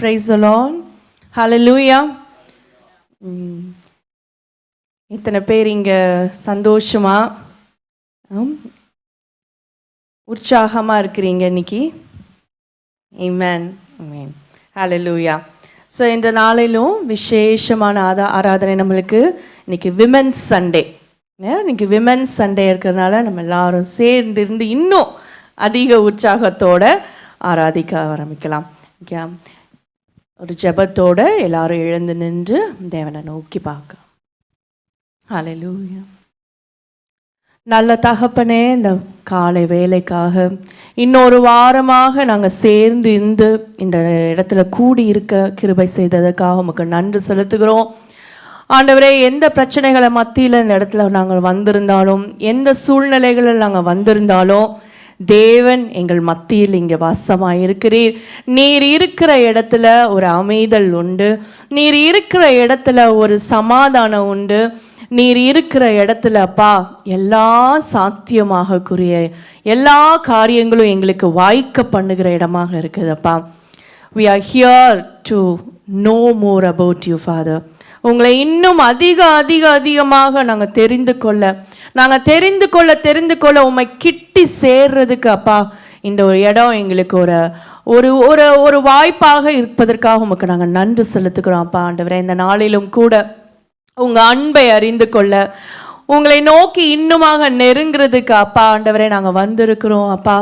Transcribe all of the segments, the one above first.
Praise the Lord. Hallelujah. இத்தனை பேர் இங்கே சந்தோஷமா உற்சாகமாக இருக்கிறீங்க இன்னைக்கு. Amen. Amen. Hallelujah. ஸோ இந்த நாளிலும் விசேஷமான ஆராதனை நம்மளுக்கு இன்னைக்கு விமென்ஸ் சண்டே. இன்னைக்கு விமென்ஸ் சண்டே இருக்கிறதுனால நம்ம எல்லாரும் சேர்ந்து இருந்து இன்னும் அதிக உற்சாகத்தோடு ஆராதிக்க ஆரம்பிக்கலாம். ஒரு ஜெபத்தோடு எல்லாரும் எழுந்து நின்று தேவனை நோக்கி பார்க்க. ஹல்லேலூயா. நல்ல தகப்பனே, இந்த காலை வேலைக்காக இன்னொரு வாரமாக நாங்கள் சேர்ந்து இந்த இடத்துல கூடி இருக்க கிருபை செய்ததற்காக உமக்கு நன்றி செலுத்துகிறோம். ஆண்டவரே, எந்த பிரச்சனைகளை மத்தியில் இந்த இடத்துல நாங்கள் வந்திருந்தாலும், எந்த சூழ்நிலைகளில் நாங்கள் வந்திருந்தாலும், தேவன் எங்கள் மத்தியில் இங்கே வாசமாக இருக்கிறீர். நீர் இருக்கிற இடத்துல ஒரு அமைதல் உண்டு, நீர் இருக்கிற இடத்துல ஒரு சமாதானம் உண்டு, நீர் இருக்கிற இடத்துல அப்பா எல்லா சாத்தியமாக கூறிய எல்லா காரியங்களும் எங்களுக்கு வாய்க்க பண்ணுகிற இடமாக இருக்குதுப்பா. We are here to know more about you, Father. உங்களை இன்னும் அதிகமாக நாங்கள் தெரிந்து கொள்ள உம்மை கிட்டி சேர்றதுக்கு அப்பா இந்த ஒரு இடம் எங்களுக்கு ஒரு ஒரு வாய்ப்பாக இருப்பதற்காக உமக்கு நாங்கள் நன்றி செலுத்துக்கிறோம் அப்பா. ஆண்டவரே, இந்த நாளிலும் கூட உங்கள் அன்பை அறிந்து கொள்ள, உங்களை நோக்கி இன்னுமாக நெருங்கிறதுக்கு அப்பா ஆண்டவரே நாங்கள் வந்திருக்கிறோம் அப்பா.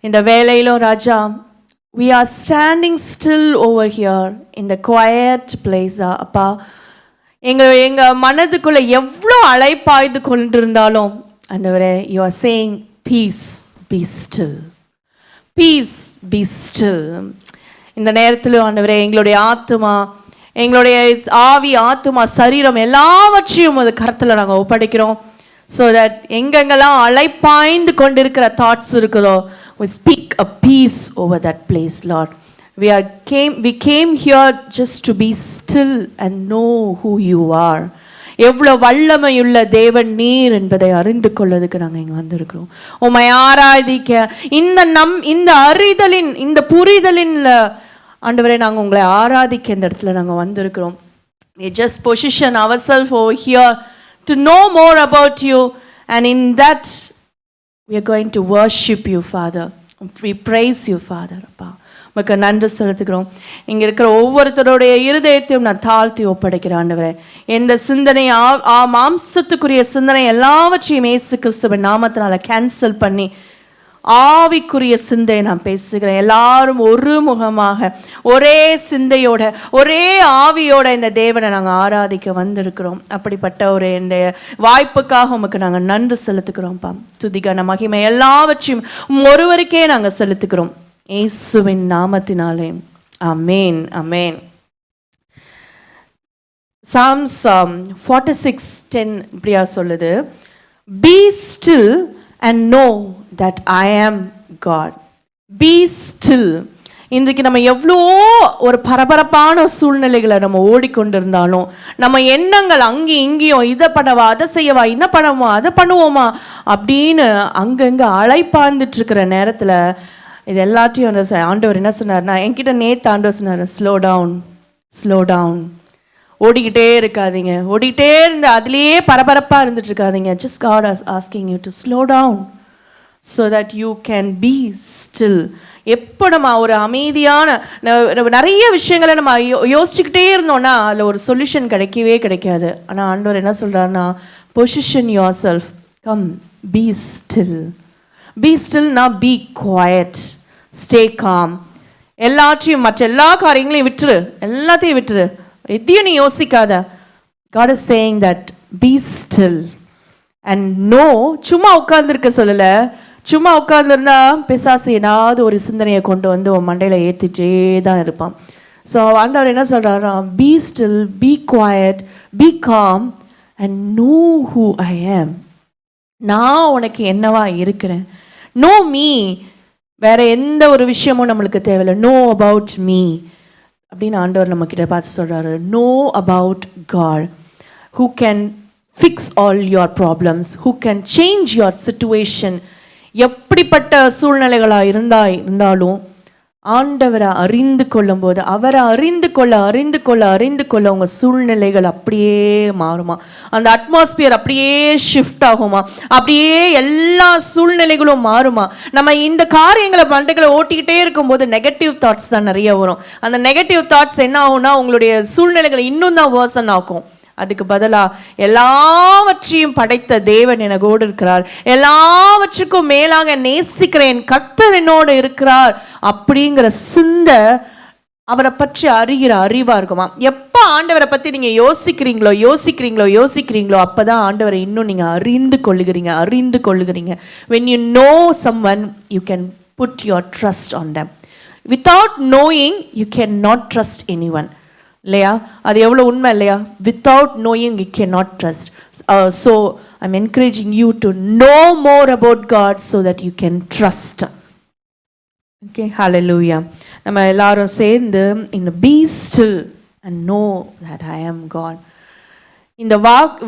இந்த வேலையிலும் ராஜா, we are standing still over here in the quiet place அப்பா. எங்கள் மனதுக்குள்ளே எவ்வளோ அலைப்பாய்ந்து கொண்டிருந்தாலும் ஆண்டவரே, you are saying peace be still, peace be still. இந்த நேரத்தில் ஆண்டவரே, எங்களுடைய ஆத்துமா, எங்களுடைய ஆவி, ஆத்துமா, சரீரம் எல்லாவற்றையும் அது கருத்தில் நாங்கள் ஒப்படைக்கிறோம். ஸோ தட் எங்கெங்கெல்லாம் அலைப்பாய்ந்து கொண்டிருக்கிற தாட்ஸ் இருக்குதோ, we speak a peace over that place, Lord. We came here just to be still and know who you are. எவ்வளோ வல்லமையுள்ள தேவன் நீர் என்பதை அறிந்து கொள்ளதுக்கு நாங்கள் இங்கே வந்திருக்கிறோம். உம்மை ஆராதிக்க, இந்த அறிதலின், இந்த புரிதலின் ஆண்டவரே நாங்கள் உங்களை ஆராதிக்க இந்த இடத்துல நாங்கள் வந்திருக்கிறோம். We just position ourselves over here to know more about you, and in that we are going to worship you, Father. We praise you, Father. அப்பா உமக்கு நன்றி செலுத்துகிறோம். இங்கே இருக்கிற ஒவ்வொருத்தருடைய இருதயத்தையும் நான் தாழ்த்தி ஒப்படைக்கிறேன் ஆண்டவரே. எந்த சிந்தனை மாம்சத்துக்குரிய சிந்தனை எல்லாவற்றையும் இயேசு கிறிஸ்துவின் நாமத்தினால கேன்சல் பண்ணி ஆவிக்குரிய சிந்தையை நான் பேசுகிறேன். எல்லாரும் ஒரு முகமாக ஒரே சிந்தையோட ஒரே ஆவியோட இந்த தேவனை நாங்கள் ஆராதிக்க வந்திருக்கிறோம். அப்படிப்பட்ட இந்த வாய்ப்புக்காக உமக்கு நாங்கள் நன்றி செலுத்துக்கிறோம்ப்பா. துதிகான மகிமை எல்லாவற்றையும் ஒருவருக்கே நாங்கள் செலுத்துக்கிறோம், இயேசுவின் நாமத்தினாலே. ஆமேன், ஆமேன். Psalms 46:10 இப்படியா சொல்லுது, be still and know that I am God. Be still. இன்றைக்கு நம்ம எவ்வளோ ஒரு பரபரப்பான சூழ்நிலைகளை நம்ம ஓடிக்கொண்டிருந்தாலும், நம்ம எண்ணங்கள் அங்கேயும் இங்கேயும் இதை பண்ணவா, அதை செய்யவா, என்ன பண்ணுவோமா, அதை பண்ணுவோமா அப்படின்னு அங்கங்கே அலைப்பாந்துட்டு இருக்கிற நேரத்தில் இது எல்லாத்தையும் ஆண்டவர் என்ன சொன்னார்னா, என்கிட்ட நேற்று ஆண்டவர் சொன்னார், ஸ்லோ டவுன். ஓடிக்கிட்டே இருக்காதீங்க, ஓடிக்கிட்டே இருந்து அதுலேயே பரபரப்பாக இருந்துட்டு இருக்காதீங்க. Just God is asking you to slow down so that you can be still. எப்போ நம்ம ஒரு அமைதியான நிறைய விஷயங்களை நம்ம யோசிச்சுக்கிட்டே இருந்தோம்னா அதில் ஒரு சொல்யூஷன் கிடைக்காது. ஆனால் ஆண்டவர் என்ன சொல்கிறாருன்னா, position yourself, come be still. Be ஸ்டில்னா பி குவாய்ட், ஸ்டே காம். மற்ற எல்லா காரியங்களையும் எல்லாத்தையும் விட்டுரு, எதையும் நீ யோசிக்காத. God is saying that be still and know. சும்மா உட்கார்ந்துருக்க சொல்லலை. சும்மா உட்கார்ந்துருந்தா பிசாசு ஏதாவது ஒரு சிந்தனையை கொண்டு வந்து உன் மண்டையில் ஏற்றிட்டே தான் இருப்பான். ஸோ ஆண்டவர் என்ன சொல்கிறாரா, be still, be quiet, be calm and know who I am. நான் உனக்கு என்னவா இருக்கிறேன். know me. வேற எந்த ஒரு விஷயமும் நம்மளுக்கு தேவையில்லை. know about me அப்படின்னு ஆண்டவர் நம்ம கிட்ட பார்த்து சொல்கிறாரு. know about God who can fix all your problems, who can change your situation. எப்படிப்பட்ட சூழ்நிலைகளாக இருந்தாலும் ஆண்டவரை அறிந்து கொள்ளும் போது, அவரை அறிந்து கொள்ள உங்க சூழ்நிலைகள் அப்படியே மாறுமா, அந்த அட்மாஸ்பியர் அப்படியே ஷிஃப்ட் ஆகுமா, அப்படியே எல்லா சூழ்நிலைகளும் மாறுமா. நம்ம இந்த காரியங்களை பண்டைகளை ஓட்டிக்கிட்டே இருக்கும்போது நெகட்டிவ் தாட்ஸ் தான் நிறைய வரும். அந்த நெகட்டிவ் தாட்ஸ் என்ன ஆகும்னா உங்களுடைய சூழ்நிலைகளை இன்னும் தான் வேர்சன் ஆக்கும். அதுக்கு பதிலாக எல்லாவற்றையும் படைத்த தேவன் எனக்கோடு இருக்கிறார், எல்லாவற்றுக்கும் மேலாக நேசிக்கிறேன் கர்த்தர் என்னோடு இருக்கிறார் அப்படிங்கிற சிந்தை அவரை பற்றி அறிகிற அறிவா இருக்குமா. எப்போ ஆண்டவரை பற்றி நீங்கள் யோசிக்கிறீங்களோ அப்போதான் ஆண்டவரை இன்னும் நீங்கள் அறிந்து கொள்ளுகிறீங்க. when you know someone you can put your trust on them. without knowing you cannot trust anyone. இல்லையா? அது எவ்வளோ உண்மை இல்லையா? Without knowing you can not trust. So I'm encouraging you to know more about God so that you can trust. Okay, hallelujah. நம்ம எல்லாரும் சேர்ந்து இந்த be still and know that I am God, இந்த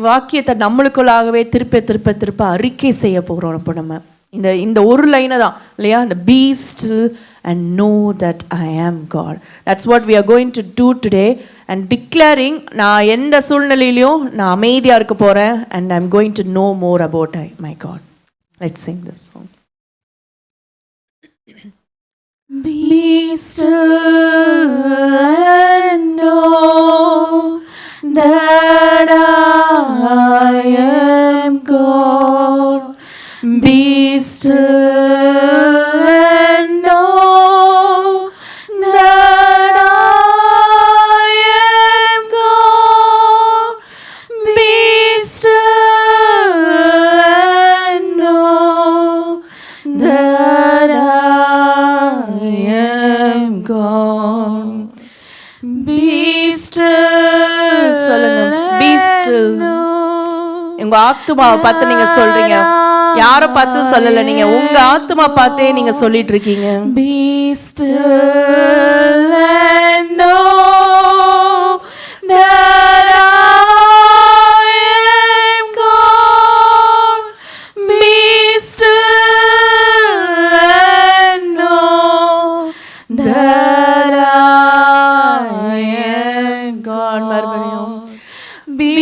வாக்கியத்தை நம்மளுக்குள்ளாகவே திருப்ப அறிக்கை செய்ய போகிறோம். இப்போ நம்ம இந்த ஒரு லைனை தான் இல்லையா, இந்த be still and know that I am God. That's what we are going to do today, and declaring நான் எந்த சூழ்நிலையிலும் நான் அமைதியா இருக்க போறேன், and I'm going to know more about my God. Let's sing this song. Be still and know that I am God. Be still and know that I am God. Be still and know that I am God. Be still. சொல்லுங்க, be still. உங்க ஆத்துமாவை பார்த்து நீங்க சொல்றீங்க, யாரை பார்த்து சொல்லல, நீங்க உங்க ஆத்துமா பார்த்தே நீங்க சொல்லிட்டு இருக்கீங்க. Be still and know that I am God. Be still and know that I am God. மறுபடியும் be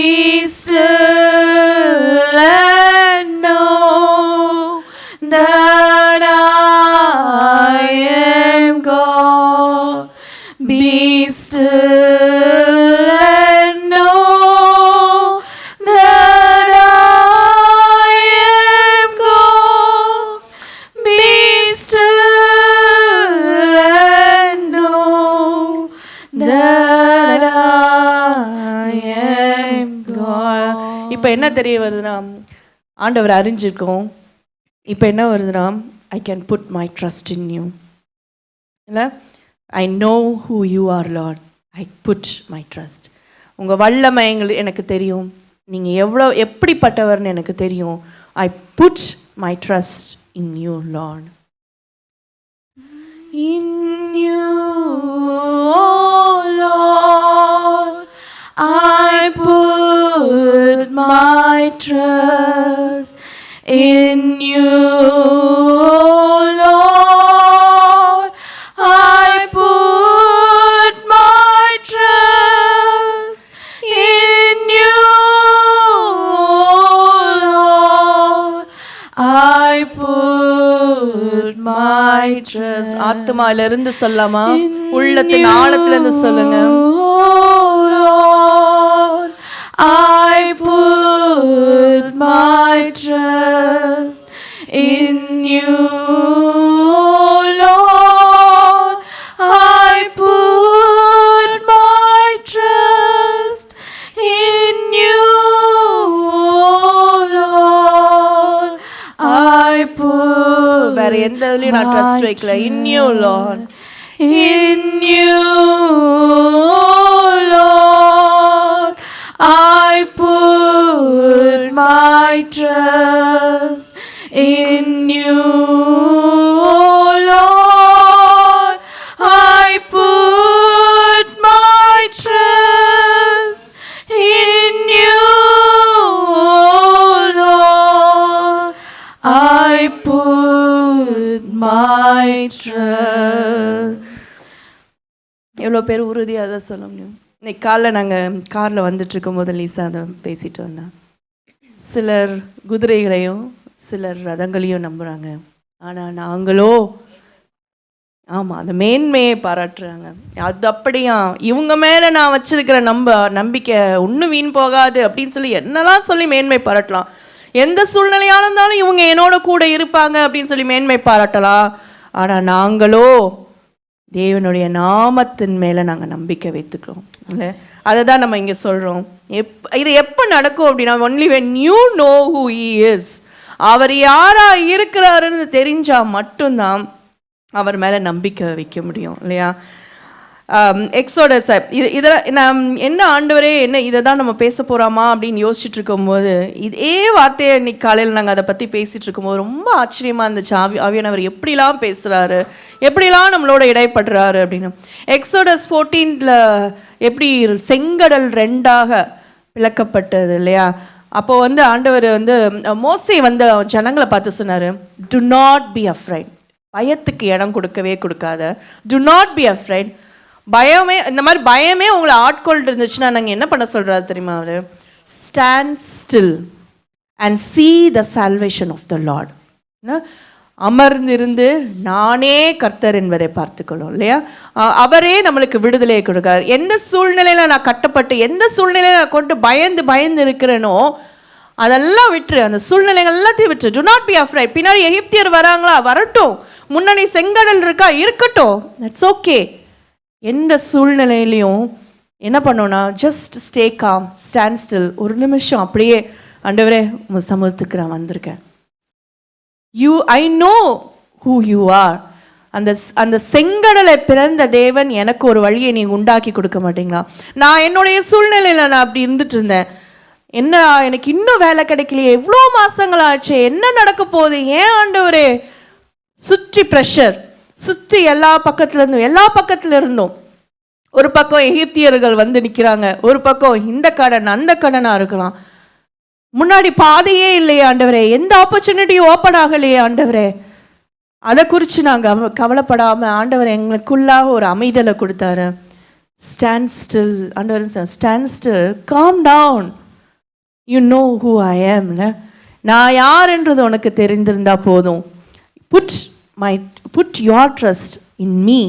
still and know that I am God. Be still and know that I am God. Be still and know that I am God. இப்போ என்ன தெரிய வருதுன்னா, ஆண்டவர் அறிஞ்சிருக்கோம். இப்போ என்ன வருதுன்னா, I can put my trust in you. இல்லை, I know who you are Lord, I put my trust. உங்கள் வல்லமை எனக்கு தெரியும், நீங்கள் எப்படிப்பட்டவர்னு எனக்கு தெரியும். I put my trust in you Lord. In you, oh Lord, I put my trust. In you, oh Lord, I put my trust. In you, oh Lord, I put my trust. ஆத்மாவிலிருந்து சொல்லாமா, உள்ளத்தின் ஆழத்திலிருந்து சொல்லுங்க. I put my trust in you, Lord. I put my trust in you, Lord. I put வேற எந்த இதுலயும் நான் trust வைக்கல. In you, Lord. In you, Lord. I put my trust in you, Lord. I put my trust in you, Lord. I put my trust எவ்வளோ பேர் உறுதியாக தான் சொல்ல முடியும். இன்னைக்கு காலைல நாங்கள் காரில் வந்துட்டு இருக்கும்போது லீசா அதை பேசிட்டு வந்தேன். சிலர் குதிரைகளையும் சிலர் ரதங்களையும் நம்புகிறாங்க, ஆனால் நாங்களோ ஆமாம் அந்த மேன்மையை பாராட்டுறாங்க. அது அப்படியா, இவங்க மேலே நான் வச்சிருக்கிற நம்பிக்கை ஒன்றும் வீண் போகாது அப்படின்னு சொல்லி என்னெல்லாம் சொல்லி மேன்மை பாராட்டலாம். எந்த சூழ்நிலையாக இருந்தாலும் இவங்க என்னோட கூட இருப்பாங்க அப்படின்னு சொல்லி மேன்மை பாராட்டலாம். ஆனால் நாங்களோ தேவனுடைய நாமத்தின் மேலே நாங்கள் நம்பிக்கை வைத்துக்கிறோம் இல்லை. அதை தான் நம்ம இங்கே சொல்கிறோம். இது எப்போ நடக்கும் அப்படின்னா, only when you know who he is, அவர் யாராக இருக்கிறாருன்னு தெரிஞ்சால் மட்டும்தான் அவர் மேலே நம்பிக்கை வைக்க முடியும் இல்லையா. எக்ஸோடஸ் இதில் நான் என்ன ஆண்டவரே என்ன இதை தான் நம்ம பேச போகிறாமா அப்படின்னு யோசிச்சுட்டு இருக்கும்போது இதே வார்த்தையை இன்னைக்கு காலையில் நாங்கள் அதை பற்றி பேசிகிட்டு இருக்கும்போது ரொம்ப ஆச்சரியமாக இருந்துச்சு. ஆவியானவர் எப்படிலாம் பேசுகிறாரு, எப்படிலாம் நம்மளோட இடைப்படுறாரு அப்படின்னு. எக்ஸோடஸ் 14 எப்படி செங்கடல் 2ஆக பிளக்கப்பட்டது இல்லையா. அப்போ ஆண்டவர் மோசே ஜனங்களை பார்த்து சொன்னார், டு நாட் பி அஃப்ரைட், பயத்துக்கு இடம் கொடுக்கவே கொடுக்காத, டு நாட் பி அஃப்ரைட். பயமே இந்த மாதிரி பயமே உங்களை ஆட்கொண்டு இருந்துச்சுன்னா நாங்கள் என்ன பண்ண சொல்கிறாரு தெரியுமா அவர், stand still and see the salvation of the Lord. அமர்ந்திருந்து நானே கர்த்தர் என்பதை பார்த்துக்கணும் இல்லையா. அவரே நம்மளுக்கு விடுதலையை கொடுக்கார். எந்த சூழ்நிலையில் நான் கட்டப்பட்டு எந்த சூழ்நிலையில் நான் கொண்டு பயந்து இருக்கிறேனோ அதெல்லாம் விட்டுரு, அந்த சூழ்நிலைகள் எல்லாத்தையும் விட்டுரு. To not be afraid. பின்னாடி எகிப்தியர் வராங்களா, வரட்டும். முன்னாடி செங்கடல் இருக்கா, இருக்கட்டும், தட்ஸ் ஓகே. எந்த சூழ்நிலையிலையும் என்ன பண்ணோன்னா just stay com, stand still. ஒரு நிமிஷம் அப்படியே, ஆண்டவரே உங்கள் சமூகத்துக்கு நான் வந்திருக்கேன், ஐ நோ ஹூ யூ ஆர். அந்த செங்கடலை பிறந்த தேவன் எனக்கு ஒரு வழியை நீங்கள் உண்டாக்கி கொடுக்க மாட்டீங்களா? நான் என்னுடைய சூழ்நிலையில் நான் அப்படி இருந்துட்டு இருந்தேன், என்ன எனக்கு இன்னும் வேலை கிடைக்கலையே, எவ்வளோ மாதங்கள் ஆச்சு, என்ன நடக்க போகுது, ஏன் ஆண்டவரே? சுற்றி ப்ரெஷர், சுற்றி எல்லா பக்கத்துல இருந்தும் ஒரு பக்கம் எகிப்தியர்கள் நிற்கிறாங்க, ஒரு பக்கம் இந்த கடன் அந்த கடனாக இருக்கலாம், முன்னாடி பாதையே இல்லையே ஆண்டவரே, எந்த ஆப்பர்ச்சுனிட்டியும் ஓப்பன் ஆகலையே ஆண்டவரே. அதை குறித்து நாங்கள் கவலைப்படாமல் ஆண்டவர் எங்களுக்குள்ளாக ஒரு அமைதலை கொடுத்தாரு. ஸ்டாண்ட் ஸ்டில், ஆண்டவர் stand still, calm down, you know who I am. நான் யாருன்றது உனக்கு தெரிந்திருந்தா போதும். Put your trust in me.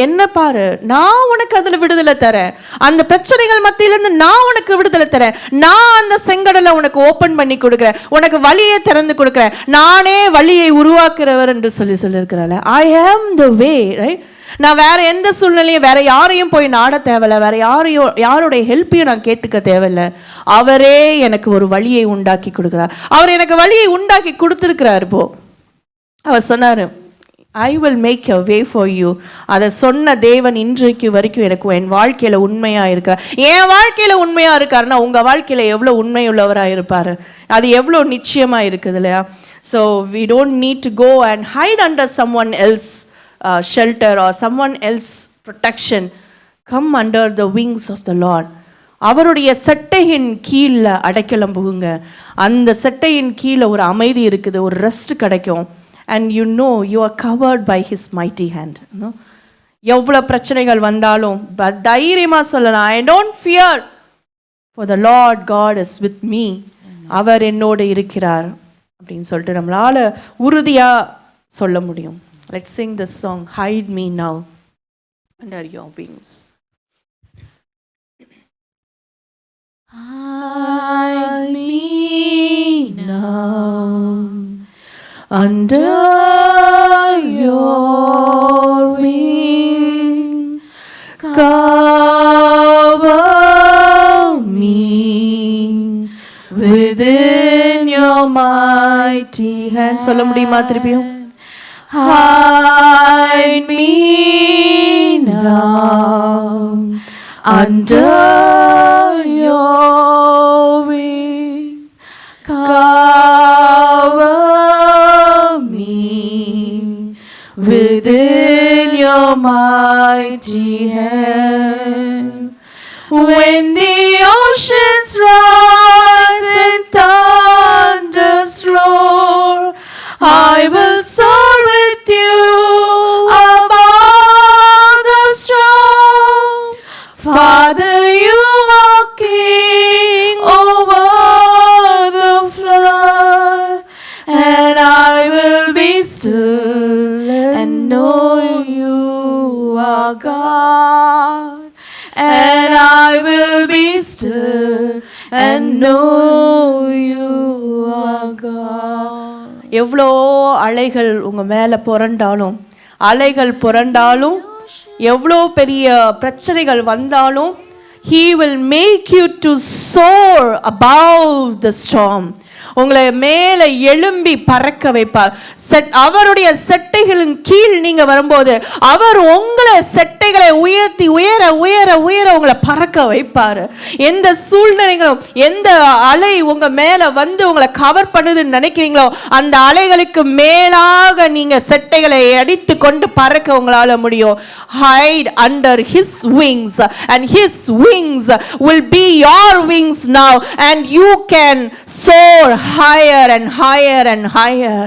என்ன பாரு, நான் உனக்கு அதில் விடுதலை தரேன். அந்த பிரச்சனைகள் மத்தியிலேருந்து நான் உனக்கு விடுதலை தரேன். நான் அந்த செங்கடலை உனக்கு ஓப்பன் பண்ணி கொடுக்குறேன், உனக்கு வழியை திறந்து கொடுக்குறேன். நானே வழியை உருவாக்குறவர் என்று சொல்லியிருக்கிறாள். ஐ ஆம் த வே, ரைட். நான் வேற எந்த சூழ்நிலையும் வேற யாரையும் போய் நாட தேவையில்லை, வேற யாருடைய ஹெல்ப்பையும் நான் கேட்டுக்க தேவையில்லை. அவரே எனக்கு ஒரு வழியை உண்டாக்கி கொடுக்குறார். அவர் எனக்கு வழியை உண்டாக்கி கொடுத்துருக்கிறார். இப்போ அவர் சொன்னார், I will make a way for you. அதை சொன்ன தேவன் இன்றைக்கு வரைக்கும் எனக்கு என் வாழ்க்கையில் உண்மையாக இருக்கார். என் வாழ்க்கையில் உண்மையாக இருக்காருன்னா உங்கள் வாழ்க்கையில் எவ்வளோ உண்மையுள்ளவராக இருப்பார், அது எவ்வளோ நிச்சயமாக இருக்குது இல்லையா. So we don't need to go and hide under someone else shelter or someone else protection. Come under the wings of the Lord. அவருடைய சட்டையின் கீழே அடைக்கலம் புகுங்க. அந்த சட்டையின் கீழே ஒரு அமைதி இருக்குது, ஒரு ரெஸ்ட் கிடைக்கும். and you know you are covered by his mighty hand. எவ்வளோ பிரச்சனைகள் வந்தாலும் தைரியமாக சொல்லலாம், I don't fear for the Lord God is with me. அவர் என்னோடு இருக்கிறார் அப்படின்னு சொல்லிட்டு நம்மளால உறுதியாக சொல்ல முடியும். Let's sing this song, Hide Me Now Under Your Wings. Hide me now under your wings, cover me within your mighty hand. சொல்ல முடியுமா திருப்பியும்? Hide me now under your wings, cover me within your mighty hand. When the oceans rise and thunders roar, I will soar with you above the storm. you are God. எவ்வளோ அலைகள் உங்க மேல புரண்டாலும், அலைகள் புரண்டாலும், எவ்வளோ பெரிய பிரச்சனைகள் வந்தாலும், He will make you to soar above the storm. உங்களை மேலே எழும்பி பறக்க வைப்பார். அவருடைய செட்டைகளின் கீழ் நீங்க வரும்போது அவர் உங்களை செட்டைகளை உயர்த்தி உயர உயர உயர உங்களை பறக்க வைப்பார். எந்த சூழ்நிலைகளும், எந்த அலை உங்க மேல வந்து உங்களை கவர் பண்ணுதுன்னு நினைக்கிறீங்களோ அந்த அலைகளுக்கு மேலாக நீங்க செட்டைகளை அடித்து கொண்டு பறக்க உங்களால முடியும். Hide under His wings and His wings will be your wings now and you can soar higher and higher and higher.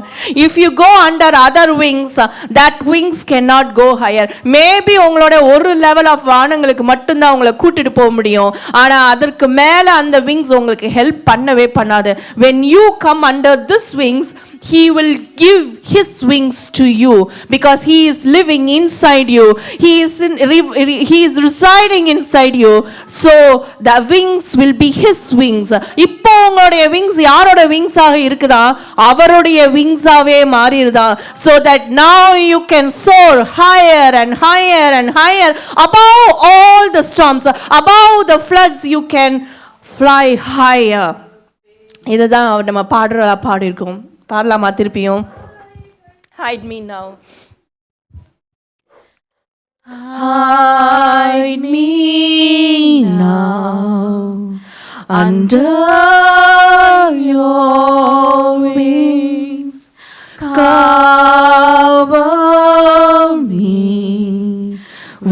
If you go under other wings, that wings cannot go higher. Maybe உங்களோட ஒரு level of வானங்களுக்கு மட்டும் தான் உங்களை கூட்டிட்டு போக முடியும். ஆனா அதற்கு மேல அந்த wings உங்களுக்கு help பண்ணவே பண்ணாது. When you come under this wings, He will give His wings to you because He is living inside you. He is residing inside you. So the wings will be His wings. இப்போ உங்களுடைய wings யாரோட wings ஆக இருக்குதா? அவருடைய wings ஆவே மாறிடுதா. So that now you can soar higher and higher and higher above all the storms, above the floods. You can fly higher. இதுதான் நம்ம பாடியிருக்கோம். பாடலாமா திருப்பியும்? Hide me now. Hide me now under your wings. Cover me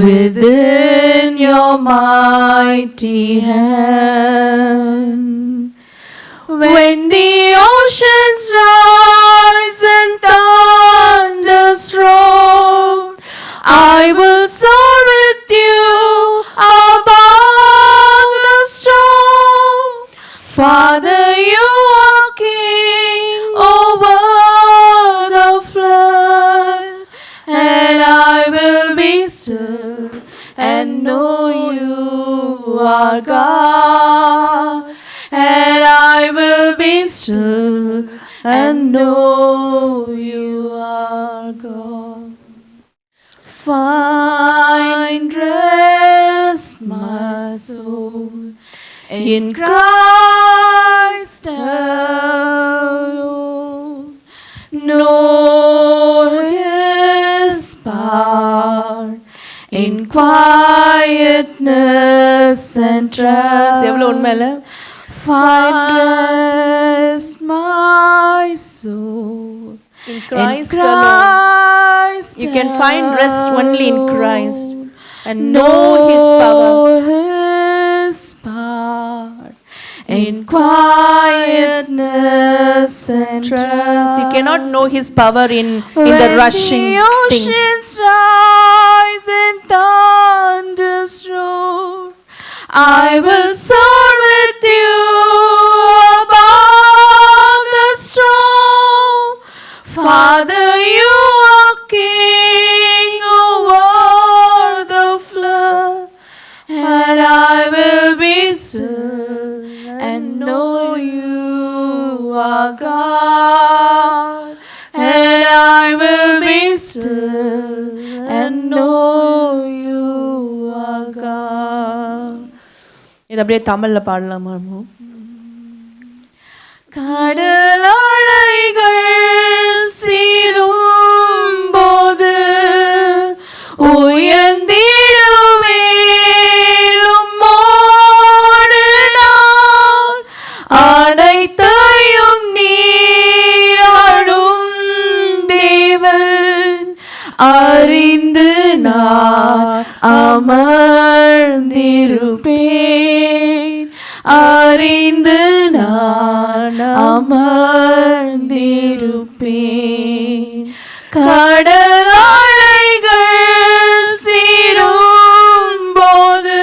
within your mighty hand. When the oceans rise and thunders roar, I will soar with you above the storm. Father, you are King over the flood, and I will be still and know you are God. And I will be still and know you are God. Find rest, my soul, in Christ alone. Know His power in quietness and trust. எவ்வளவு உண்மையில find rest, my soul, in Christ alone. You can find rest only in Christ and know His power in quietness and trust. You cannot know His power in the rushing things. When the oceans rise and thunders roar, I will soar with you above the storm. Father, you are King over the flood, and I will be still and know you are God. And I will be still and know you are God. இது அப்படியே தமிழ்ல பாடலாமா? கடல் அலைகள் சீரும் போது உயர்ந்திடுவேன் உம்மோடு நான், அனைத்தையும் நீராடும் தேவன் அறிந்து நான் அமர்ந்திருப்பேன், அறிந்து நான் அமர்ந்திருப்பேன். கடல் அலைகள் சீரும் போது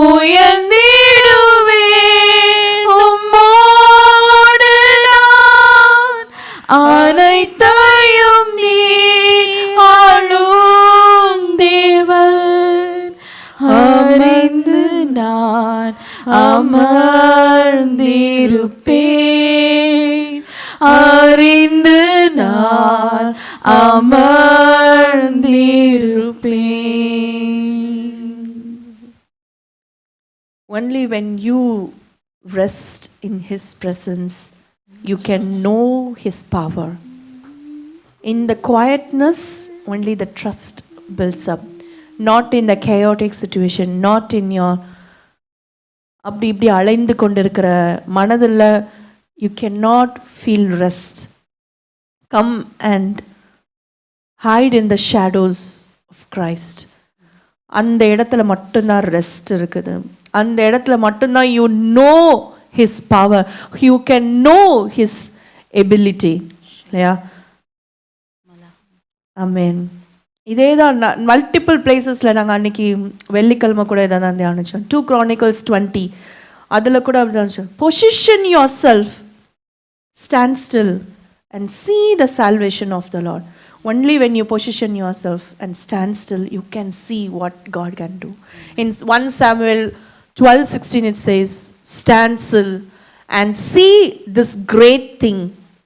உயர்ந்திடுவேன் உம்மோடு நான், அனைத்தையும் நீ ஆளும் தேவன் அறிந்து நான் அமர்ந்திருப்பேன். அறிந்து நான் அமர்ந்திருப்பேன். Only when you rest in His presence, you can know His power. In the quietness, only the trust builds up. Not in the chaotic situation, not in your அப்படி இப்படி அலைந்து கொண்டிருக்கிற மனதில் you cannot feel rest. Come and hide in the shadows of Christ. அந்த இடத்துல மட்டும்தான் rest இருக்குது. அந்த இடத்துல மட்டும்தான் you know His power. You can know His ability. இல்லையா? ஆமென். இதே தான் மல்டிபிள் பிளேசஸில் நாங்கள் அன்றைக்கி வெள்ளிக்கிழமை கூட இதை தான் தியானிச்சோம். 2 Chronicles 20 அதில் கூட அப்படி தான் position your self, stand still and see the salvation of the Lord. Only when you position yourself and stand still, you can see what God can do. In 1 Samuel 12:16 it says, stand still and see this great thing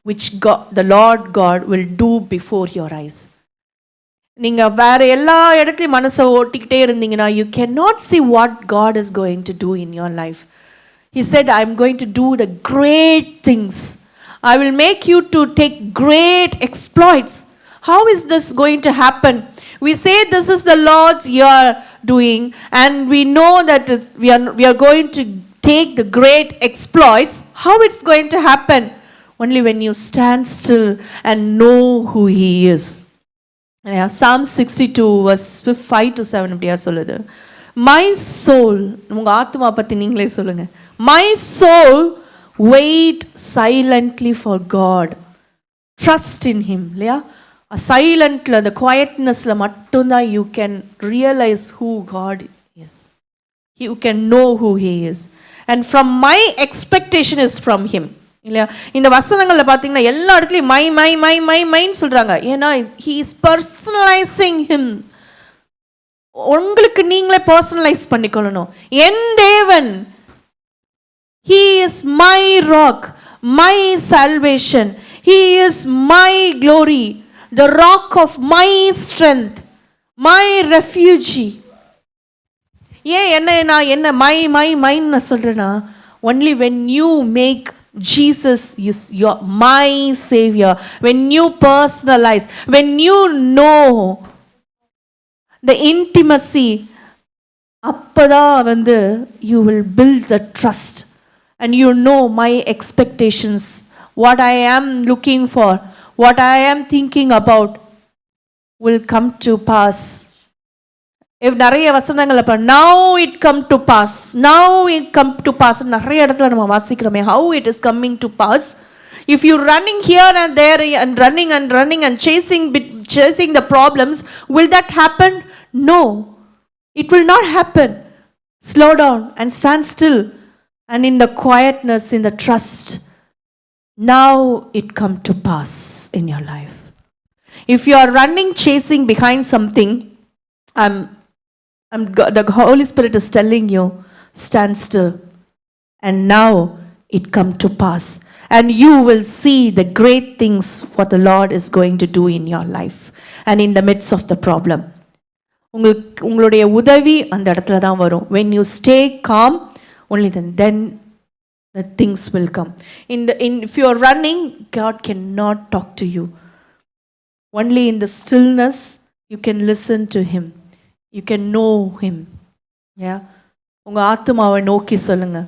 which God, the Lord God will do before your eyes. நீங்கள் வேறு எல்லா இடத்துலையும் மனசை ஓட்டிக்கிட்டே இருந்தீங்கன்னா you cannot see what God is going to do in your life. He said, I am going to do the great things. I will make you to take great exploits. How is this going to happen? We say this is the Lord's year doing, and we know that we are going to take the great exploits. How it's going to happen? Only when you stand still and know who He is. Psalm 62 verse 5 to 7 இப்படியா சொல்லுது. My soul, உங்கள் ஆத்மா பற்றி நீங்களே சொல்லுங்க. My soul wait silently for God. Trust in Him. இல்லையா? சைலண்ட்ல அந்த குவைட்னஸில் மட்டும்தான் you can realize who God is. You can know who He is. And from my expectation is from Him. இல்லையா? இந்த வசனங்களில் பார்த்தீங்கன்னா எல்லா இடத்துலையும் மை மை மை மை மைன்னு சொல்கிறாங்க. ஏன்னா He is personalizing Him. உங்களுக்கு நீங்களே பர்சனலைஸ் பண்ணிக்கொள்ளணும். என் தேவன், He is my rock, my salvation. He is my glory, the rock of my strength, my refuge. ஏன் என்ன மை மை மைன்னு சொல்கிறேன்னா, only when you make Jesus is your my savior, when you personalize, when you know the intimacy, அப்பதான் you will build the trust and you know my expectations, what I am looking for, what I am thinking about will come to pass. If நிறைய வசனங்கள் அப்ப now it come to pass, now it come to pass, நிறைய இடத்துல நம்ம வாசிக்கிறோமே how it is coming to pass. If you running here and there and running and chasing the problems, will that happen? No, it will not happen. Slow down and stand still, and in the quietness, in the trust, now it come to pass in your life. If you are running chasing behind something, the Holy Spirit is telling you, stand still, and now it come to pass, and you will see the great things what the Lord is going to do in your life and in the midst of the problem. உங்களுடைய உதவி அந்த இடத்துல தான் வரும். When you stay calm, only then the things will come. If you are running, God cannot talk to you. Only in the stillness you can listen to Him. You can know Him. Yeah. உங்கள் ஆத்மாவை நோக்கி சொல்லுங்க,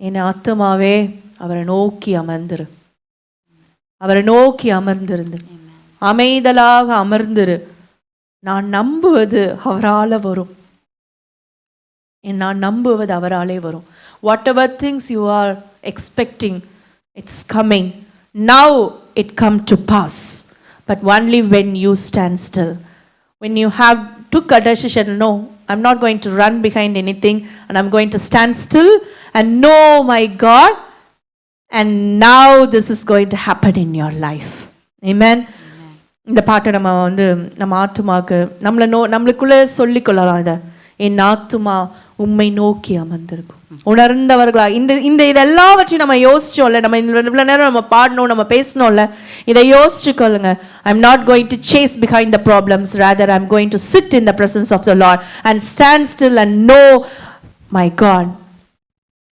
என் ஆத்மாவே அவரை நோக்கி அமர்ந்திரு, அவரை நோக்கி அமர்ந்திருந்து அமைதலாக அமர்ந்திரு. நான் நம்புவது அவரால் வரும், நான் நம்புவது அவராலே வரும். Whatever things you are expecting, it's coming. Now it come to pass. But only when you stand still. When you have took a decision, no, I'm not going to run behind anything, and I'm going to stand still and know my God, and now this is going to happen in your life. Amen. இந்த பாட்டை நம்ம நம்ம ஆத்துமாக்கு நம்மளுக்குள்ளே சொல்லிக்கொள்ளலாம். இதை என் ஆத்துமா உம்மை நோக்கி அமர்ந்திருக்கும். உணர்ந்தவர்களா இந்த இதெல்லாவற்றையும் நம்ம யோசிச்சோம்ல, நம்ம இவ்வளோ நேரம் நம்ம பாடணும், நம்ம பேசணும்ல, இதை யோசிச்சுக்கொள்ளுங்க. I am not going to chase behind the problems, rather I am going to sit in the presence of the Lord and stand still and know my God,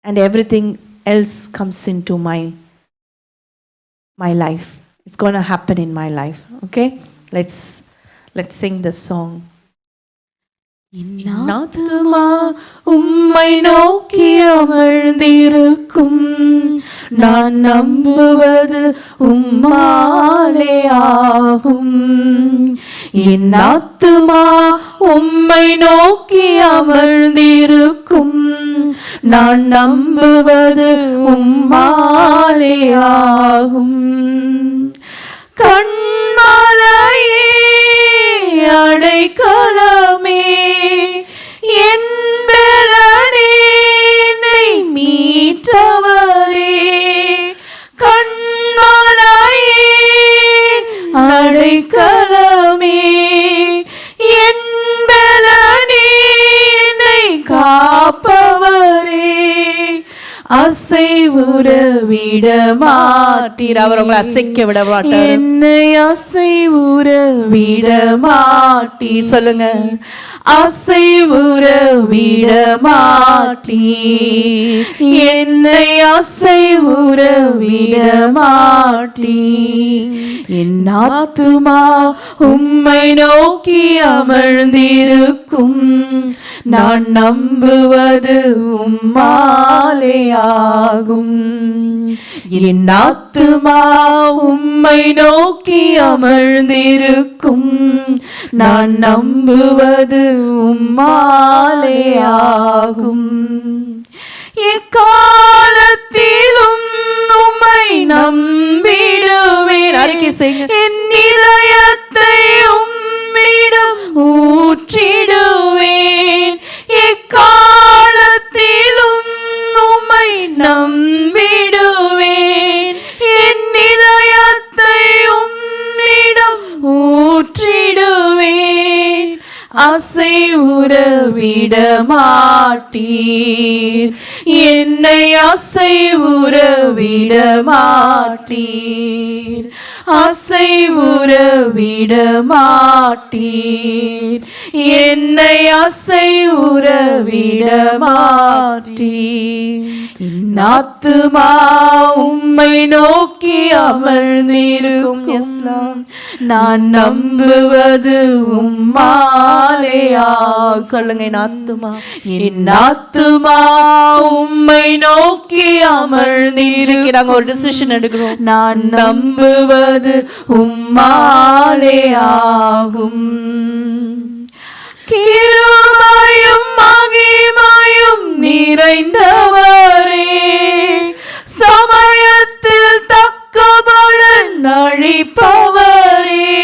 and everything else comes into my life. It's going to happen in my life. Okay, let's sing this song. இன்னாத்துமா உம்மை நோக்கி அமர்ந்திருக்கும், நான் நம்புவது உம்மாலே ஆகும். இன்னாத்துமா உம்மை நோக்கி அமர்ந்திருக்கும், நான் நம்புவது உம்மாலே ஆகும். கண்மலையே அடைக்கலமே, என் பலனே, என்னை மீட்டவரே. கண்மலையே அடைக்கலமே, என் பலனே, என்னை காப்பவரே. அசைவுற விட மாட்டீர், அவர் உங்களை அசைக்க விட மாட்டார். என்னை அசைவுற விட மாட்டீர், சொல்லுங்க. அசைவுற விட மாட்டீர், என்னை அசைவுற விட மாட்டீர். என் ஆத்துமா உம்மை நோக்கி அமர்ந்திருக்கும், நான் நம்புவது உம்மாலே ஆகும். என் ஆத்துமா உம்மை நோக்கி அமர்ந்திருக்கும், நான் நம்புவது உம்மாலே ஆகும். எக்காலத்திலும் உம்மை நம்பிடுவேன், அறிக்கை செய்யுங்க. என் இதயத்தை உம்மிடம் ஊற்றிடுவேன். எக்காலத்திலும் உம்மை நம்பிடுவேன். என் இதயத்தை உம்மிடம் ஊற்றிடுவேன். அசைவுற விட மாட்டீர், என்னை அசைவுற விட மாட்டீர். அசைவுற விட மாட்டீர், என்னை அசைவுற விட மாட்டீர். இன்னாத்துமா உம்மை நோக்கி அமர்ந்திருக்கும், நான் நம்புவது உம்மாலே ஆகும். சொல்லுங்க. இன்னாத்துமா, இன்னாத்துமா உம்மை நோக்கி அமர்ந்திருக்கிறாங்க. ஒரு டிசிஷன் எடுக்கிறோம். நான் நம்புவது உம்மாலே ஆகும். கிருபையும் மகிமையும் நிறைந்தவரே, சமயத்தில் தக்க பலன் அளிப்பவரே.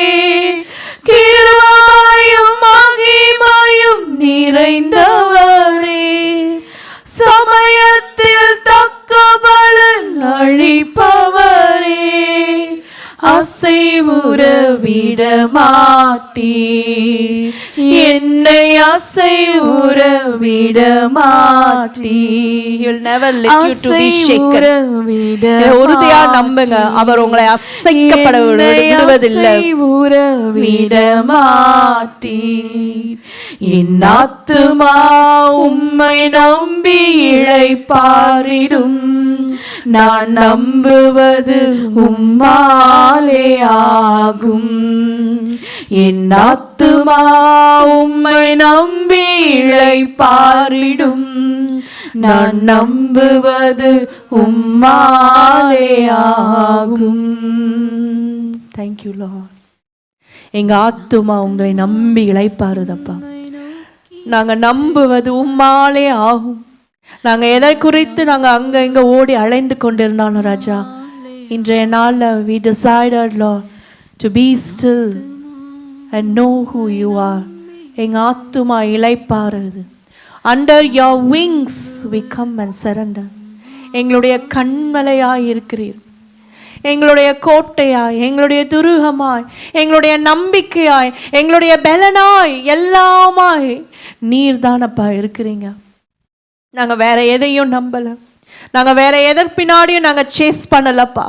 கிருபையும் மகிமையும் நிறைந்தவரே, சமயத்தில் தக்க பலன் அளிப்பவரே. அசைவுற விட மாட்டீர், என்னை அசைவுற விட மாட்டீர். You'll never let you to be shaken. உறுதியா நம்புங்க, அவர் உங்களை அசைக்கப்பட விடுவதில்லை. அசைவுற விட மாட்டீர். என் ஆத்துமா உம்மை நம்பி இளைப்பாறிடும், நான் நம்புவது உம்மாலே ஆகும். என் ஆத்துமா உம்மை நம்பி இளைப்பாறிடும், நான் நம்புவது உம்மாலே ஆகும். Thank you Lord. எங்க ஆத்துமா உங்களை நம்பி இளைப்பாறுதப்பா. நாங்க நம்புவது உம்மாலே ஆகும். நாங்க எதை குறித்து நாங்க அங்க இங்க ஓடி அலைந்து கொண்டிருந்தாலும் ராஜா, இன்றைய நாள்ல we decided Lord to be still and know who you are. எங்க ஆத்துமா இளைப்பாறுது. Under your wings we come and surrender. எங்களுடைய கண்மலையாய் இருக்கிறீர். எங்களுடைய கோட்டையாய், எங்களுடைய துருகமாய், எங்களுடைய நம்பிக்கையாய், எங்களுடைய பலனாய், எல்லாமாய் நீர்தானப்பா இருக்கிறீங்க. நாங்கள் வேற எதையும் நம்பலை, நாங்கள் வேற எதற்கு பின்னாடியும் நாங்கள் chase பண்ணலப்பா.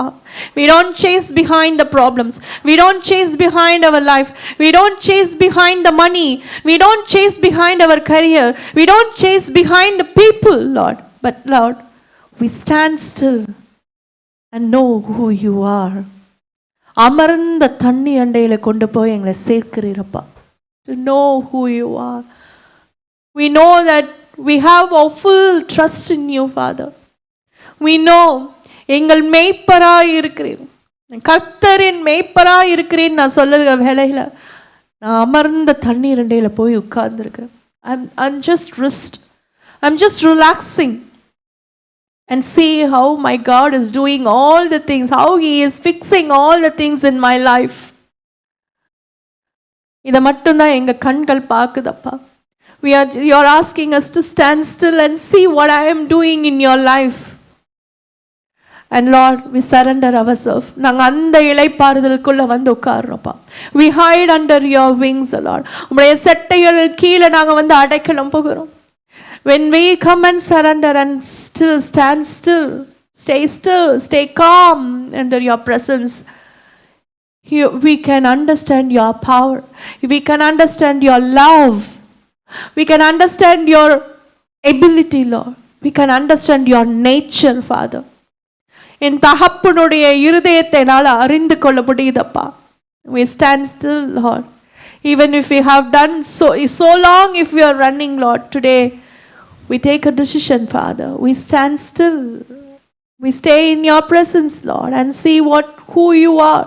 We don't chase behind the problems, we don't chase behind our life, we don't chase behind the money, we don't chase behind our career, we don't chase behind the people, Lord. But Lord, we stand still and know who you are. அமர்ந்த தண்ணி அண்டையில் கொண்டு போய் எங்களை சேர்க்கிறீரப்பா. To know who you are, we know that we have a full trust in you, Father. We know எங்கள் மேய்ப்பராய் இருக்கிறேன், கர்த்தரின் மேய்ப்பராய் இருக்கிறேன் நான் சொல்லுகிற வேலையில் நான் அமர்ந்த தண்ணீர் அண்டையில் போய் உட்கார்ந்துருக்கிறேன். I'm just relaxing and see how my God is doing all the things, how he is fixing all the things in my life. இதை மட்டும்தான் எங்கள் கண்கள் பார்க்குதப்பா. You are asking us to stand still and see what I am doing in your life. And Lord, we surrender ourselves. நாங்கள் அந்த இளைப்பாறுதலுக்குள்ள வந்து உட்கார்றோம்ப்பா. We hide under your wings, Lord. உம்முடைய செட்டைகள் கீழே நாங்கள் வந்து அடைக்கலம் போகிறோம். When we come and surrender and still stand still, stay calm under your presence, we can understand your power, we can understand your love, we can understand your ability, Lord, we can understand your nature, Father. என் தகப்பனுடைய இருதயத்தை என்னால் அறிந்து கொள்ள முடியுதப்பா. We stand still, Lord. Even if we have done so long, if we are running, Lord, today we take a decision, Father. We stand still. We stay in your presence, Lord, and see who you are.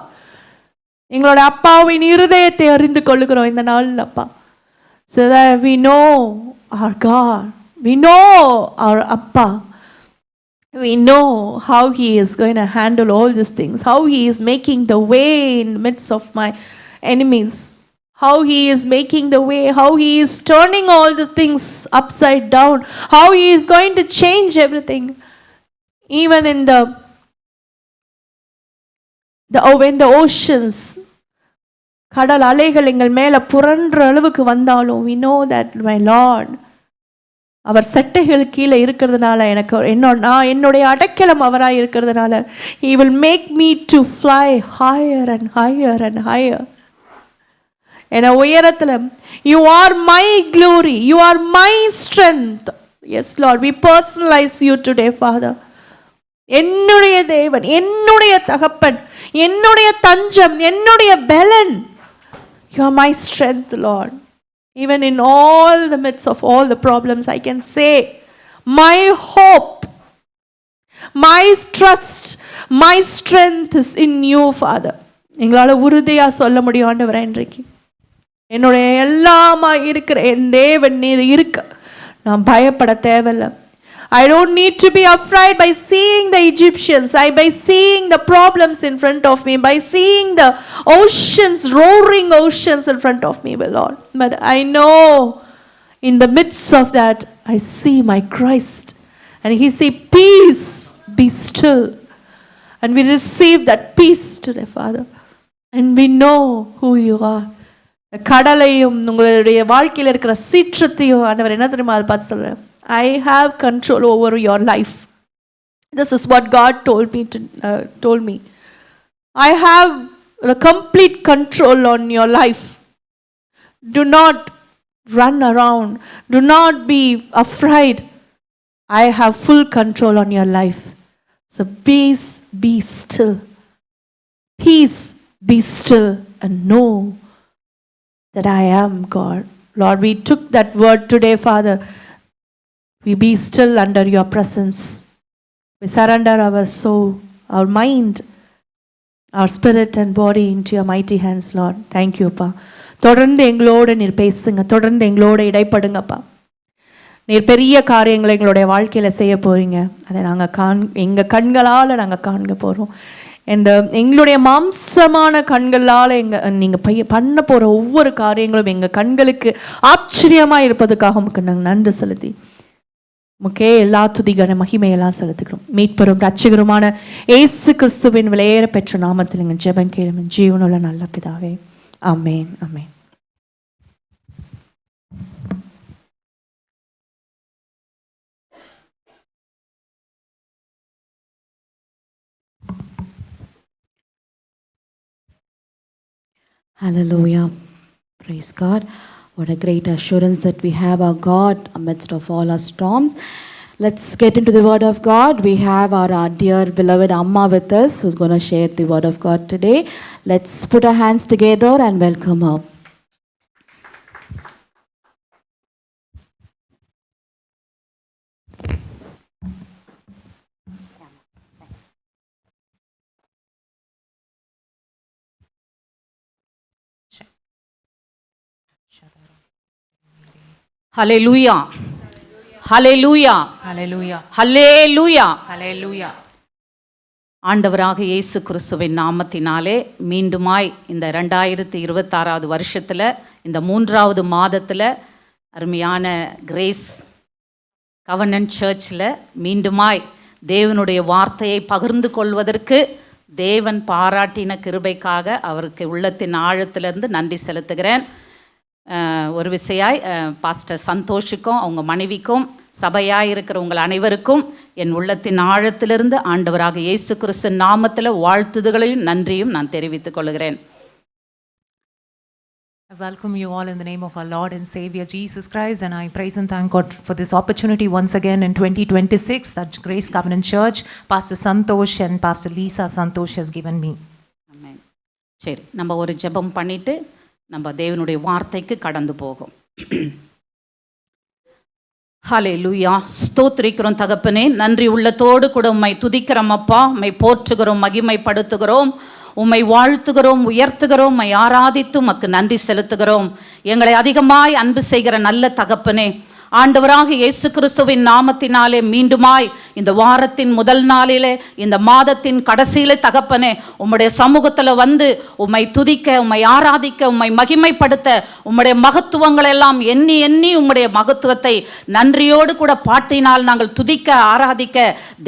எங்களோட அப்பாவின் இருதயத்தை அறிந்து கொள்ளுகிறோம் இந்த நாளில் அப்பா. So that we know our God. We know our Appa. We know how he is going to handle all these things, how he is making the way in the midst of my enemies, how he is making the way, how he is turning all the things upside down, how he is going to change everything. Even in when the oceans, கடல் அலைகள் எங்கள் மேலே புரண்ட அளவுக்கு வந்தாலும் we know that my Lord, அவர் சட்டைகள் கீழே இருக்கிறதுனால என்னுடைய அடைக்கலம் அவராய் இருக்கிறதுனால he will make me to fly higher and higher and higher. என உயரத்தில் you are my glory, you are my strength. Yes Lord, we personalize you today, Father. என்னுடைய தேவன், என்னுடைய தகப்பன், என்னுடைய தஞ்சம், என்னுடைய பலன். You are my strength, Lord. Even in all the midst of all the problems, I can say my hope, my trust, my strength is in you, Father. எங்களால் உறுதியாக சொல்ல முடியும் ஆண்டவரே, இன்றைக்கு என்னுடைய எல்லாமா இருக்கிற என் தேவன் நீர் இருக்க நான் பயப்பட தேவையில்லை. I don't need to be afraid by seeing the Egyptians, by seeing the problems in front of me, by seeing the oceans, roaring oceans in front of me, Lord. But I know in the midst of that, I see my Christ. And he said, peace, be still. And we receive that peace today, Father. And we know who you are. கடலையும் உங்களுடைய வாழ்க்கையில் இருக்கிற சீற்றத்தையும் ஆண்டவர் என்ன தெரியுமா அதை பார்த்து சொல்கிறேன். I have control over your life. This is what God told me. I have a complete control on your life. Do not run around. Do not be afraid. I have full control on your life. So peace, be still. Peace, be still and know that I am God. Lord, we took that word today, Father. We be still under your presence. We surrender our soul, our mind, our spirit and body into your mighty hands, Lord. Thank you, Pa. தொடர்ந்து எங்களோடு நீர் பேசுங்க, தொடர்ந்து எங்களோடு இடைப்படுங்கப்பா. நீர் பெரிய காரியங்களை எங்களுடைய வாழ்க்கையில் செய்ய போகிறீங்க. அதை நாங்கள் எங்கள் கண்களால் நாங்கள் காண்க போகிறோம். எங்களுடைய மாம்சமான கண்களால் நீங்கள் பண்ண போகிற ஒவ்வொரு காரியங்களும் எங்கள் கண்களுக்கு ஆச்சரியமாக இருப்பதுக்காக உங்களுக்கு நாங்கள் நன்றி செலுத்தி உமக்கே எல்லா துதிகர மகிமையெல்லாம் செலுத்துகிறோம். மீட்பெரும் ரட்சகருமான இயேசு கிறிஸ்துவின் விலையேற பெற்ற நாமத்தில் எங்கள் ஜெபம் கேளும் ஜீவனுள்ள நல்ல பிதாவே. ஆமென், ஆமென். Hallelujah. Praise God. What a great assurance that we have our God amidst of all our storms. Let's get into the Word of God. We have our dear beloved Amma with us, who's going to share the Word of God today. Let's put our hands together and welcome her. ஹல்லேலூயா, ஹல்லேலூயா, ஹல்லேலூயா, ஹல்லேலூயா, ஹல்லேலூயா. ஆண்டவராக இயேசு கிறிஸ்துவின் நாமத்தினாலே மீண்டுமாய் இந்த 2026 வருஷத்தில் இந்த 3வது மாதத்தில் அருமையான கிரேஸ் கவர்னன்ட் சர்ச்சில் மீண்டுமாய் தேவனுடைய வார்த்தையை பகிர்ந்து கொள்வதற்கு தேவன் பாராட்டின கிருபைக்காக அவருக்கு உள்ளத்தின் ஆழத்திலிருந்து நன்றி செலுத்துகிறேன். ஒரு விசையாய் பாஸ்டர் சந்தோஷுக்கும் அவங்க மனைவிக்கும் சபையாய் இருக்கிற உங்கள் அனைவருக்கும் என் உள்ளத்தின் ஆழத்திலிருந்து ஆண்டவராக இயேசு கிறிஸ்து நாமத்தில் வாழ்த்துதல்களையும் நன்றியும் நான் தெரிவித்துக் கொள்கிறேன். I welcome you all in the name of our Lord and Savior Jesus Christ, and I praise and thank God for this opportunity once again in 2026 that Grace Covenant Church, Pastor Santosh and Pastor Lisa Santosh has given me. Amen. சரி, நம்ம ஒரு ஜெபம் பண்ணிட்டு நம்ம தேவனுடைய வார்த்தைக்கு கடந்து போகும். ஹல்லேலூயா. ஸ்தோத்திரிக்கிறோம் தகப்பனே, நன்றி உள்ளத்தோடு கூட உம்மை துதிக்கிறோம் அப்பா, உம்மை போற்றுகிறோம், மகிமைப்படுத்துகிறோம், உம்மை வாழ்த்துகிறோம், உயர்த்துகிறோம், உம்மை ஆராதித்து உமக்கு நன்றி செலுத்துகிறோம். எங்களை அதிகமாய் அன்பு செய்கிற நல்ல தகப்பனே, ஆண்டவராக இயேசு கிறிஸ்துவின் நாமத்தினாலே மீண்டுமாய் இந்த வாரத்தின் முதல் நாளிலே இந்த மாதத்தின் கடைசியிலே தகப்பனே உம்முடைய சமூகத்தில் வந்து உம்மை துதிக்க, உம்மை ஆராதிக்க, உம்மை மகிமைப்படுத்த, உம்முடைய மகத்துவங்கள் எல்லாம் எண்ணி எண்ணி உம்முடைய மகத்துவத்தை நன்றியோடு கூட பாட்டினால் நாங்கள் துதிக்க ஆராதிக்க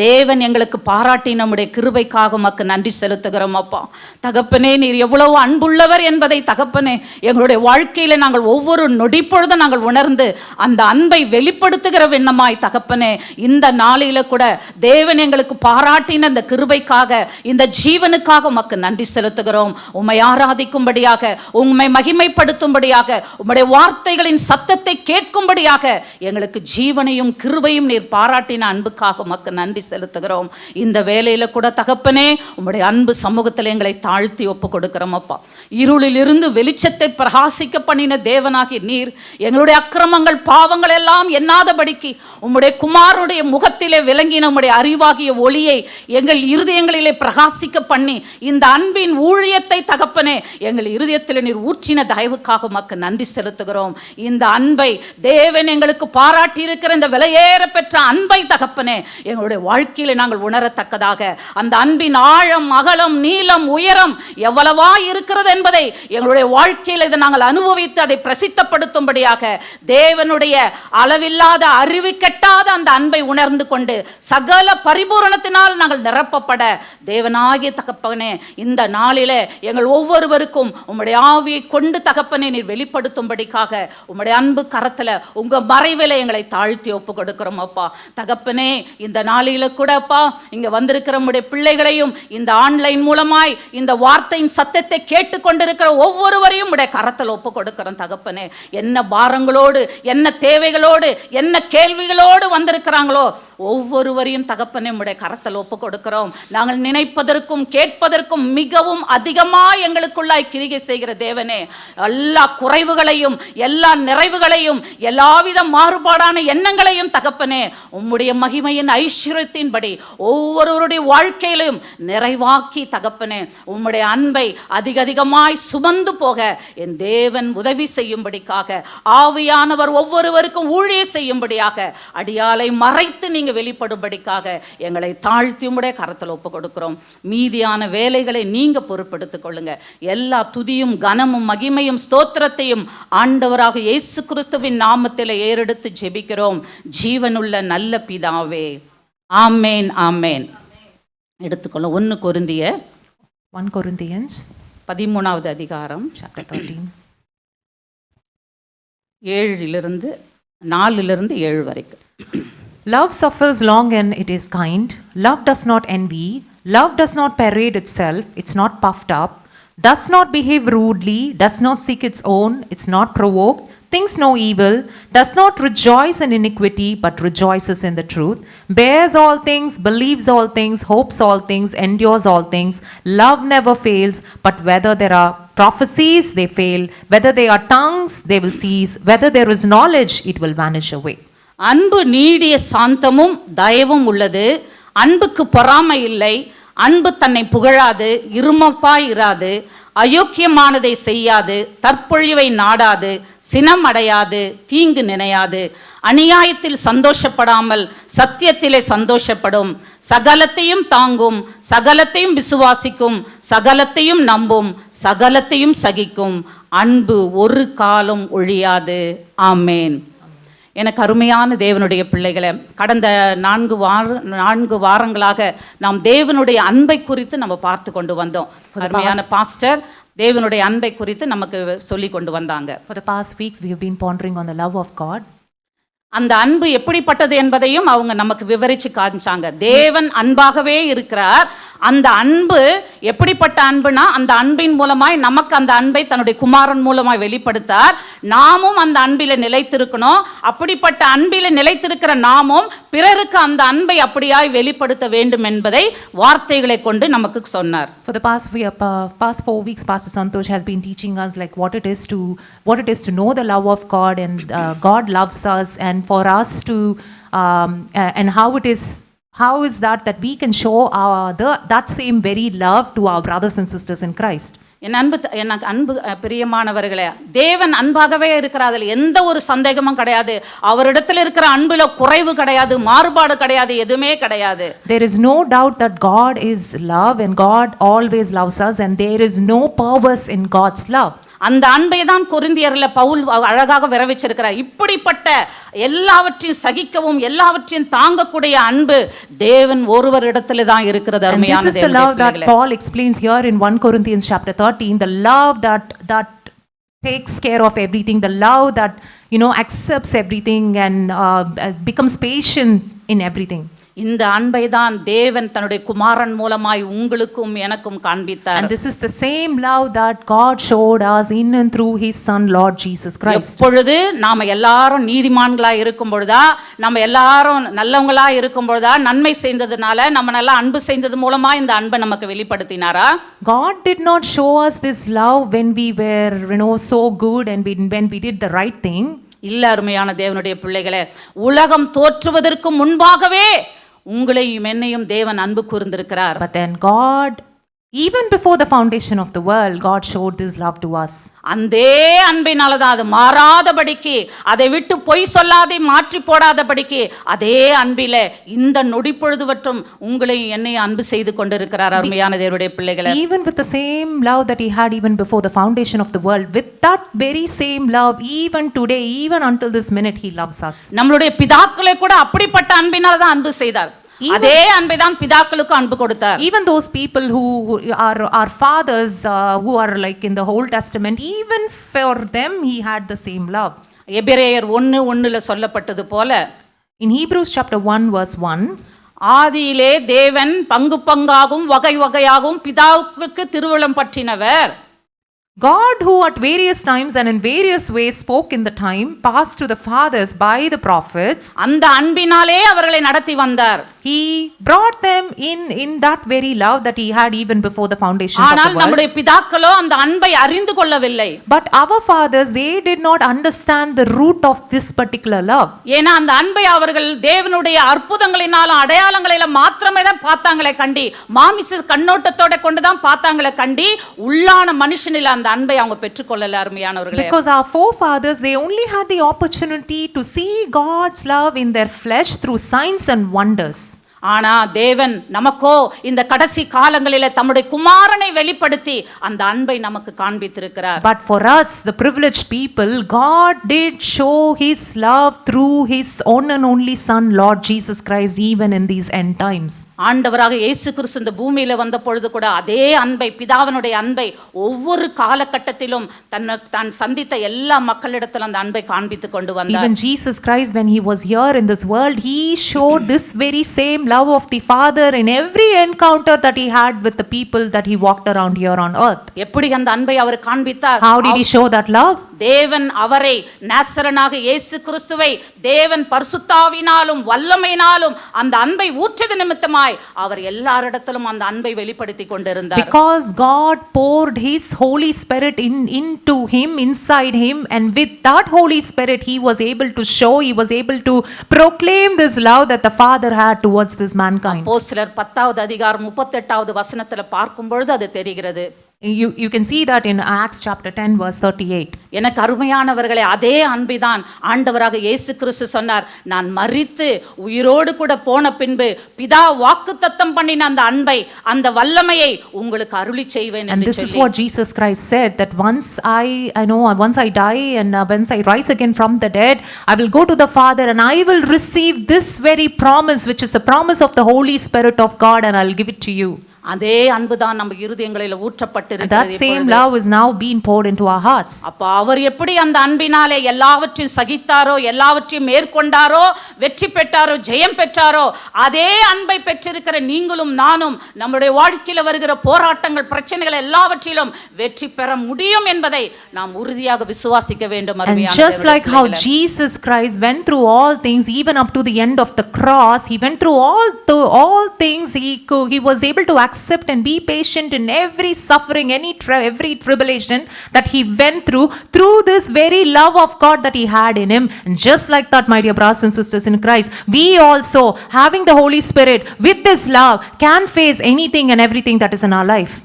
தேவன் எங்களுக்கு பாராட்டி நம்முடைய கிருபைக்காக உமக்கு நன்றி செலுத்துகிறோம் அப்பா. தகப்பனே, நீர் எவ்வளவு அன்புள்ளவர் என்பதை தகப்பனே எங்களுடைய வாழ்க்கையில நாங்கள் ஒவ்வொரு நொடிப்பொழுதும் நாங்கள் உணர்ந்து அந்த அன்பை வெளிப்படுத்துகிற விண்ணமாய் தகப்பனே இந்த நாளில கூட தேவன் எங்களுக்கு பாராட்டின இந்த கிருபைக்காக இந்த ஜீவனுக்காக உமக்கு நன்றி செலுத்துகிறோம். உம்மை ஆராதிக்கும்படியாக, உம்மை மகிமைப்படுத்தும்படியாக, உம்முடைய வார்த்தைகளின் சத்தத்தை கேட்கும்படியாக எங்களுக்கு ஜீவனையும் கிருபையும் நீர் பாராட்டின அன்புக்காக உமக்கு நன்றி செலுத்துகிறோம். இந்த வேளையில கூட தகப்பனே உம்முடைய அன்பு சமூகத்தில் எங்களை தாழ்த்தி ஒப்பு கொடுக்கிறோம் அப்பா. இருளில் இருந்து வெளிச்சத்தை பிரகாசிக்க பண்ணின தேவனாகி நீர் எங்களுடைய அக்கிரமங்கள் பாவங்கள் எல்லாம் எண்ணாதபடிக்கு உம்முடைய குமாரனுடைய முகத்திலே விளங்கின உம்முடைய அறிவாகிய ஒளியை எங்கள் இருதயங்களிலே பிரகாசிக்க பண்ணி இந்த அன்பின் ஊழியத்தை தகப்பனே எங்கள் இருதயத்தில் நீர் ஊற்றின தயவுக்காக உமக்கு நன்றி செலுத்துகிறோம். இந்த அன்பை தேவன் எங்களுக்கு பாராட்டி இருக்கிற இந்த விலையேற பெற்ற அன்பை தகப்பனே எங்களுடைய வாழ்க்கையில நாங்கள் உணரத்தக்கதாக அந்த அன்பின் ஆழம், அகலம், நீளம், உயரம் எவ்வளவா இருக்கிறது என்பதை எங்களுடைய வாழ்க்கையில் இதை நாங்கள் அனுபவித்து அதை பிரசித்தப்படுத்தும்படியாக தேவனுடைய அளவில்லாத அறிவு கெட்டாத அந்த அன்பை உணர்ந்து கொண்டு சகல பரிபூரணத்தினால் நாங்கள் நிரப்பப்பட தேவனாகிய தகப்பனே இந்த நாளிலே எங்கள் ஒவ்வொருவருக்கும் உம்முடைய ஆவியை கொண்டு தகப்பனே நீர் வெளிப்படுத்தும்படிக்காக உம்முடைய அன்பு கரத்துல உங்க மறைவில எங்களை தாழ்த்தி ஒப்பு கொடுக்கிறோம் அப்பா. தகப்பனே இந்த நாளில கூட அப்பா இங்க வந்திருக்கிற உம்முடைய பிள்ளைகளையும் இந்த ஆன்லைன் மூலமாய் இந்த வார்த்தையின் சத்தத்தை கேட்டுக்கொண்டிருக்கிற ஒவ்வொருவரையும் உடைய கரத்தில் ஒப்பு கொடுக்கிறோம் தகப்பனே. என்ன பாரங்களோடு, என்ன தேவைகளோடு, என்ன கேள்விகளோடு வந்திருக்கிறாங்களோ ஒவ்வொருவரையும் தகப்பனே உம்முடைய கரத்தில் ஒப்பு கொடுக்கிறோம். நாங்கள் நினைப்பதற்கும் கேட்பதற்கும் மிகவும் அதிகமாய் எங்களுக்குள்ளாய் கிரிகை செய்கிற தேவனே, எல்லா குறைவுகளையும் எல்லா நிறைவுகளையும் எல்லாவித மாறுபாடான எண்ணங்களையும் தகப்பனே உம்முடைய மகிமையின் ஐஸ்வர்யத்தின்படி ஒவ்வொருவருடைய வாழ்க்கையிலும் நிறைவாக்கி தகப்பனே உம்முடைய அன்பை அதிக அதிகமாய் சுமந்து போக என் தேவன் உதவி செய்யும்படிக்காக ஆவியானவர் ஒவ்வொருவருக்கும் ஊழிய செய்யும்படியாக அடியாலை மறைத்து நீங்க வெளிப்படும்படிக்காக எங்களை தாழ்த்தி உம்முடைய கரத்தில் ஒப்பு கொடுக்கிறோம். மீதியான வேலைகளை நீங்க பொறுப்பெடுத்துக் கொள்ளுங்க. எல்லா துதியும் கனமும் மகிமையும் ஸ்தோத்திரத்தையும் ஆண்டவராக இயேசு கிறிஸ்துவின் நாமத்தில் ஏறெடுத்து ஜெபிக்கிறோம் ஜீவனுள்ள நல்ல பிதாவே. ஆமேன் ஆமேன். எடுத்துக்கொள்ள 1 கொரிந்தியர் 1 Corinthians 13வது அதிகாரம் chapter 13. 4 வரைக்கும். Love suffers long and it is kind. Love does not envy. Love does not parade itself. It's not puffed up. Does not behave rudely. Does not seek its own. It's not provoked. Thinks no evil. Does not rejoice in iniquity, but rejoices in the truth. Bears all things. Believes all things. Hopes all things. Endures all things. Love never fails. But whether there are prophecies, they fail. Whether they are tongues, they will cease. Whether there is knowledge, it will vanish away. அன்பு நீடிய சாந்தமும் தயவும் உள்ளது. அன்புக்கு பொறாமை இல்லை. அன்பு தன்னை புகழாது, இருமப்பாய் இராது, அயோக்கியமானதை செய்யாது, தற்பொழிவை நாடாது, சினம் அடையாது, தீங்கு நினையாது, அநியாயத்தில் சந்தோஷப்படாமல் சத்தியத்திலே சந்தோஷப்படும், சகலத்தையும் தாங்கும், சகலத்தையும் விசுவாசிக்கும், சகலத்தையும் நம்பும், சகலத்தையும் சகிக்கும். அன்பு ஒரு காலம் ஒழியாது. ஆமேன். எனக்கு அருமையான தேவனுடைய பிள்ளைகளை, கடந்த 4 வாரங்களாக நாம் தேவனுடைய அன்பை குறித்து நம்ம பார்த்து கொண்டு வந்தோம். அருமையான பாஸ்டர் தேவனுடைய அன்பை குறித்து நமக்கு சொல்லி கொண்டு வந்தாங்க. For the past weeks we have been pondering on the love of God. அந்த அன்பு எப்படிப்பட்டது என்பதையும் அவங்க நமக்கு விவரிச்சு காமிச்சாங்க. தேவன் அன்பாகவே இருக்கிறார். அந்த அன்பு எப்படிப்பட்ட அன்புனா, அந்த அன்பின் மூலமாய் நமக்கு அந்த அன்பை தன்னுடைய குமாரன் மூலமாய் வெளிப்படுத்தார். நாமும் அந்த அன்பில நிலைத்திருக்கணும். அப்படிப்பட்ட அன்பில நிலைத்திருக்கிற நாமும் பிறருக்கு அந்த அன்பை அப்படியாய் வெளிப்படுத்த வேண்டும் என்பதை வார்த்தைகளை கொண்டு நமக்கு சொன்னார். For the past 4 weeks, Pastor Santosh has been teaching us like what it is to know the love of God, and God loves us, and for us to and how is that we can show that same very love to our brothers and sisters in Christ. எனக்கு அன்பு பிரியமானவர்களே, தேவன் அன்பாகவே இருக்கிறார். அதில் எந்த ஒரு சந்தேகமும் கிடையாது. அவரிடத்தில் இருக்கிற அன்புல குறைவு கிடையாது, மாறுபாடு கிடையாது, எதுவுமே கிடையாது. There is no doubt that God is love, and God always loves us, and there is no perverse in God's love. அந்த அன்பை தான் கொரிந்தியர்ல பவுல் அழகாக விரவிச்சிருக்கிறார். இப்படிப்பட்ட எல்லாவற்றையும் சகிக்கவும் எல்லாவற்றையும் தாங்கக்கூடிய அன்பு தேவன் ஒருவரிடத்தில் தான் இருக்கிறது. அருமையான this is the love that Paul explains here in 1 Corinthians chapter 13, the love that takes care of everything, the love that accepts everything and becomes patient in everything. இந்த அன்பை தான் தேவன் தன்னுடைய குமாரன் மூலமாய் உங்களுக்கும் எனக்கும் காண்பித்தார். And this is the same love that God showed us in and through his son Lord Jesus Christ. எப்பொழுது நாம எல்லாரும் நீதிமான்களா இருக்கும் பொழுதா, நம்ம எல்லாரும் நல்லவங்களா இருக்கும் பொழுதா, நன்மை செய்ததுனால, நம்ம நல்லா அன்பு செய்தது மூலமா இந்த அன்பை நமக்கு வெளிப்படுத்தினாரா? God did not show us this love when we were so good and when we did the right thing. இல்ல அருமையான தேவனுடைய பிள்ளைகளே, உலகம் தோற்றுவதற்கு முன்பாகவே உங்களையும் என்னையும் தேவன் அன்பு கூர்ந்திருக்கிறார். But then God, even before the foundation of the world, God showed this love to us. அந்தே அன்பினால தான், அது மாறாதபடிக்கு, அதை விட்டு பொய் சொல்லாதே மாற்றி போடாதபடிக்கு, அதே அன்பில இந்த நொடிப்பொழுது வற்றும் உங்களையும் என்னையும் அன்பு செய்து கொண்டிருக்கிறார். அருமையான தேவனுடைய பிள்ளைகளே, even with the same love that he had even before the foundation of the world, with that very same love, even today, even until this minute, he loves us. நம்மளுடைய பிதாக்களை கூட அப்படிப்பட்ட அன்பினால தான் அன்பு செய்தார். அதே அன்பை தான் பிதாக்களுக்கு அன்பு கொடுத்தார். Even those people who are our fathers, who are like in the Old Testament, even for them he had the same love. எபிரேயர் 1:1 சொல்லப்பட்டது போல, in Hebrews chapter 1 verse 1, ஆதியிலே தேவன் பங்கு பங்காகவும் வகை வகையாகவும் பிதாவுக்கு திருவுளம் பற்றினவர். God, who at various times and in various ways spoke in the time past to the fathers by the prophets, அந்த அன்பினாலே அவர்களை நடத்தி வந்தார். He brought them in that very love that he had even before the foundations of ஆனால் the world. நம்முடைய பிதாக்களோ அந்த அன்பை அறிந்து கொள்ளவில்லை. But our fathers, they did not understand the root of this particular love. ஏன்னா அந்த அன்பை அவர்கள் தேவனுடைய அற்புதங்களினாலும் அடையாளங்களில மாத்திரமே தான் பார்த்தாங்களே கண்டி, மாமிச கண்ணோட்டத்தோட கொண்டு தான் பார்த்தாங்களே கண்டி, உள்ளான மனுஷனில அந்த அன்பை அவங்க பெற்றுக்கொள்ளல அருமையானவர்களே. Because our forefathers, they only had the opportunity to see God's love in their flesh through signs and wonders. ஆனா தேவன் நமக்கோ இந்த கடைசி காலங்களில தம்முடைய குமாரனை வெளிப்படுத்தி அந்த அன்பை நமக்கு காண்பித்திருக்கிறார். But for us, the privileged people, God did show his love through his own and only son, Lord Jesus Christ, even in these end times. ஆண்டவராக இயேசு கிறிஸ்து இந்த பூமியில வந்த பொழுது கூட அதே அன்பை, பிதாவினுடைய அன்பை ஒவ்வொரு காலகட்டத்திலும் தான் சந்தித்த எல்லா மக்களிடத்திலும் அந்த அன்பை காண்பித்து கொண்டு வந்தார். Even Jesus Christ, when he was here in this world, he showed this very same love of the Father in every encounter that he had with the people that he walked around here on earth. எப்படி அந்த அன்பை அவர் காண்பித்தார்? How did he show that love? தேவன் அவரை, நாசரனாக இயேசு கிறிஸ்துவை தேவன் பரிசுத்தாவினாலும் வல்லமையினாலும் அந்த அன்பை ஊற்றியது நிமித்தமாய் அவர் எல்லாரிடத்திலும் அந்த அன்பை வெளிப்படுத்தி கொண்டிருந்தார். Because God poured his Holy Spirit into him, inside him, and with that Holy Spirit he was able to show, he was able to proclaim this love that the Father had towards this mankind. அப்போஸ்தலர் 10வது அதிகாரம் 38வது வசனத்துல பார்க்கும் பொழுது அது தெரிகிறது. You can see that in Acts chapter 10 verse 38. எனக்கு அருமையானவர்களே, அதே அன்பிதான் ஆண்டவராக இயேசு கிறிஸ்து சொன்னார், நான் மரித்து உயிரோடு கூட போன பின்பு பிதா வாக்குத்தத்தம் பண்ணின அந்த அன்பை, அந்த வல்லமையை உங்களுக்கு அருளி செய்வேன் And என்று this is சொல்லி. what Jesus Christ said, that once I die and once I rise again from the dead, I will go to the Father and I will receive this very promise, which is the promise of the Holy Spirit of God, and I will give it to you. அதே அன்புதான் நம்ம இருதயங்களில் And ஊற்றப்பட்டிருக்கிறது. that same love is now being poured into our hearts. அப்ப அவர் எப்படி அந்த அன்பினாலே எல்லாவற்றையும் சகித்தாரோ, எல்லாவற்றையும் மேற்கொண்டாரோ, வெற்றி பெற்றாரோ, ஜெயம் பெற்றாரோ, அதே அன்பை பெற்றிருக்கிற நீங்களும் நானும் நம்முடைய வாழ்க்கையில வருகிற போராட்டங்கள், பிரச்சனைகள் எல்லாவற்றிலும் வெற்றி பெற முடியும் என்பதை நாம் உறுதியாக விசுவாசிக்க வேண்டும். And just like how Jesus Christ went through all things, even up to the end of the cross, he went through all things. He was able to accept and be patient in every suffering, every tribulation that he went through this very love of God that he had in him. And just like that, my dear brothers and sisters in Christ, we also, having the Holy Spirit with this love, can face anything and everything that is in our life.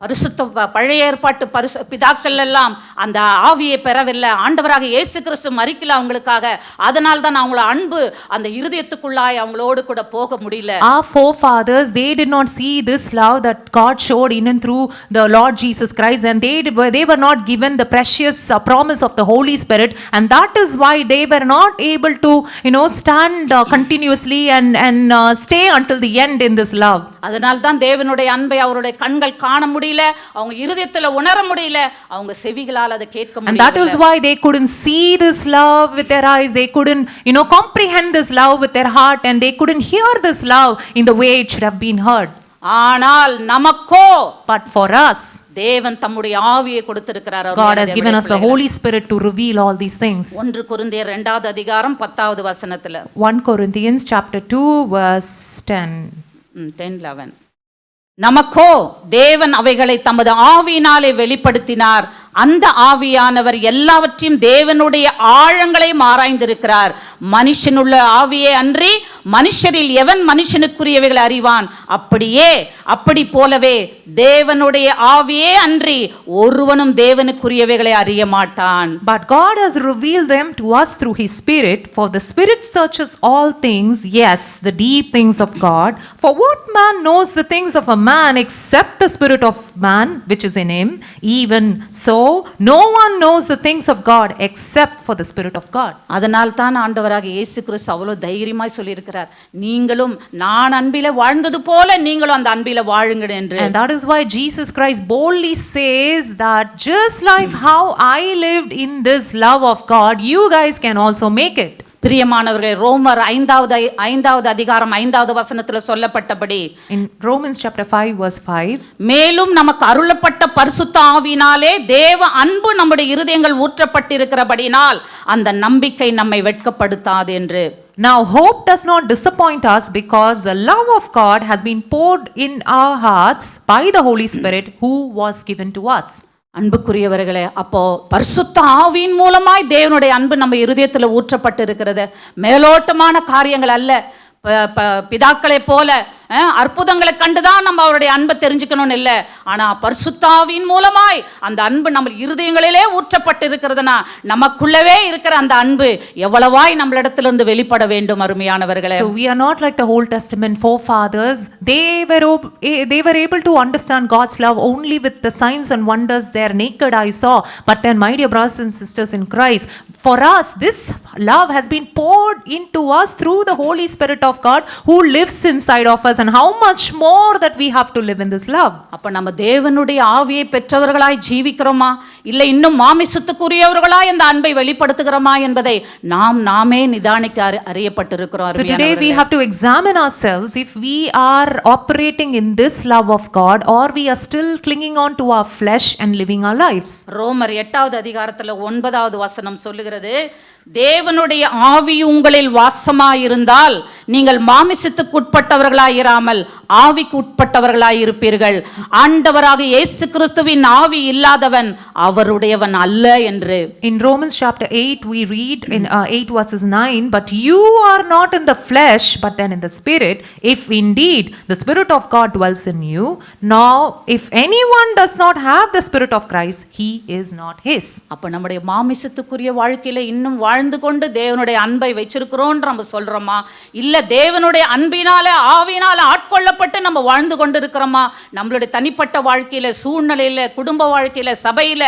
பரிசுத்த பழைய ஏற்பாட்டு பிதாக்கள் எல்லாம் அந்த ஆவியை பெறவில்லை. ஆண்டவராக இயேசு கிறிஸ்து மரிக்கல அவங்களுக்காக. அதனால தான் அவங்கள அன்பு அந்த இருதயத்துக்குள்ளாய் அவங்களோடு கூட போக முடியல. Our forefathers, they did not see this love that God showed in and through the Lord Jesus Christ, and they were not given the precious promise of the Holy Spirit, and that is why they were not able to stand continuously and stay until the end in this love. அதனால தான் தேவனுடைய அன்பை அவருடைய கண்கள் காண முடியல, அவங்க இருதயத்துல உணர முடியல, அவங்க செவிகளால் அதை கேட்க முடியல. And that is why they couldn't see this love with their eyes, they couldn't comprehend this love with their heart, and they couldn't hear this love in the way it should have been heard. ஆனால் நமக்கோ, but for us, தேவன் தம்முடைய ஆவியை கொடுத்திருக்கிறார். God has given us the Holy Spirit to reveal all these things. 1 கொரிந்தியர் 2வது அதிகாரம் 10வது வசனத்துல 1 Corinthians chapter 2 verse 10-11. நமக்கோ தேவன் அவைகளை தமது ஆவியினாலே வெளிப்படுத்தினார். அந்த ஆவியானவர் எல்லாவற்றையும் தேவனுடைய ஆழங்களை ஆராய்ந்திருக்கிறார். மனுஷனுள்ள ஆவியே அன்றி மனுஷரில் எவன் மனுஷனுக்குரியவைகளை அறிவான்? அப்படி போலவே தேவனுடைய ஆவியே அன்றி ஒருவனும் தேவனுக்குரியவைகளை அறிய மாட்டான். But God has revealed them to us through his Spirit, for the Spirit searches all things, yes, the deep things of God. For what man knows the things of a man except the spirit of man which is in him? Even so, no one knows the things of God except for the Spirit of God. அதனால் தான் ஆண்டவராக இயேசு கிறிஸ்து அவ்வளவு தைரியமாய் சொல்லியிருக்கிறார், நீங்களும் நான் அன்பிலே வாழ்ந்தது போல நீங்களும் அந்த அன்பிலே வாழுங்கள் என்று. And that is why Jesus Christ boldly says that just like how I lived in this love of God, you guys can also make it. பிரியமானவர்களே, ரோமர் 5வது அதிகாரம் 5வது வசனத்துல சொல்லப்பட்டபடி, in Romans chapter 5 verse 5, மேலும் நமக்கு அருளப்பட்ட பரிசுத்த ஆவியினாலே தேவ அன்பு நம்முடைய இருதயங்கள் ஊற்றப்பட்டிருக்கிறபடினால் அந்த நம்பிக்கை நம்மை வெட்கப்படுத்தாது என்று. Now, hope does not disappoint us because the love of God has been poured in our hearts by the Holy Spirit who was given to us. அன்புக்குரியவர்களே, அப்போ பரிசுத்த ஆவியின் மூலமாய் தேவனுடைய அன்பு நம்ம இருதயத்துல ஊற்றப்பட்டு இருக்கிறது. மேலோட்டமான காரியங்கள் அல்ல. பிதாக்களை போல அற்புதங்களை கண்டுதான் நம்ம அவருடைய அன்பை தெரிஞ்சுக்கணும்னு இல்லை. ஆனா பரிசுத்தாவின் மூலமாய் அந்த அன்பு நம்ம இருதயங்களிலே ஊற்றப்பட்டு இருக்கிறதுனா நமக்குள்ளவே இருக்கிற அந்த அன்பு எவ்வளவாய் நம்மளிடத்திலிருந்து வெளிப்பட வேண்டும் அருமையானவர்களே. So we are not like the Old Testament forefathers. They were able to understand God's love only with the signs and wonders their naked eyes saw. But then, my dear brothers and sisters in Christ, for us this love has been poured into us through the Holy Spirit of God who lives inside of us, and how much more that we have to live in this love. அப்ப நம்ம தேவனுடைய ஆவியை பெற்றவர்களாய் ஜீவிக்கிறோமா, இல்ல இன்னும் மாமிசத்துக்குரியவர்களாய் அந்த அன்பை வெளிப்படுத்துகிறோமா என்பதை நாமே நிதானிக்க அறியப்பட்டிருக்கிறோம். So today we have to examine ourselves if we are operating in this love of God or we are still clinging on to our flesh and living our lives. ரோமர் 8வது அதிகாரத்துல 9வது வசனம் சொல்லுகிறது, தேவனுடைய ஆவி உங்களில் வாசமாயிருந்தால் நீங்கள் மாமிசத்துக்கு உட்பட்டவர்களாயிராமல் ஆவிக்கு உட்பட்டவர்களாயிருப்பீர்கள். ஆண்டவராக இயேசு கிறிஸ்துவின் ஆவி இல்லாதவன் அவருடையவன் அல்ல என்று. In Romans chapter 8 we read in 8 verses 9, but you are not in the flesh but then in the spirit, if indeed the spirit of God dwells in you. Now if anyone does not have the spirit of Christ, he is not his. அப்ப நம்முடைய மாமிசத்துக்குரிய வாழ்க்கையில இன்னும் வாழ்ந்து கொண்டு தேவனுடைய அன்பை வச்சிருக்கிறோம் நம்ம சொல்றோமா, இல்ல தேவனுடைய அன்பினால ஆவியினால ஆட்கொள்ளப்பட்டு நம்ம வாழ்ந்து கொண்டு இருக்கிறோமா? நம்மளுடைய தனிப்பட்ட வாழ்க்கையில, சூழ்நிலையில, குடும்ப வாழ்க்கையில, சபையில,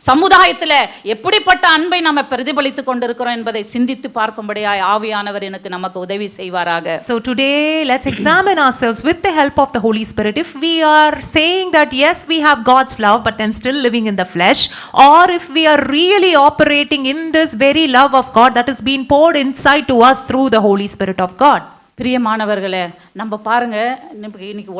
சமுதாயத்துல எப்படிப்பட்ட அன்பை நம்ம பிரதிபலித்து கொண்டிருக்கிறோம் என்பதை சிந்தித்து பார்க்கும்படியாய் ஆவியானவர் எனக்கு நமக்கு உதவி செய்வாராக. So today let's examine ourselves with the help of the Holy Spirit. If we are saying that yes we have God's love but then still living in the flesh, or if we are really operating in this very love of God that is being poured inside to us through the Holy Spirit of God. பிரியமானவர்களே, நம்ம பாருங்க, இன்னைக்கு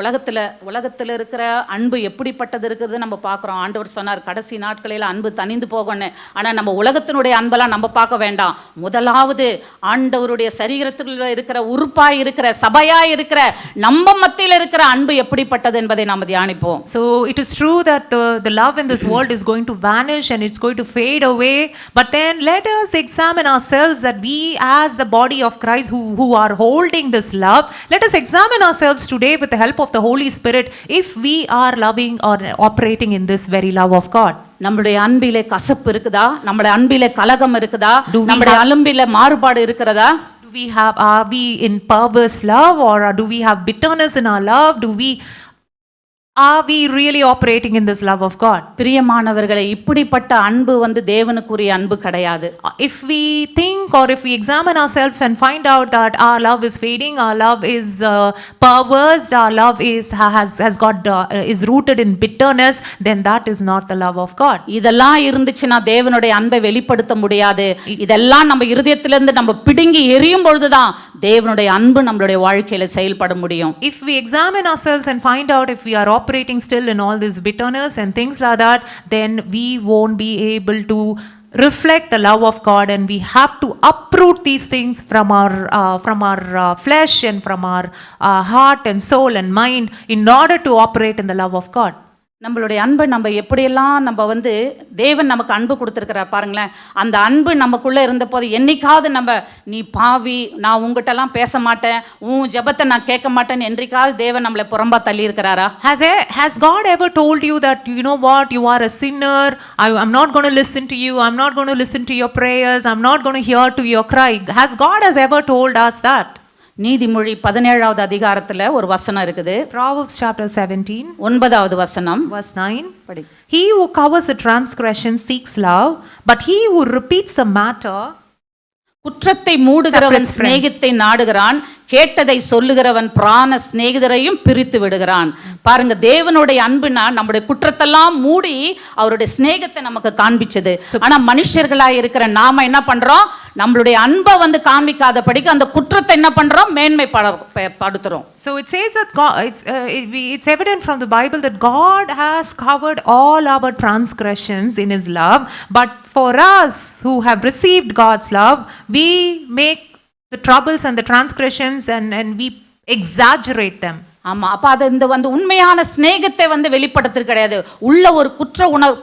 உலகத்தில் இருக்கிற அன்பு எப்படிப்பட்டது இருக்குது நம்ம பார்க்குறோம். ஆண்டவர் சொன்னார் கடைசி நாட்களில் அன்பு தனிந்து போகணும். ஆனால் நம்ம உலகத்தினுடைய அன்பெல்லாம் நம்ம பார்க்க வேண்டாம். முதலாவது ஆண்டவருடைய சரீரத்தில் இருக்கிற உறுப்பாய் இருக்கிற சபையாய் இருக்கிற நம்ம மத்தியில் இருக்கிற அன்பு எப்படிப்பட்டது என்பதை நாம் தியானிப்போம். So it is true that the love in this world is going to vanish and it's going to fade away, but then let us examine ourselves that we as the body of Christ who are holding this love, let us examine ourselves today with the help of the Holy Spirit if we are loving or operating in this very love of God. நம்மளுடைய அன்பிலே கசப்பு இருக்குதா? நம்மளுடைய அன்பிலே கலகம் இருக்குதா? நம்மளுடைய அன்பிலே மாறுபாடு இருக்கிறதா? Are we in perverse love, or do we have bitterness in our love? Are we really operating in this love of God? பிரியமானவர்களே, இப்படிப்பட்ட அன்பு தேவனுக்குரிய அன்பு கிடையாது. If we think or if we examine ourselves and find out that our love is fading, our love is perverse, our love is rooted in bitterness, then that is not the love of God. இதெல்லாம் இருந்துச்சுன்னா தேவனுடைய அன்பை வெளிப்படுத்த முடியாது. இதெல்லாம் நம்ம இருதயத்திலிருந்து நம்ம பிடுங்கி எரியும் பொழுதுதான் தேவனுடைய அன்பு நம்மளுடைய வாழ்க்கையில செயல்பட முடியும். If we examine ourselves and find out if we are operating still in all this bitterness and things like that, then we won't be able to reflect the love of God, and we have to uproot these things from our flesh and from our heart and soul and mind in order to operate in the love of God. நம்மளுடைய அன்பை நம்ம எப்படியெல்லாம் நம்ம தேவன் நமக்கு அன்பு கொடுத்துருக்கிறார் பாருங்களேன். அந்த அன்பு நமக்குள்ளே இருந்தபோது என்னைக்காவது நம்ம நீ பாவி, நான் உங்ககிட்டலாம் பேச மாட்டேன், உன் ஜெபத்தை நான் கேட்க மாட்டேன்னு என்றைக்காவது தேவன் நம்மளை புறம்பா தள்ளி இருக்கிறாரா? Has God ever told you that, you know what, you are a sinner, I'm not going to listen to you, I'm not going to listen to your prayers, I'm not going to hear to your cry? God has ever told us that? நீதிமொழி 17வது அதிகாரத்துல ஒரு வசனம் இருக்குது. Proverbs chapter 17 9வது வசனம் verse 9. He who covers a transgression seeks love, but he who repeats a matter. குற்றத்தை மூடுகிறவன் சிநேகித்தை நாடுகிறான், கேட்டதை சொல்லுகிறவன் பிராண சிநேகிதரையும் பிரித்து விடுகிறான். பாருங்க, தேவனுடைய அன்புனா நம்முடைய குற்றத்தெல்லாம் மூடி அவருடைய சிநேகத்தை நமக்கு காண்பிச்சது. ஆனா மனுஷர்களாய் இருக்கிற நாம என்ன பண்றோம்? நம்மளுடைய அன்பை காண்பிக்காதபடிக்கு அந்த குற்றத்தை என்ன பண்றோம்? மேன்மை படுத்துறோம். So it says that it's evident from the Bible that God has covered all our transgressions in his love, but for us who have received God's love, we make the troubles and the transgressions, and we exaggerate them. ஆமா, அப்ப அது இந்த வந்து உண்மையான சிநேகத்தை வந்து வெளிப்படுத்துறது கிடையாது. உள்ள ஒரு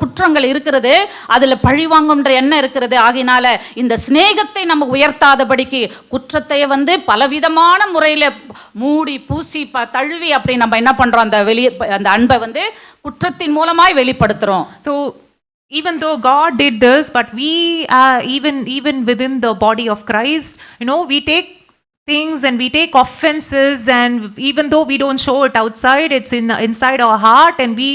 குற்றங்கள் இருக்கிறது, அதுல பழிவாங்கும்ன்ற எண்ணம் இருக்கிறது. ஆகினால இந்த சிநேகத்தை நம்ம உயர்த்தாதபடிக்கு குற்றத்தை வந்து பலவிதமான முறையில மூடி பூசி தழுவி அப்படி நம்ம என்ன பண்றோம், அந்த அன்பை வந்து குற்றத்தின் மூலமாய் வெளிப்படுத்துறோம். So even though God did this, but we even within the body of Christ, we take things and we take offenses, and even though we don't show it outside, it's inside our heart, and we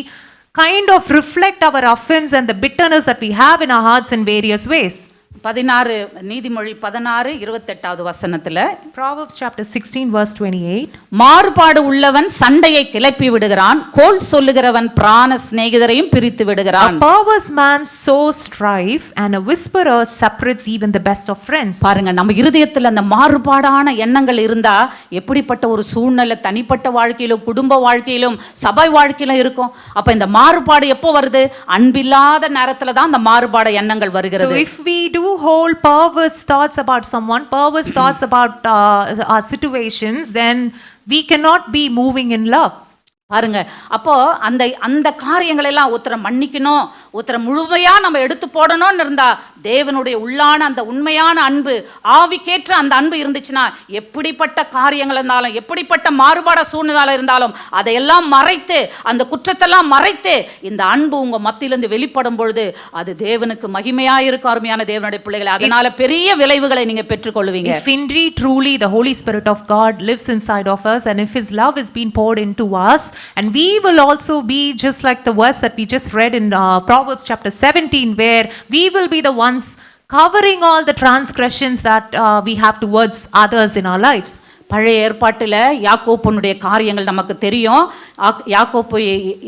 kind of reflect our offense and the bitterness that we have in our hearts in various ways. 16 நீதிமொழி 16:28 வசனத்துல, Proverbs chapter 16 verse 28, மாறுபாடு உள்ளவன் சண்டையை கிளப்பி விடுகிறான், கோல் சொல்லுகிறவன் பிராண சிநேகிதரையும் பிரித்து விடுகிறான். a perverse man sows strife, and a whisperer separates even the best of friends. பாருங்க, நம்ம இருதயத்துல அந்த மாறுபாடான எண்ணங்கள் இருந்தா எப்படிப்பட்ட ஒரு சூழ்நிலை தனிப்பட்ட வாழ்க்கையிலும் குடும்ப வாழ்க்கையிலும் சபை வாழ்க்கையிலும் இருக்கும். அப்ப இந்த மாறுபாடு எப்போ வருது? அன்பில்லாத நேரத்துல தான் அந்த மாறுபாட எண்ணங்கள் வருகிறது. So if we do hold perverse thoughts about someone, perverse thoughts about our situations, then we cannot be moving in love. பாருங்க, அப்போ அந்த காரியங்கள் எல்லாம் ஒருத்தரை மன்னிக்கணும், ஒருத்தரை முழுமையா நம்ம எடுத்து போடணும்னு இருந்தா தேவனுடைய உள்ளான அந்த உண்மையான அன்பு, ஆவிக்கேற்ற அந்த அன்பு இருந்துச்சுன்னா எப்படிப்பட்ட காரியங்கள் இருந்தாலும் எப்படிப்பட்ட மாறுபாட சூழ்நிலை இருந்தாலும் அதையெல்லாம் மறைத்து, அந்த குற்றத்தெல்லாம் மறைத்து இந்த அன்பு உங்க மத்தியிலிருந்து வெளிப்படும் பொழுது அது தேவனுக்கு மகிமையா இருக்கும். அருமையான தேவனுடைய பிள்ளைகளை, அதனால பெரிய விளைவுகளை நீங்க பெற்றுக்கொள்வீங்க. If indeed truly the Holy Spirit of God lives inside of us, and if His love is being poured into us, and we will also be just like the verse that we just read in Proverbs chapter 17, where we will be the ones covering all the transgressions that we have towards others in our lives. பழைய ஏற்பாட்டில் யாக்கோப்புனுடைய காரியங்கள் நமக்கு தெரியும். யாக்கோப்பு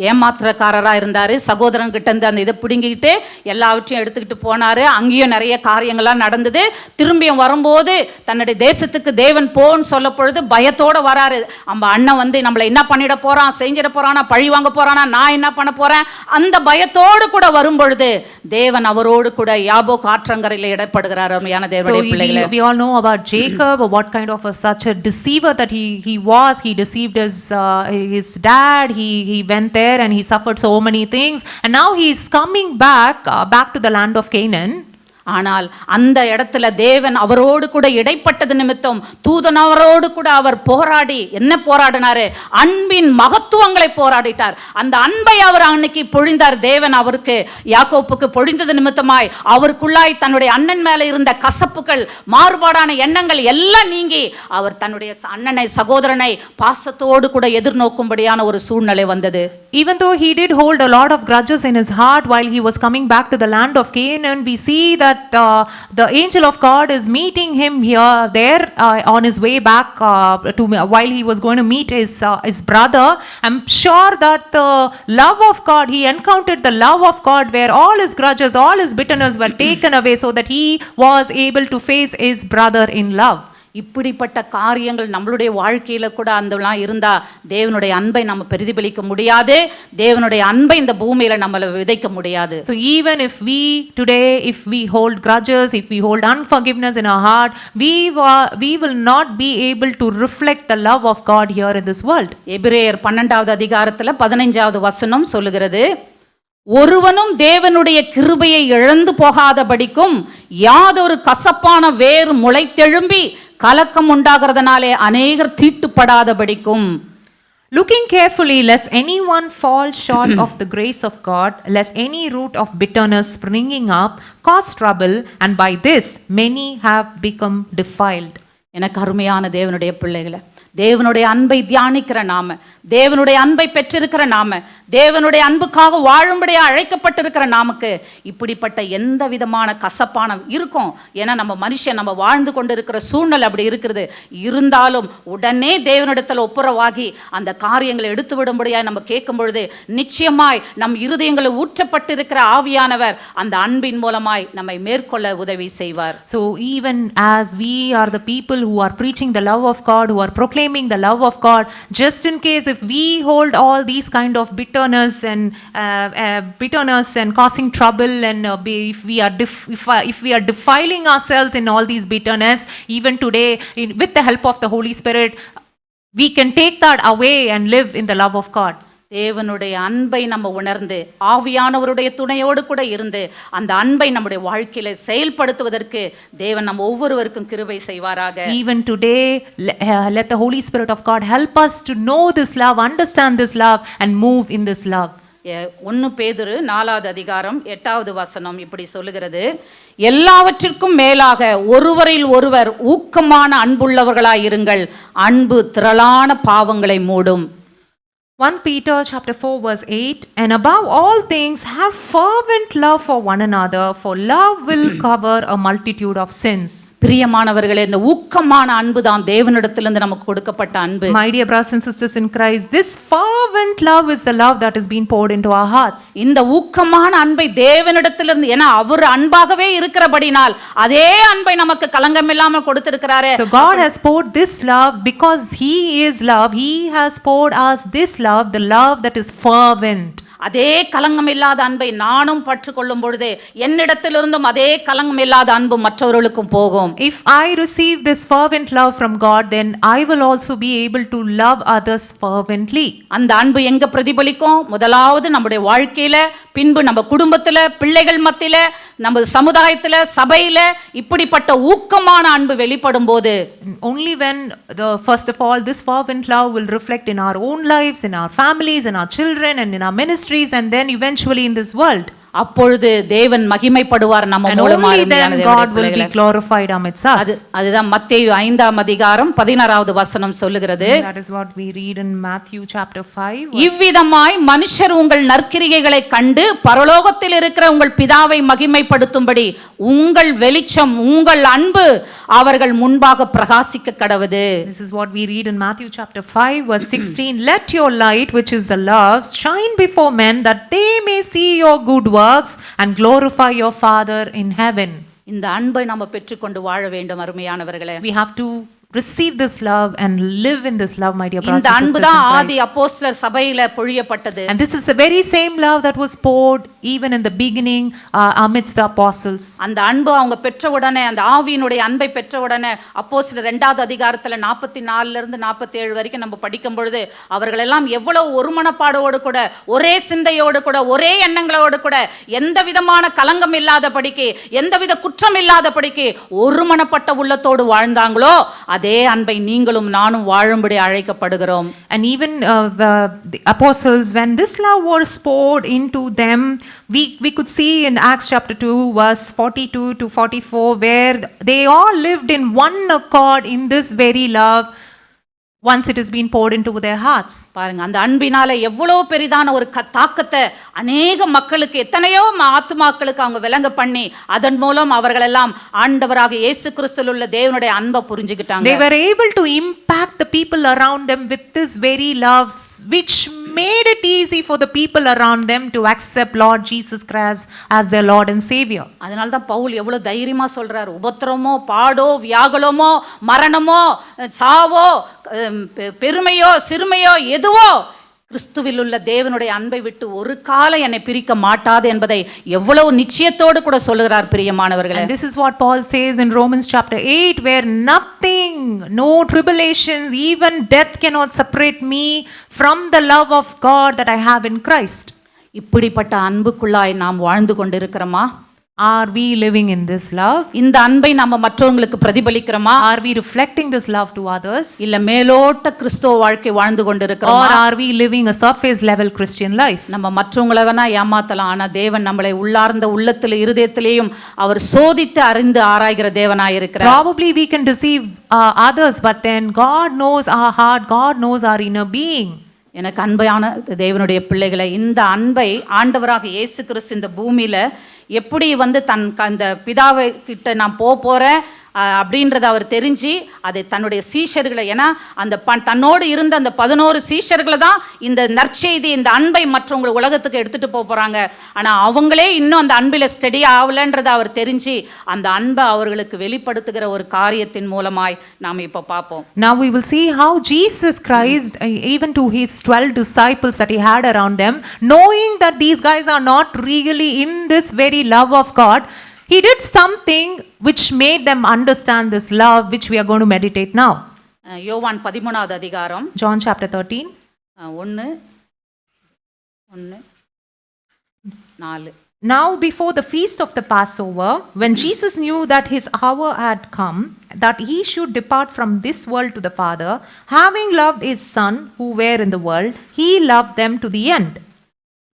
ஏமாத்திரக்காரராக இருந்தார். சகோதரன் கிட்ட இருந்து அந்த இதை பிடுங்கிக்கிட்டு எல்லாவற்றையும் எடுத்துக்கிட்டு போனார். அங்கேயும் நிறைய காரியங்கள்லாம் நடந்தது. திரும்பியும் வரும்போது தன்னுடைய தேசத்துக்கு தேவன் போன்னு சொல்ல பொழுது பயத்தோடு வராரு. நம்ம அண்ணன் வந்து நம்மளை என்ன பண்ணிட போகிறான், செஞ்சிட போகிறானா, பழி வாங்க போகிறானா, நான் என்ன பண்ண போகிறேன், அந்த பயத்தோடு கூட வரும் பொழுது தேவன் அவரோடு கூட யாபோக் ஆற்றங்கரையில் இடப்படுகிறார். அருமையான தேவனுடைய பிள்ளைகளே, we all know about Jacob, what kind of such a deceiver that he was. He deceived his dad. He went there and he suffered so many things, and now he is coming back to the land of Canaan. ஆனால் அந்த இடத்துல தேவன் அவரோடு கூட இடைப்பட்டது நிமித்தம் தூதன் அவரோடு கூட அவர் போராடி என்ன போராடினாரு? அன்பின் மகத்துவங்களை போராடிட்டார். அந்த அன்பை அவர் அன்னைக்கு பொழிந்தார். தேவன் அவருக்கு யாக்கோப்புக்கு பொழிந்தது நிமித்தமாய் அவருக்குள்ளாய் தன்னுடைய அண்ணன் மேல இருந்த கசப்புகள், மாறுபாடான எண்ணங்கள் எல்லாம் நீங்கி அவர் தன்னுடைய அண்ணனை, சகோதரனை பாசத்தோடு கூட எதிர்நோக்கும்படியான ஒரு சூழ்நிலை வந்தது. Even though he did hold a lot of grudges in his heart while he was coming back to the land of Canaan, we see that the angel of God is meeting him there on his way back while he was going to meet his brother. I'm sure that the love of God, he encountered the love of God where all his grudges, all his bitterness were taken away so that he was able to face his brother in love. இப்படிப்பட்ட காரியங்கள் நம்மளுடைய வாழ்க்கையில கூட அந்தலாம் இருந்தா தேவனுடைய அன்பை நம்ம பிரதிபலிக்க முடியாது. தேவனுடைய அன்பை இந்த பூமியில நம்மள விதைக்க முடியாது. So even if we today, if we hold grudges, if we hold unforgiveness in our heart, we will not be able to reflect the love of God here in this world. எபிரேயர் 12வது அதிகாரத்துல 15வது வசனம் சொல்லுகிறது, ஒருவனும் தேவனுடைய கிருபையை இழந்து போகாதபடிக்கும் யாதொரு கசப்பான வேர் முளைத்தெழும்பி கலக்கம் உண்டாகிறதுனாலே அநேகர் தீட்டுப்படாதபடிக்கும். Looking carefully lest anyone fall short of the grace of God, lest any root of bitterness springing up cause trouble, and by this many have become defiled. எனக்கு அருமையான தேவனுடைய பிள்ளைகளை, தேவனுடைய அன்பை தியானிக்கிற நாம, தேவனுடைய அன்பை பெற்றிருக்கிற நாம, தேவனுடைய அன்புக்காக வாழும்படியா அழைக்கப்பட்டிருக்கிற நாமக்கு இப்படிப்பட்ட எந்த விதமான கசப்பான இருக்கும். ஏன்னா நம்ம மனுஷன் நம்ம வாழ்ந்து கொண்டு இருக்கிற சூழ்நிலை அப்படி இருக்கிறது. இருந்தாலும் உடனே தேவனிடத்தில் ஒப்புரவாகி அந்த காரியங்களை எடுத்து விடும்படியா நம்ம கேட்கும் பொழுது நிச்சயமாய் நம் இருதயங்களில் ஊற்றப்பட்டிருக்கிற ஆவியானவர் அந்த அன்பின் மூலமாய் நம்மை மேற்கொள்ள உதவி செய்வார். So even as we are the people who are preaching the love of God, who are proclaiming proclaiming the love of God. Just in case if we hold all these kind of bitterness and causing trouble, and if we are defiling ourselves in all these bitterness, even today, with the help of the Holy Spirit, we can take that away and live in the love of God. தேவனுடைய அன்பை நம்ம உணர்ந்து ஆவியானவருடைய துணையோடு கூட இருந்து அந்த அன்பை நம்முடைய வாழ்க்கையில செயல்படுத்துவதற்கு தேவன் நம்ம ஒவ்வொருவருக்கும் கிருபை செய்வாராக. Even today, let the Holy Spirit of God help us to know this love, understand this love, and move in this love. 1 பேதுரு 4வது அதிகாரம் 8வது வசனம் இப்படி சொல்லுகிறது, எல்லாவற்றிற்கும் மேலாக ஒருவரில் ஒருவர் ஊக்கமான அன்புள்ளவர்களாயிருங்கள், அன்பு திரளான பாவங்களை மூடும். 1 Peter chapter 4 verse 8, and above all things have fervent love for one another, for love will cover a multitude of sins. பிரியமானவர்களே, இந்த ஊக்கமான அன்பு தான் தேவனிடத்திலிருந்து நமக்கு கொடுக்கப்பட்ட அன்பு. My dear brothers and sisters in Christ, this fervent love is the love that is being poured into our hearts. இந்த ஊக்கமான அன்பை தேவனிடத்திலிருந்து, ஏன்னா அவர் அன்பாகவே இருக்கிறபடினால் அதே அன்பை நமக்கு கலங்கமில்லாமல் கொடுத்திருக்கிறாரே. So God has poured this love because he is love. He has poured us this love, the love that is fervent. அதே கலங்கம் இல்லாத அன்பை நானும் பற்றுக்கொள்ளும் பொழுது என்னிடத்திலிருந்தும் அதே கலங்கம் இல்லாத அன்பு மற்றவர்களுக்கும் போகும். If I receive this fervent love from God, then I will also be able to love others fervently. அந்த அன்பு எங்க பிரதிபலிக்கும்? முதலாவது நம்முடைய வாழ்க்கையில, பின்பு நம்ம குடும்பத்துல, பிள்ளைகள் மத்தியில, நம்ம சமுதாயத்துல, சபையில இப்படிப்பட்ட ஊக்கமான அன்பு வெளிப்படும் போது, only when first of all this fervent love will reflect in our own lives, in our families, in our children, and in our ministries, and then eventually in this world. அப்பொழுது தேவன் மகிமைப்படுவார் நம்ம மூலமா. God will be glorified amidst us. அதுதான் மத்தேயு 5ஆம் அதிகாரம் 16வது வசனம் சொல்லுகிறது. That is what we read in Matthew chapter 5. இவ்விதமாய் மனுஷர் உங்கள் நற்கிரியைகளை கண்டு பரலோகத்தில் இருக்கிற உங்கள் பிதாவை மகிமைப்படுத்தும்படி உங்கள் வெளிச்சம், உங்கள் அன்பு அவர்கள் முன்பாக பிரகாசிக்க கடவுது. This is what we read in Matthew chapter 5 verse 16. Let your light, which is the love, shine before men, that they may see your good works and glorify your Father in heaven. இந்த அன்பை நம்ம பெற்றுக்கொண்டு வாழ வேண்டும் அருமையானவர்களே. We have to receive this love and live in this love, my dear brothers இந்த and அன்பு sisters தான் in ஆதி Christ. அப்போஸ்தலர் சபையில பொழியப்பட்டது. And this is the very same love that was poured even in the beginning amidst the apostles. அந்த அன்பு அவங்க பெற்ற உடனே, அந்த ஆவியினுடைய அன்பை பெற்ற உடனே அப்போஸ்தலர் 2வது அதிகாரத்துல 44ல இருந்து 47 வரைக்கும் நம்ம படிக்கும் பொழுது அவர்கள் எல்லாம் எவ்வளவு ஒருமனப்பாடோடு கூட, ஒரே சிந்தையோடு கூட, ஒரே எண்ணங்களோடு கூட, எந்த விதமான கலங்கம் இல்லாதபடிக்கு, எந்தவித குற்றம் இல்லாதபடிக்கு ஒருமனப்பட்ட உள்ளத்தோடு வாழ்ந்தாங்களோ அதே அன்பை நீங்களும் நானும் வாழும்படி அழைக்கப்படுகிறோம். And even the apostles, when this love was poured into them, we could see in Acts chapter 2 verse 42 to 44, where they all lived in one accord in this very love once it has been poured into their hearts. பாருங்க, அந்த அன்பினால எவ்வளவு பெரிதான ஒரு தாக்கத்தை அநேக மக்களுக்கு, எத்தனையோ ஆத்துமாக்களுக்கு அவங்க விளங்க பண்ணி அதன் மூலம் அவர்கள் எல்லாம் ஆண்டவராக இயேசு கிறிஸ்துவில் உள்ள தேவனுடைய அன்பை புரிஞ்சுக்கிட்டாங்க. They were able to impact the people around them with this very love, which made it easy for the people around them to accept Lord Jesus Christ as their Lord and Savior. அதனால தான் பவுல் எவ்வளவு தைரியமா சொல்றாரு, உபத்திரமோ, பாடோ, வியாகுலமோ, மரணமோ, சாவோ, பெருமையோ, சிறுமையோ, எதுவோ கிறிஸ்துவில் உள்ள தேவனுடைய அன்பை விட்டு ஒரு காலம் என்னை பிரிக்க மாட்டாது என்பதை எவ்வளவு நிச்சயத்தோடு கூட சொல்லுகிறார் பிரியமானவர்களே. And this is what Paul says in Romans chapter 8, where nothing, no tribulations, even death cannot separate me from the love of God that I have in Christ. இப்படிப்பட்ட அன்புக்குள்ளாய் நாம் வாழ்ந்து கொண்டிருக்கிறோமா? Are we living in this love? இந்த அன்பை நம்ம மற்றவங்களுக்கு பிரதிபலிக்கிறோமா? Are we reflecting this love to others? இல்ல மேலோட்ட கிறிஸ்தவ வாழ்க்கை வாழ்ந்து கொண்டிருக்கிறோமா? Or are we living a surface level Christian life? நம்ம மற்றவங்களை வேணா ஏமாத்தலாம், ஆனா தேவன் நம்மளை உள்ளார்ந்த உள்ளத்திலே, இருதயத்திலேயும் அவர் சோதித்து அறிந்து ஆராய்கிற தேவனாய் இருக்கிறார். Probably we can deceive others, but then God knows our heart, God knows our inner being. எனக்கு அன்பையான தேவனுடைய பிள்ளைகளை, இந்த அன்பை ஆண்டவராக இயேசு கிறிஸ்து இந்த பூமியில எப்படி வந்து அந்த பிதாவை கிட்ட நான் போறேன், அப்படின்றத அவர் தெரிஞ்சு அதை தன்னுடைய சீஷர்களை, ஏன்னா அந்த தன்னோடு இருந்த அந்த 11 சீஷர்களை தான் இந்த நற்செய்தி, இந்த அன்பை மற்றவங்க உலகத்துக்கு எடுத்துட்டு போறாங்க. ஆனா அவங்களே இன்னும் அந்த அன்பில் ஸ்டெடி ஆகலன்றதை அவர் தெரிஞ்சு அந்த அன்பை அவர்களுக்கு வெளிப்படுத்துகிற ஒரு காரியத்தின் மூலமாய் நாம் இப்ப பார்ப்போம். Now we will see how Jesus Christ, even to his 12 disciples that he had around them, knowing that these guys are not really in this very love of God, he did something which made them understand this love, which we are going to meditate now. யோவான் 13வது அதிகாரம், John chapter 13. 1:4. Now before the feast of the Passover, when Jesus knew that his hour had come, that he should depart from this world to the Father, having loved his Son who were in the world, he loved them to the end.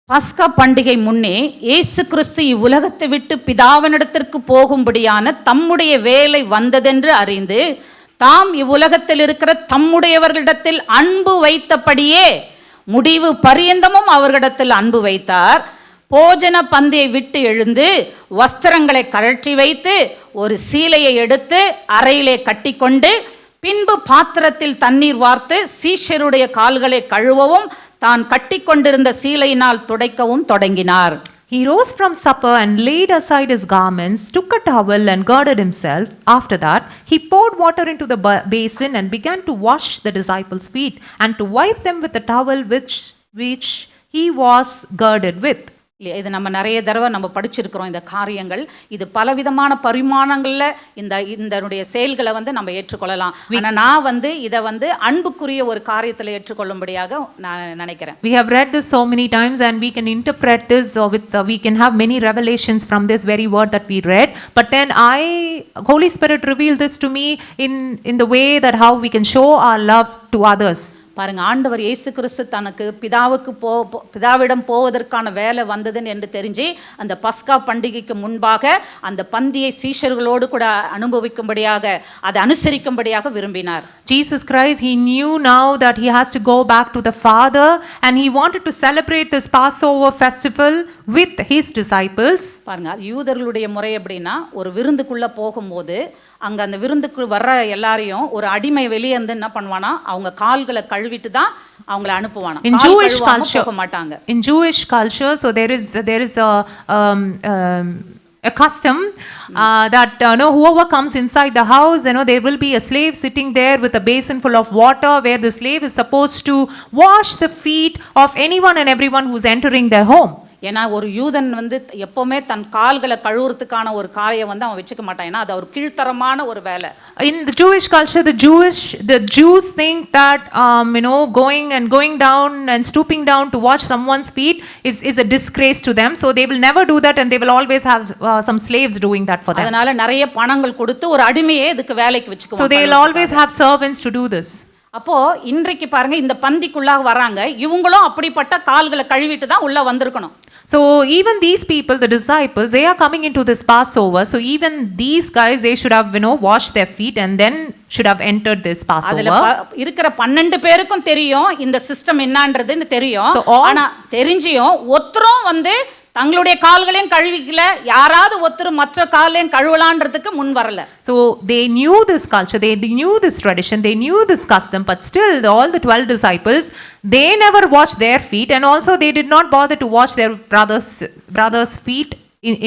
பஸ்கா பண்டிகை முன்னே இயேசு கிறிஸ்து இவ்வுலகத்தை விட்டு பிதாவினிடத்திற்கு போகும்படியான தம்முடைய வேலை வந்ததென்று அறிந்து, தாம் இவ்வுலகத்தில் இருக்கிற தம்முடையவர்களிடத்தில் அன்பு வைத்தபடியே முடிவு பரியந்தமும் அவர்களிடத்தில் அன்பு வைத்தார். போஜன பந்தியை விட்டு எழுந்து வஸ்திரங்களை கழற்றி வைத்து ஒரு சீலையை எடுத்து அறையிலே கட்டிக்கொண்டு, பின்பு பாத்திரத்தில் தண்ணீர் வார்த்து சீஷருடைய கால்களை கழுவவும் தான் கட்டிக்கொண்டிருந்த சீலையினால் துடைக்கவும் தொடங்கினார். He rose from supper and laid aside his garments, took a towel and girded himself. After that, he poured water into the basin and began to wash the disciples' feet and to wipe them with the towel which he was girded with. இது நம்ம நிறைய தடவை நம்ம படிச்சிருக்கிறோம் இந்த காரியங்கள். இது பலவிதமான பரிமாணங்களில் இதனுடைய செயல்களை நம்ம ஏற்றுக்கொள்ளலாம். ஆனால் நான் இதை அன்புக்குரிய ஒரு காரியத்தில் ஏற்றுக்கொள்ளும்படியாக நான் நினைக்கிறேன். We have read this so many times and we can interpret this we can have many revelations from this very word that we read. But then Holy Spirit revealed this to me in the way that how we can show our love to others. பாருங்க, ஆண்டவர் இயேசு கிறிஸ்து தனக்கு பிதாவிடம் போவதற்கான வேலை வந்ததுன்னு என்று தெரிஞ்சு அந்த பஸ்கா பண்டிகைக்கு முன்பாக அந்த பந்தியை சீஷர்களோடு கூட அனுபவிக்கும்படியாக, அதை அனுசரிக்கும்படியாக விரும்பினார். Jesus Christ, he knew now that he has to go back to the Father and he wanted to celebrate this Passover festival with his disciples. பாருங்க, அது யூதர்களுடைய முறை எப்படின்னா, ஒரு விருந்துக்குள்ள போகும்போது அங்க அந்த விருந்துக்கு வர்ற எல்லாரையும் ஒரு அடிமை வெளியே இருந்து என்ன பண்ணுவானா, அவங்க கால்களை கழுவிட்டு தான் அவங்கள அனுப்புவானா. In Jewish culture, போக மாட்டாங்க. In Jewish culture, so there is a custom that whoever comes inside the house, there will be a slave sitting there with a basin full of water, where the slave is supposed to wash the feet of anyone and everyone who's entering their home. ஏன்னா ஒரு யூதன் எப்பவுமே தன் கால்களை கழுவுறதுக்கான ஒரு காரியம் அவன் வச்சுக்க மாட்டான். ஏன்னா அது ஒரு கீழ்த்தரமான ஒரு வேலை. In the Jewish culture, the Jews think that going down and stooping down to wash someone's feet is a disgrace to them. So they will never do that and they will always have some slaves doing that for them. அதனால நிறைய பணங்கள் கொடுத்து ஒரு அடிமையை இதுக்கு வேலைக்கு வச்சுக்குவாங்க. So they will always have servants to do this. அப்போ இன்றைக்கு பாருங்க, இந்த பந்திக்குள்ளாக வராங்க, இவங்களும் அப்படிப்பட்ட கால்களை கழுவிட்டு தான் உள்ள வந்திருக்கணும். So even these people, the disciples, they are coming into this Passover. So even these guys, they should have washed their feet and then should have entered this Passover. அதுல இருக்கிற 12 பேருக்கும் தெரியும் இந்த சிஸ்டம் என்னன்றதுன்னு தெரியும். ஆனா தெரிஞ்சியும் ஒருத்தரும் தங்களுடைய கால்களையும் கழுவிக்கல, யாராவது ஒருத்தர் மற்ற காலையும் கழுவலான்றதுக்கு முன் வரல. So they knew this culture, they knew this tradition, they knew this custom, but still all the 12 disciples, they never washed their feet and also they did not bother to wash their brothers' feet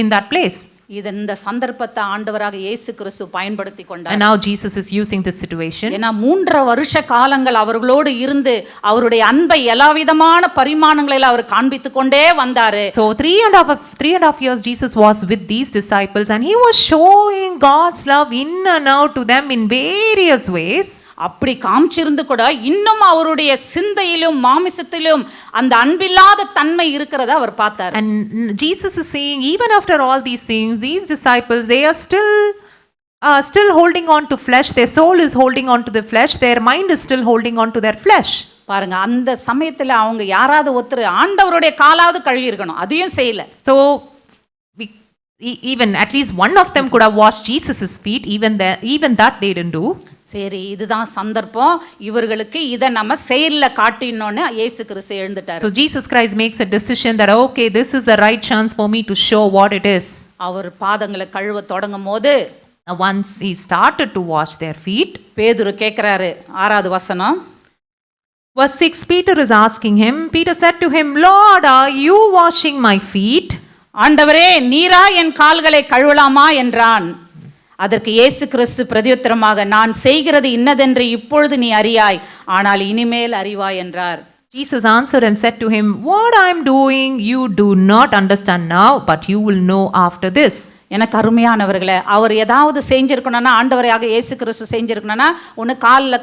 in that place. இந்த சந்தர்ப்பத்தை ஆண்டவராக இயேசு கிறிஸ்து பயன்படுத்தி கொண்டார். And now Jesus is using this situation. ஏன்னா 3 வருஷ காலங்கள் அவர்களோடு இருந்து அவருடைய அன்பை எல்லாவிதமான பரிமாணங்களில் அவர் காண்பித்து கொண்டே வந்தாரு. So 3.5 years Jesus was with these disciples and he was showing God's love in and out to them in various ways. அப்படி காமிச்சிருந்து கூட இன்னும் அவருடைய சிந்தையிலும் மாமிசத்திலும் அந்த அன்பில்லாத தன்மை இருக்கிறத அவர் பார்த்தார். And Jesus is saying, even after all these things, these disciples, they are still holding on to flesh. Their soul is holding on to the flesh. Their mind is still holding on to their flesh. பாருங்க, அந்த சமயத்துல அவங்க யாராவது ஒருத்தர் ஆண்டவருடைய காலாவது கழுவி இருக்கணும், அதையும் செய்யல. So even at least one of them could have washed Jesus's feet. Even that they didn't do. சரி, இதுதான் சந்தர்ப்பம், இவர்களுக்கு இதை நம்ம செயல்ல காட்டினோன்னு இயேசு கிறிஸ்து எழுந்துட்டார். So Jesus Christ makes a decision that okay, this is the right chance for me to show what it is. அவர் பாதங்களை கழுவ தொடங்கும் போது Once he started to wash their feet, பேதுரு கேட்கிறாரு 6வது வசனம். verse 6, Peter is asking him, Peter said to him, Lord, are you washing my feet? ஆண்டவரே நீரா என் கால்களை கழுவலாமா என்றான். அதற்கு இயேசு கிறிஸ்து பிரதியுத்தரமாக, நான் செய்கிறது இன்னதென்று இப்பொழுது நீ அறியாய், ஆனால் இனிமேல் அறிவாய் என்றார். Jesus answered and said to him, what I am doing you do not understand now, but you will know after this. எனக்கு அருமையானவர்களே, அவர் ஏதாவது செஞ்சிருக்கணும்னா, ஆண்டவரையாக இயேசு கிறிஸ்து செஞ்சிருக்கணும்னா, ஒன்று காலில்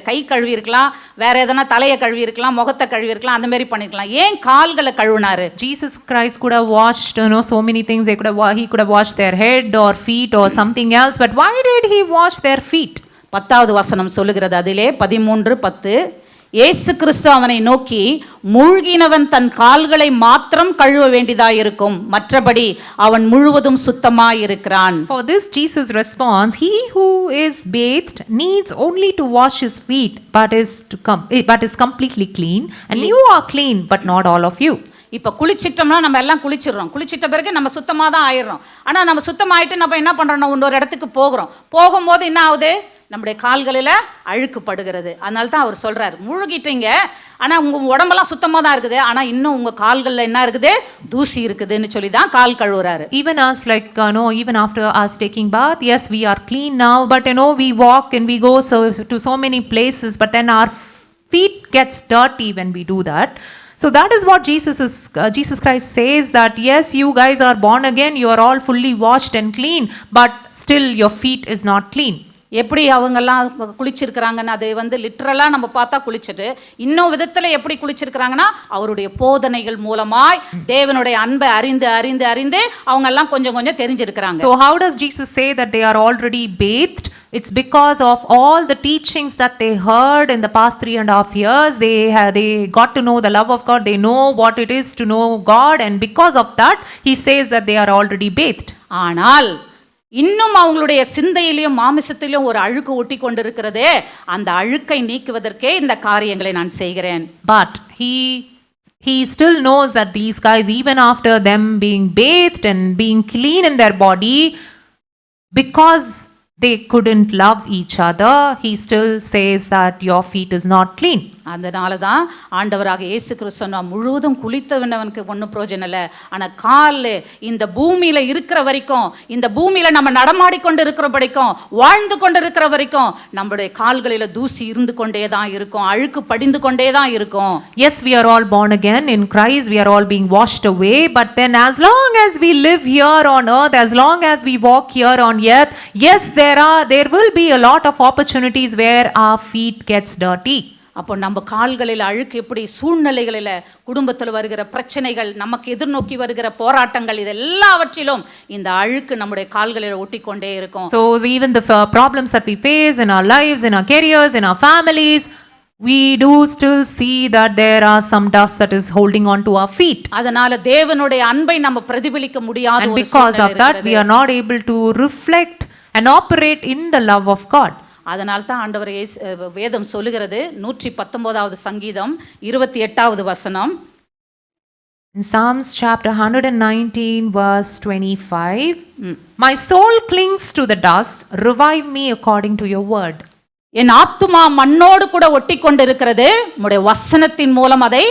கை கழுவி இருக்கலாம், வேற எதனா தலையை கழுவி இருக்கலாம், முகத்தை கழுவி இருக்கலாம், அந்த மாதிரி பண்ணிருக்கலாம். ஏன் கால்களை கழுவினாரு? Jesus Christ could have washed, so many things. He could have washed their head or feet or something else, but why did he wash their feet? 10வது வசனம் சொல்லுகிறது, அதிலே 13:10, இயேசு கிறிஸ்து அவனை நோக்கி, மூழ்கினவன் தன் கால்களை மாத்திரம் கழுவ வேண்டியதாயிருக்கும், மற்றபடி அவன் முழுவதும் சுத்தமாயிருக்கிறான். For this Jesus responds, he who is bathed needs only to wash his feet, but is completely clean, and you are clean, but not all of you. இப்போ குளிச்சிட்டோம்னா நம்ம எல்லாம் குளிச்சிடுறோம். குளிச்சிட்ட பிறகு நம்ம சுத்தமாக தான் ஆயிடுறோம். ஆனால் நம்ம சுத்தமாயிட்டு நம்ம என்ன பண்ணுறோம், இன்னொரு இடத்துக்கு போகிறோம். போகும்போது என்ன ஆகுது, நம்முடைய கால்களில் அழுக்கு படுகிறது. அதனால தான் அவர் சொல்றார், முழுகிட்டீங்க, ஆனால் உங்கள் உடம்பெல்லாம் சுத்தமாக தான் இருக்குது, ஆனால் இன்னும் உங்கள் கால்களில் என்ன இருக்குது, தூசி இருக்குதுன்னு சொல்லி தான் கால் கழுவுறாரு. Even us, like even after us taking bath, yes, we are clean now, but we walk and we go to so many places, but then our feet gets dirty when we do that. So that is what Jesus Christ says, that yes, you guys are born again, you are all fully washed and clean, but still your feet is not clean. எப்படி அவங்கெல்லாம் குளிச்சிருக்கிறாங்கன்னு அதை லிட்ரலாக நம்ம பார்த்தா குளிச்சுட்டு, இன்னும் விதத்தில் எப்படி குளிச்சிருக்கிறாங்கன்னா, அவருடைய போதனைகள் மூலமாய் தேவனுடைய அன்பை அறிந்து அறிந்து அறிந்து அவங்கெல்லாம் கொஞ்சம் கொஞ்சம் தெரிஞ்சிருக்கிறாங்க. So how does Jesus say that they are already bathed? It's because of all the teachings that they heard in the past 3.5 years. They got to know the love of God. They know what it is to know God, and because of that, he says that they are already bathed. ஆனால் இன்னும் அவங்களுடைய சிந்தையிலும் மாமிசத்திலும் ஒரு அழுக்கு ஒட்டி கொண்டிருக்கிறதே, அந்த அழுக்கை நீக்குவதற்கே இந்த காரியங்களை நான் செய்கிறேன். But he still knows that these guys, even after them being bathed and being clean in their body, because they couldn't love each other, he still says that your feet is not clean. அதனால தான் ஆண்டவராக இயேசு கிறிஸ்து நான் முழுவதும் குளித்தவனவனுக்கு ஒன்றும் பிரயோஜனம் இல்லை, ஆனால் கால் இந்த பூமியில் இருக்கிற வரைக்கும், இந்த பூமியில் நம்ம நடமாடி கொண்டு இருக்கிற வரைக்கும், வாழ்ந்து கொண்டு இருக்கிற வரைக்கும் நம்மளுடைய கால்களில் தூசி இருந்து கொண்டே தான் இருக்கும், அழுக்கு படிந்து கொண்டே தான் இருக்கும். Yes, we are all born again in Christ, we are all being washed away, but then as long as we live here on earth, as long as we walk here on earth, yes, there will be a lot of opportunities where our feet gets dirty. அப்போ நம்ம கால்களில் அழுக்கு எப்படி, சூழ்நிலைகளில், குடும்பத்தில் வருகிற பிரச்சனைகள், நமக்கு எதிர்நோக்கி வருகிற போராட்டங்கள், இது எல்லாவற்றிலும் இந்த அழுக்கு நம்முடைய கால்களில் ஒட்டிக்கொண்டே இருக்கும். So even the problems that we face in our lives, in our careers, in our families, we do still see that there are some dust that is holding on to our feet. அதனால தேவனுடைய அன்பை நம்ம பிரதிபலிக்க முடியாத and ஒரு because of that we are not able to reflect and operate in the love of God. அதனால தான் ஆண்டவர் வேதம் சொல்லுகிறது, 119வது சங்கீதம் 28வது வசனம். In Psalms chapter 119 verse 25, my soul clings to the dust, revive me according to your word. என் ஆத்துமா மண்ணோடு கூட ஒட்டி கொண்டிருக்கிறது, உம்முடைய வசனத்தின் மூலம் அதை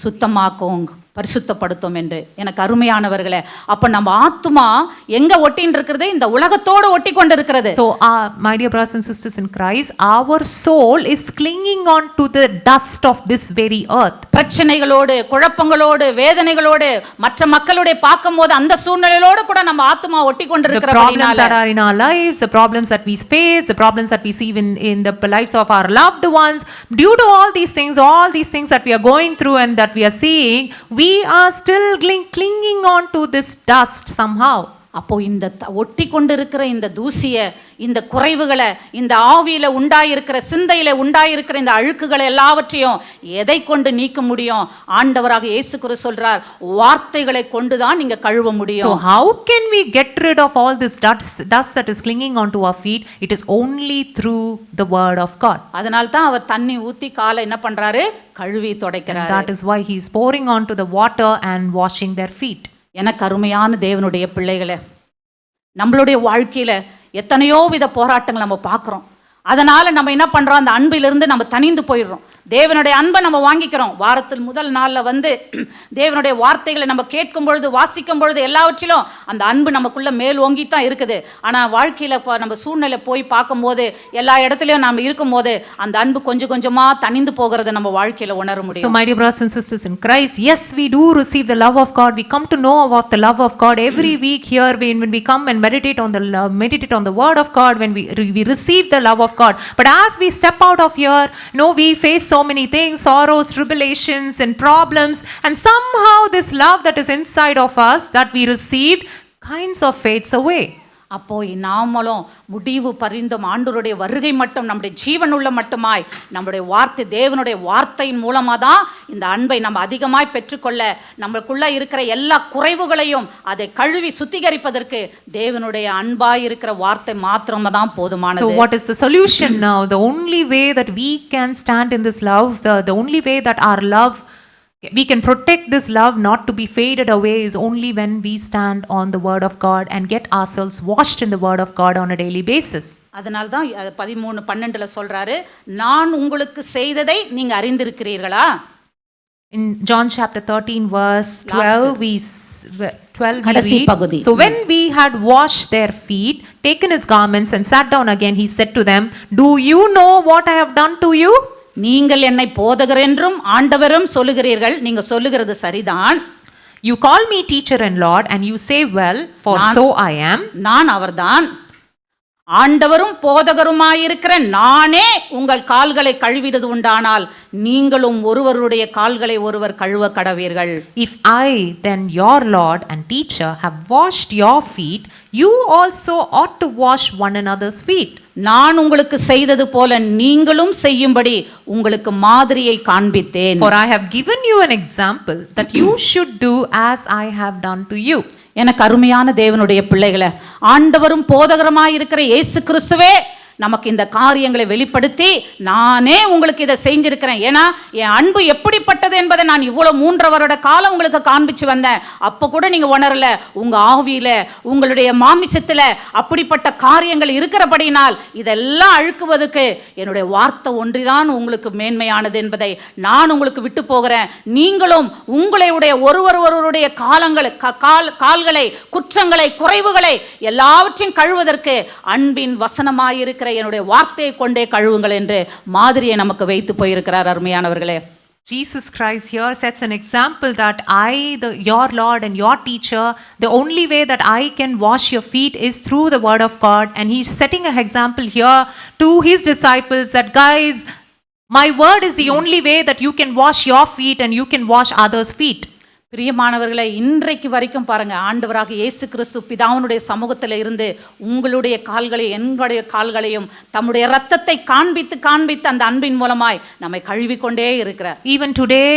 சுத்தமாக்கும், பரிசுத்தப்படுத்தும் என்று. எனக்கு அருமையானவர்களே, அப்ப நம்ம ஆத்துமா எங்க ஒட்டின்னு இருக்கிறது, இந்த உலகத்தோடு ஒட்டி கொண்டிருக்கிறது. So my dear brothers and sisters in Christ, our soul is clinging on to the dust of this very earth. பிரச்சனைகளோடு, குழப்பங்களோடு, வேதனைகளோடு, மற்ற மக்களுடைய பார்க்கும்போது அந்த சூழ்நிலையோடு கூட நம்ம ஆத்துமா ஒட்டி கொண்டிருக்கிறதுனால, the problems that are in our lives, the problems that we face, the problems that we see in the lives of our loved ones, due to all these things that we are going through and that we are seeing, we are still clinging on to this dust somehow. அப்போ இந்த ஒட்டி கொண்டிருக்கிற இந்த தூசிய, இந்த குறைவுகளை, இந்த ஆவியில உண்டாயிருக்கிற, சிந்தையில உண்டாயிருக்கிற இந்த அழுக்குகளை எல்லாவற்றையும் எதை கொண்டு நீக்க முடியும்? ஆண்டவராக இயேசு கிறிஸ்து சொல்றார், வார்த்தைகளை கொண்டு தான் நீங்க கழுவ முடியும். So how can we get rid of all this dust that is clinging onto our feet? It is only through the word of God. அதனால தான் அவர் தண்ணி ஊத்தி காலை என்ன பண்றாரு, கழுவி துடைக்கிறார். That is why he is pouring onto the water and washing their feet. எனக்கு அருமையான தேவனுடைய பிள்ளைகளே, நம்மளுடைய வாழ்க்கையில எத்தனையோ வித போராட்டங்கள் நம்ம பார்க்குறோம். அதனால நம்ம என்ன பண்றோம், அந்த அன்பிலிருந்து நம்ம தனிந்து போயிடுறோம். தேவனுடைய அன்பை நம்ம வாங்கிக்கிறோம். வாரத்தில் முதல் நாள்ல தேவனுடைய வார்த்தைகளை நம்ம கேட்கும் பொழுது, வாசிக்கும் பொழுது எல்லாவற்றிலும் அந்த அன்பு நமக்குள்ள மேல் ஓங்கித்தான் இருக்குது. ஆனா வாழ்க்கையில நம்ம சூழ்நிலை போய் பார்க்கும்போது, எல்லா இடத்துலயும் நம்ம இருக்கும்போது அந்த அன்பு கொஞ்சம் கொஞ்சமா தனிந்து போகிறத நம்ம வாழ்க்கையில உணர So முடியும். my dear brothers and sisters in Christ, yes, we do receive the love of God. We come to know about the love of God every week here when we come and meditate on the word of God, when we receive the love of God. But as we step out of here, we face so many things, sorrows, tribulations and problems, and somehow this love that is inside of us that we received kinds of fades away. அப்போ நாமளும் முடிவு பரிந்தும் ஆண்டவருடைய வருகை மட்டும் நம்முடைய ஜீவனுள்ள மட்டுமாய் நம்முடைய வார்த்தை, தேவனுடைய வார்த்தையின் மூலமாக தான் இந்த அன்பை நம்ம அதிகமாய் பெற்றுக்கொள்ள, நம்மளுக்குள்ள இருக்கிற எல்லா குறைவுகளையும் அதை கழுவி சுத்திகரிப்பதற்கு தேவனுடைய அன்பாய் இருக்கிற வார்த்தை மாத்திரமா தான் போதுமானது. So what is the solution now? The only way that we can stand in this love, the only way that our love, we can protect this love not to be faded away, is only when we stand on the word of God and get ourselves washed in the word of God on a daily basis. அதனால தான் 13:12 சொல்றாரு, நான் உங்களுக்கு செய்ததை நீங்க அறிந்திருக்கிறீர்களா? In John chapter 13 verse 12 we கடைசி read, பகுதி. So when we had washed their feet, taken his garments and sat down again, he said to them, do you know what I have done to you? நீங்கள் என்னை போதகர் என்றும் ஆண்டவரும் சொல்லுகிறீர்கள். நீங்க சொல்லுகிறது சரிதான். You call me teacher and Lord, and you say well, for so I am. நான் அவர்தான். ஆண்டவரும் போதகருமாயிருக்கிற நானே உங்கள் கால்களை கழுவினது உண்டானால் நீங்களும் ஒருவருடைய கால்களை ஒருவர் கழுவ கடவீர்கள். If I, then your Lord and teacher, have washed your feet, you also ought to wash one another's feet. நான் உங்களுக்கு செய்தது போல நீங்களும் செய்யும்படி உங்களுக்கு மாதிரியை காண்பித்தேன். For I have given you an example that you should do as I have done to you. எனக்கு அருமையான தேவனுடைய பிள்ளைகளை, ஆண்டவரும் போதகருமாய் இருக்கிற இயேசு கிறிஸ்துவே நமக்கு இந்த காரியங்களை வெளிப்படுத்தி, நானே உங்களுக்கு இதை செஞ்சிருக்கிறேன். ஏன்னா என் அன்பு எப்படிப்பட்டது என்பதை நான் இவ்வளோ 3 வருட காலம் உங்களுக்கு காண்பிச்சு வந்தேன். அப்போ கூட நீங்கள் உணரல. உங்கள் ஆவியில், உங்களுடைய மாமிசத்தில் அப்படிப்பட்ட காரியங்கள் இருக்கிறபடினால் இதெல்லாம் அழுக்குவதற்கு என்னுடைய வார்த்தை ஒன்றிதான் உங்களுக்கு மேன்மையானது என்பதை நான் உங்களுக்கு விட்டு போகிறேன். நீங்களும் உங்களுடைய ஒருவருடைய கால்களை, குற்றங்களை, குறைவுகளை எல்லாவற்றையும் கழுவதற்கு அன்பின் வசனமாயிருக்கிற என்னுடைய வார்த்தையை கொண்டே கழுவுங்கள் என்று மாதிரியை நமக்கு வைத்து போயிருக்கிறார். அருமையானவர்களே, Jesus Christ here sets an example that your Lord and your teacher, the only way that I can wash your feet is through the word of God. And he's setting an example here to his disciples that, guys, my word is the only way that you can wash your feet and you can wash others' feet. பிரியமானவர்களை, இன்றைக்கு வரைக்கும் பாருங்க, ஆண்டவராக இயேசு கிறிஸ்து பிதாவினுடைய சமூகத்தில் இருந்து உங்களுடைய கால்களையும் எங்களுடைய கால்களையும் தம்முடைய இரத்தத்தை காண்பித்து அந்த அன்பின் மூலமாய் நம்மை கழுவிக்கொண்டே இருக்கிறார். Even today,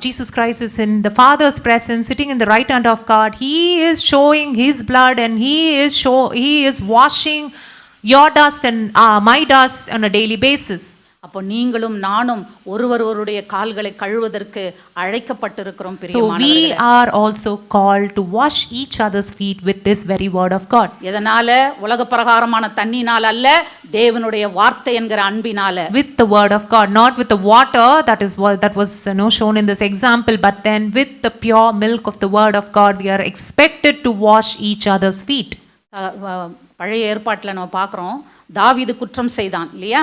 Jesus Christ is in the Father's presence, sitting in the right hand of God. He is showing his blood and he is washing your dust and my dust on a daily basis. அப்போ நீங்களும் நானும் ஒருவருடைய கால்களை கழுவுவதற்கு அழைக்கப்பட்டிருக்கிறோம். So we are also called to wash each other's feet with this very word of God. எதனால? உலக பிரகாரமான தண்ணீனால அல்ல, தேவனுடைய வார்த்தை என்கிற அன்பினால. With the word of God, not with the water that was shown in this example, but then with the pure milk of the word of God, we are expected to wash each other's feet. பழைய ஏற்பாட்டில் நம்ம பார்க்குறோம், தாவீது குற்றம் செய்தான் இல்லையா?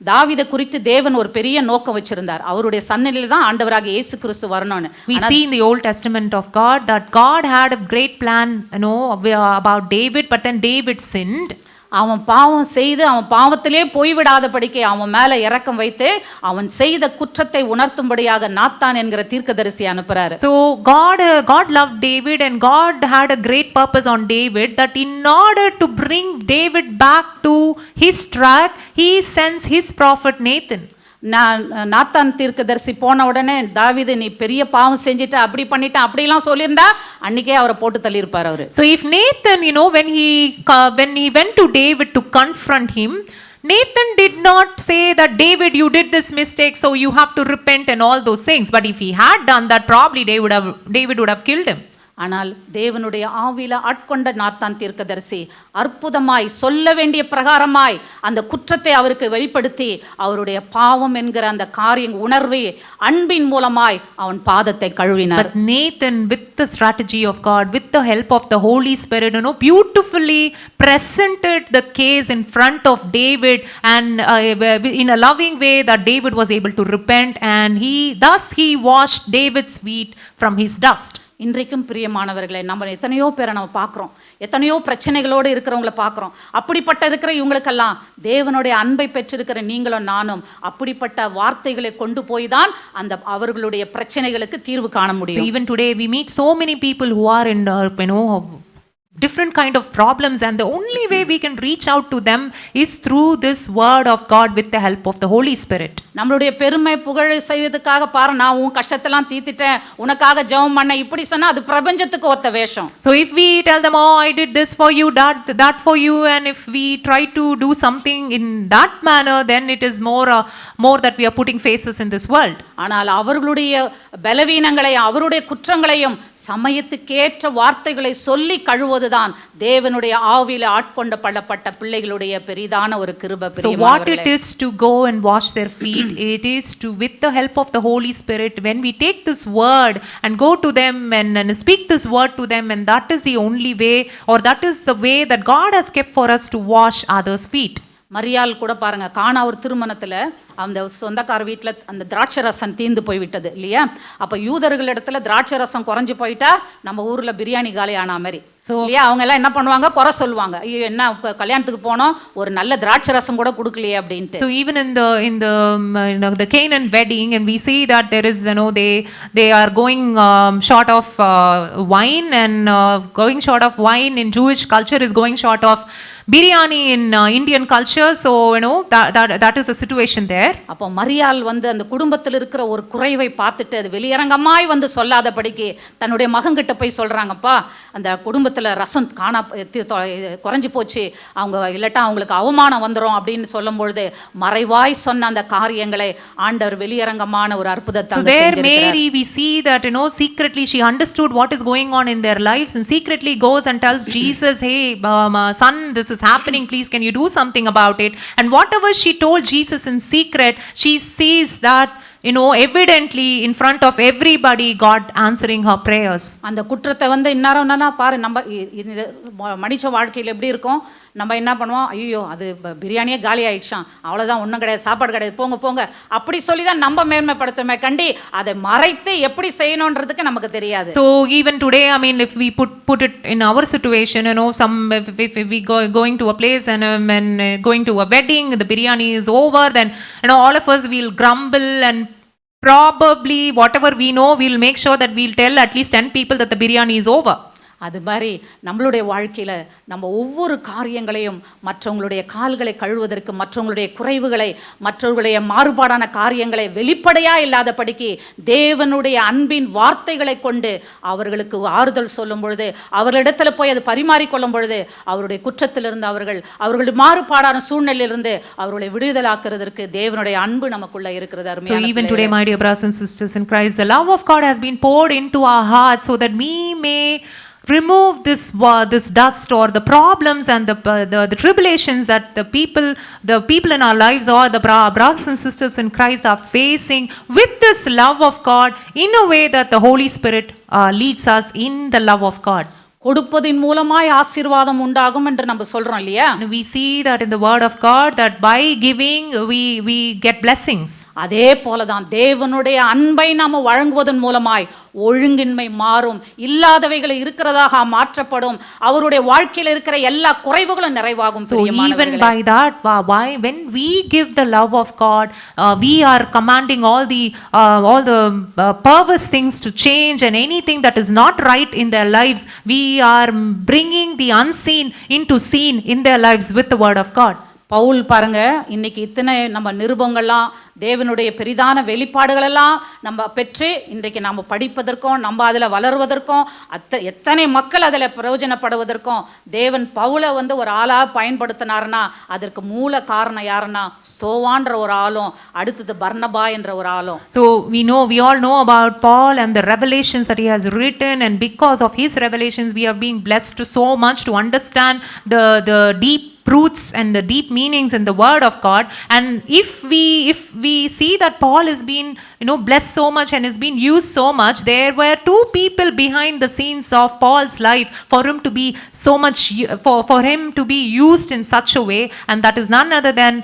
தாவீதை குறித்து தேவன் ஒரு பெரிய நோக்கம் வச்சிருந்தார். அவருடைய சன்னதியில தான் ஆண்டவராக இயேசு கிறிஸ்து வரணும்னு. We see in the Old Testament of God that God had a great plan, about David, but then David sinned. அவன் பாவம் செய்து அவன் பாவத்திலே போய்விடாதபடிக்கு அவன் மேல இரக்கம் வைத்து அவன் செய்த குற்றத்தை உணர்த்தும்படியாக நாத்தான் என்கிற தீர்க்கதரிசி அனுப்புறாரு. So God loved David and God had a great purpose on David, that in order to bring David back to his track, he sends his prophet Nathan. Nathan தீர்க்கதரிசி போன உடனே, தாவீது நீ பெரிய பாவம் செஞ்சுட்டு அப்படி பண்ணிட்டு அப்படிலாம் சொல்லியிருந்தா அன்னைக்கே அவரை போட்டு தள்ளியிருப்பார் அவரு. So if Nathan, when he went to David to confront him, Nathan did not say that, David, you did this mistake, so you have to repent and all those things. But if he had done that, probably David would have killed him. ஆனால் தேவனுடைய ஆவியில ஆட்கொண்ட Nathan தீர்க்கதரிசி அற்புதமாய் சொல்ல வேண்டிய பிரகாரமாய் அந்த குற்றத்தை அவருக்கு வெளிப்படுத்தி அவருடைய பாவம் என்கிற அந்த காரியம் உணர்வை அன்பின் மூலமாய் அவன் பாதத்தை கழுவினார். But Nathan, with the strategy of God, with the help of the Holy Spirit, beautifully presented the case in front of David, and in a loving way that David was able to repent, and thus he washed David's feet from his dust. இன்றைக்கும் பிரியமானவர்களை நம்ம எத்தனையோ பேரை நம்ம பார்க்குறோம், எத்தனையோ பிரச்சனைகளோடு இருக்கிறவங்கள பார்க்குறோம். அப்படிப்பட்ட இருக்கிற இவங்களுக்கெல்லாம் தேவனுடைய அன்பை பெற்றிருக்கிற நீங்களும் நானும் அப்படிப்பட்ட வார்த்தைகளை கொண்டு போய் தான் அந்த அவர்களுடைய பிரச்சனைகளுக்கு தீர்வு காண So முடியும். even today we meet so many people who are in different kind of problems, and the only way we can reach out to them is through this word of God with the help of the Holy Spirit. நம்மளுடைய பெருமை புகழ் செய்வதற்காக பாரு, நான் உன் கஷ்டத்தெல்லாம் தீர்த்திட்டேன், உனக்காக ஜெபம் பண்ண, இப்படி சொன்னா அது பிரபஞ்சத்துக்கு ஒத்த வேஷம். So if we tell them, oh, I did this for you, that for you, and if we try to do something in that manner, then it is more that we are putting faces in this world. ஆனால் அவர்களுடைய பலவீனங்களையும் அவருடைய குற்றங்களையும் சமயத்துக்கேற்ற வார்த்தைகளை சொல்லி கழுவுவதுதான் தேவனுடைய ஆவியில ஆட்கொண்ட பள்ளப்பட்ட பிள்ளைகளுடைய பெரிதான ஒரு கிருபை. So what it is to go and wash their feet, it is to, with the help of the Holy Spirit, when we take this word and go to them and speak this word to them, and that is the only way, or that is the way that God has kept for us to wash others' feet. மரியாள் கூட பாருங்க, கானா ஒரு திருமணத்துல அந்த சொந்தக்கார வீட்டில் அந்த திராட்சை ரசம் தீர்ந்து போய் விட்டது இல்லையா? அப்போ யூதர்கள் இடத்துல திராட்சை ரசம் குறைஞ்சு போயிட்டா நம்ம ஊரில் பிரியாணி காலி ஆன மாதிரி இல்லையா? அவங்க எல்லாம் என்ன பண்ணுவாங்க, குறை சொல்லுவாங்க, ஐயோ என்ன கல்யாணத்துக்கு போனோம் ஒரு நல்ல திராட்சை ரசம் கூட கொடுக்கலையே அப்படின்ட்டு. So even in the Canaan wedding, and we see that there is they are going short of wine, and going short of wine in Jewish culture is going short of biryani in Indian culture. So that is the situation there. அப்போ மரியாள் வந்து அந்த குடும்பத்தில் இருக்கிற ஒரு குறைவை பார்த்துட்டு அது வெளியரங்கமாய் வந்து சொல்லாதபடிக்கு தன்னுடைய மகன்கிட்ட போய் சொல்றாங்கப்பா, அந்த குடும்பத்தில் ரசம் குறைஞ்சி போச்சு, அவங்க இல்லாட்டா அவங்களுக்கு அவமானம் வந்துடும் அப்படின்னு சொல்லும் பொழுது மறைவாய் சொன்ன அந்த காரியங்களை ஆண்டவர் வெளியரங்கமான ஒரு அற்புதத்தை. So there Mary, we see that secretly she understood what is going on in their lives, and secretly goes and tells Jesus, hey son, this is happening, please can you do something about it? And whatever she told Jesus in secret, she sees that evidently in front of everybody God answering her prayers. அந்த குற்றத்தை வந்து இன்னாரம்னா பாரு, நம்ம மனித வாழ்க்கையில் எப்படி இருக்கும், நம்ம என்ன பண்ணுவோம், ஐயோ அது பிரியாணியே காலி ஆயிடுச்சான், அவ்வளோதான், ஒன்றும் கிடையாது, சாப்பாடு கிடையாது, போங்க போங்க அப்படி சொல்லி தான் நம்ம மேன்மைப்படுத்துமே கண்டி அதை மறைத்து எப்படி செய்யணுன்றதுக்கு நமக்கு தெரியாது. So even today, I mean, if we put it in our situation, some if we going to a place and going to a wedding, the biryani is over, then all of us will grumble, and probably whatever we know, we'll make sure that we'll tell at least 10 people that the biryani is over. அது மாதிரி நம்மளுடைய வாழ்க்கையில் நம்ம ஒவ்வொரு காரியங்களையும் மற்றவங்களுடைய கால்களை கழுவதற்கு, மற்றவங்களுடைய குறைவுகளை, மற்றவர்களுடைய மாறுபாடான காரியங்களை வெளிப்படையாக இல்லாதபடிக்கு தேவனுடைய அன்பின் வார்த்தைகளை கொண்டு அவர்களுக்கு ஆறுதல் சொல்லும் பொழுது, அவர்களிடத்தில் போய் அது பரிமாறிக்கொள்ளும் பொழுது அவருடைய குற்றத்திலிருந்து அவர்களுடைய மாறுபாடான சூழ்நிலையிலிருந்து அவர்களை விடுதலாக்குறதற்கு தேவனுடைய அன்பு நமக்குள்ள இருக்கிறது. So even today, my dear brothers and sisters in Christ, the love of God has been poured into our hearts so that we may remove this dust or the problems and the tribulations that the people in our lives or the brothers and sisters in Christ are facing, with this love of God, in a way that the Holy Spirit leads us in the love of God. கொடுப்பதின் மூலமாய் ஆசீர்வாதம் உண்டாகும் என்று நம்ம சொல்றோம் இல்லையா? We see that in the word of God, that by giving we get blessings. அதே போலதான் தேவனுடைய அன்பை நாம வழங்குவதன் மூலமாய் ஒழுங்கின்மை மாறும், இல்லாதவைகளை இருக்கிறதாக மாற்றப்படும், அவருடைய வாழ்க்கையில் இருக்கிற எல்லா குறைவுகளும் நிறைவாகும். So even by that, why when we give the love of God, we are commanding all the perverse things to change, and anything that is not right in their lives, we are bringing the unseen into seen in their lives with the word of God. Pavul பாருங்க, இன்னைக்கு இத்தனை நம்ம நிருபங்கள்லாம் தேவனுடைய பெரிதான வெளிப்பாடுகளெல்லாம் நம்ம பெற்று இன்றைக்கு நாம் படிப்பதற்கும் நம்ம அதில் வளருவதற்கும் எத்தனை மக்கள் அதில் பிரயோஜனப்படுவதற்கும் தேவன் பவுலை வந்து ஒரு ஆளாக பயன்படுத்தினார்னா அதற்கு மூல காரணம் யாருன்னா ஸ்தோவான்ற ஒரு ஆளும் அடுத்தது பர்னபா என்ற ஒரு ஆளும். So we all know about Paul and the revelations that he has written, and because of his revelations we have been blessed so much to understand the deep roots and the deep meanings in the word of God. And if we see that Paul has been blessed so much and has been used so much, there were two people behind the scenes of Paul's life for him to be so much for him to be used in such a way, and that is none other than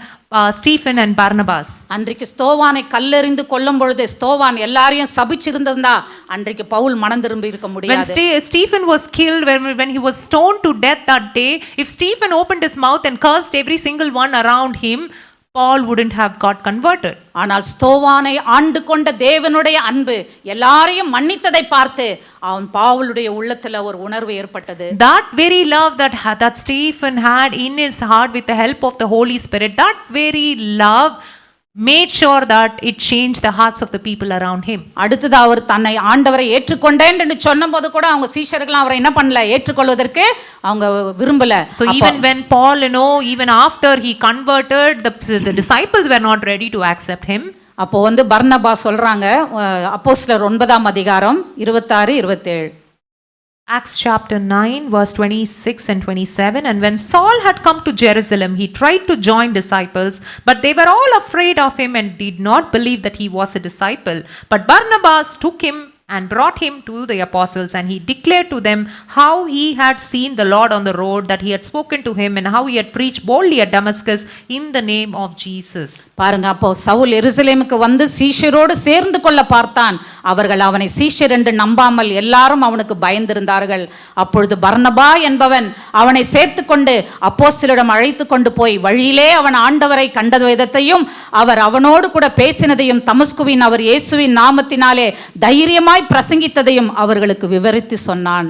Stephen and Barnabas. அன்றைக்கு ஸ்தோவானை கல்லெறிந்து கொல்லும் பொழுது ஸ்தோவான் எல்லாரையும் சபிச்சிருந்தா அன்றைக்கு பவுல் மனம் திரும்பி இருக்க முடியாது. When Stephen was killed, when he was stoned to death that day, if Stephen opened his mouth and cursed every single one around him, Paul wouldn't have got converted. ஆனால் ஸ்தோவானை ஆண்டு கொண்ட தேவனுடைய அன்பு எல்லாரையும் மன்னித்ததை பார்த்து அவன் பவுலுடைய உள்ளத்துல ஒரு உணர்வு ஏற்பட்டது. That very love that Stephen had in his heart with the help of the Holy Spirit, that very love made sure that it changed the hearts of the people around him. அடுத்தது அவர் தன்னை ஆண்டவரை ஏற்றுக்கொண்டேன் என்று சொன்னபோது கூட அவங்க சீஷர்கள் அவரை என்ன பண்ணல, ஏற்றுக்கொள்வதற்கு அவங்க விரும்பல. So even when Paul, even after he converted, the disciples were not ready to accept him. அப்போ வந்து பர்னபா சொல்றாங்க, அப்போஸ்தலர் 9ஆம் அதிகாரம் 26-27. Acts chapter 9 verse 26 and 27. And when Saul had come to Jerusalem, he tried to join disciples, but they were all afraid of him and did not believe that he was a disciple. But Barnabas took him and brought him to the apostles, and he declared to them how he had seen the Lord on the road, that he had spoken to him, and how he had preached boldly at Damascus in the name of Jesus. பாருங்க, அப்போ சவுல் எருசலேமுக்கு வந்து சீஷரோடு சேர்ந்து கொள்ள பார்த்தான். அவர்கள் அவனை சீஷர் என்று நம்பாமல் எல்லாரும் அவனுக்கு பயந்திருந்தார்கள். அப்பொழுது பர்னபா என்பவன் அவனை சேர்த்து கொண்டு அப்போஸ்தலரிடம் அழைத்து கொண்டு போய் வழியிலே அவன் ஆண்டவரை கண்ட விதத்தையும் அவர் அவனோடு கூட பேசினதையும் தமஸ்குவின் அவர் இயேசுவின் நாமத்தினாலே தைரியமாய் பிரசங்கித்ததையும் அவர்களுக்கு விவரித்து சொன்னான்.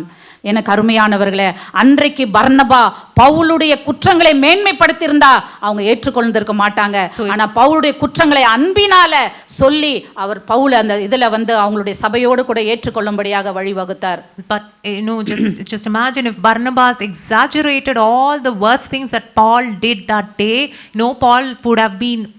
எனக்கு அருமையானவர்களே, அன்றைக்கு பர்னபா பவுலுடைய குற்றங்களை மேன்மைப்படுத்தியிருந்தா அவங்க ஏற்றுக்கொண்டிருக்க மாட்டாங்க. ஆனா பவுலுடைய குற்றங்களை அன்பினால சொல்லி அவர் பவுல் அந்த இதுல வந்து அவங்களுடைய சபையோடு கூட ஏற்றுக்கொள்ளும்படியாக வழிவகுத்தார். But just imagine if Barnabas exaggerated all the worst things that Paul did that day.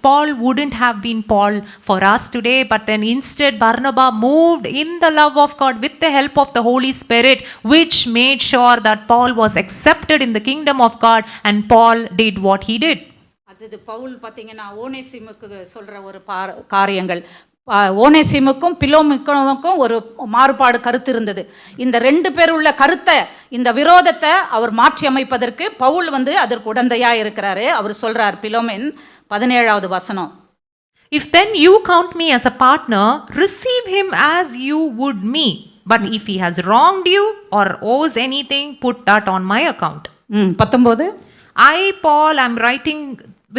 Paul wouldn't have been Paul for us today, but then instead Barnabas moved in the love of God with the help of the Holy Spirit, which made sure that Paul was accepted in the kingdom of God, and Paul did what he did. அது பவுல் பாத்தீங்கன்னா ஓனேசிமுக்கு சொல்ற ஒரு காரியங்கள், ஓனேசிமுக்கும் பிலோமுக்கும் ஒரு மாறுபாடு கருத்து இருந்தது. இந்த ரெண்டு பேர் உள்ள கருத்தை, இந்த விரோதத்தை அவர் மாற்றி அமைப்பதற்கு பவுல் வந்து அதற்கு உடந்தையா இருக்கிறாரு. அவர் சொல்றார், பிலோமென் 17வது வசனம், If then you count me as a partner, receive him as you would me. But if he has wronged you or owes anything, put that on my account. 19 I, Paul, am writing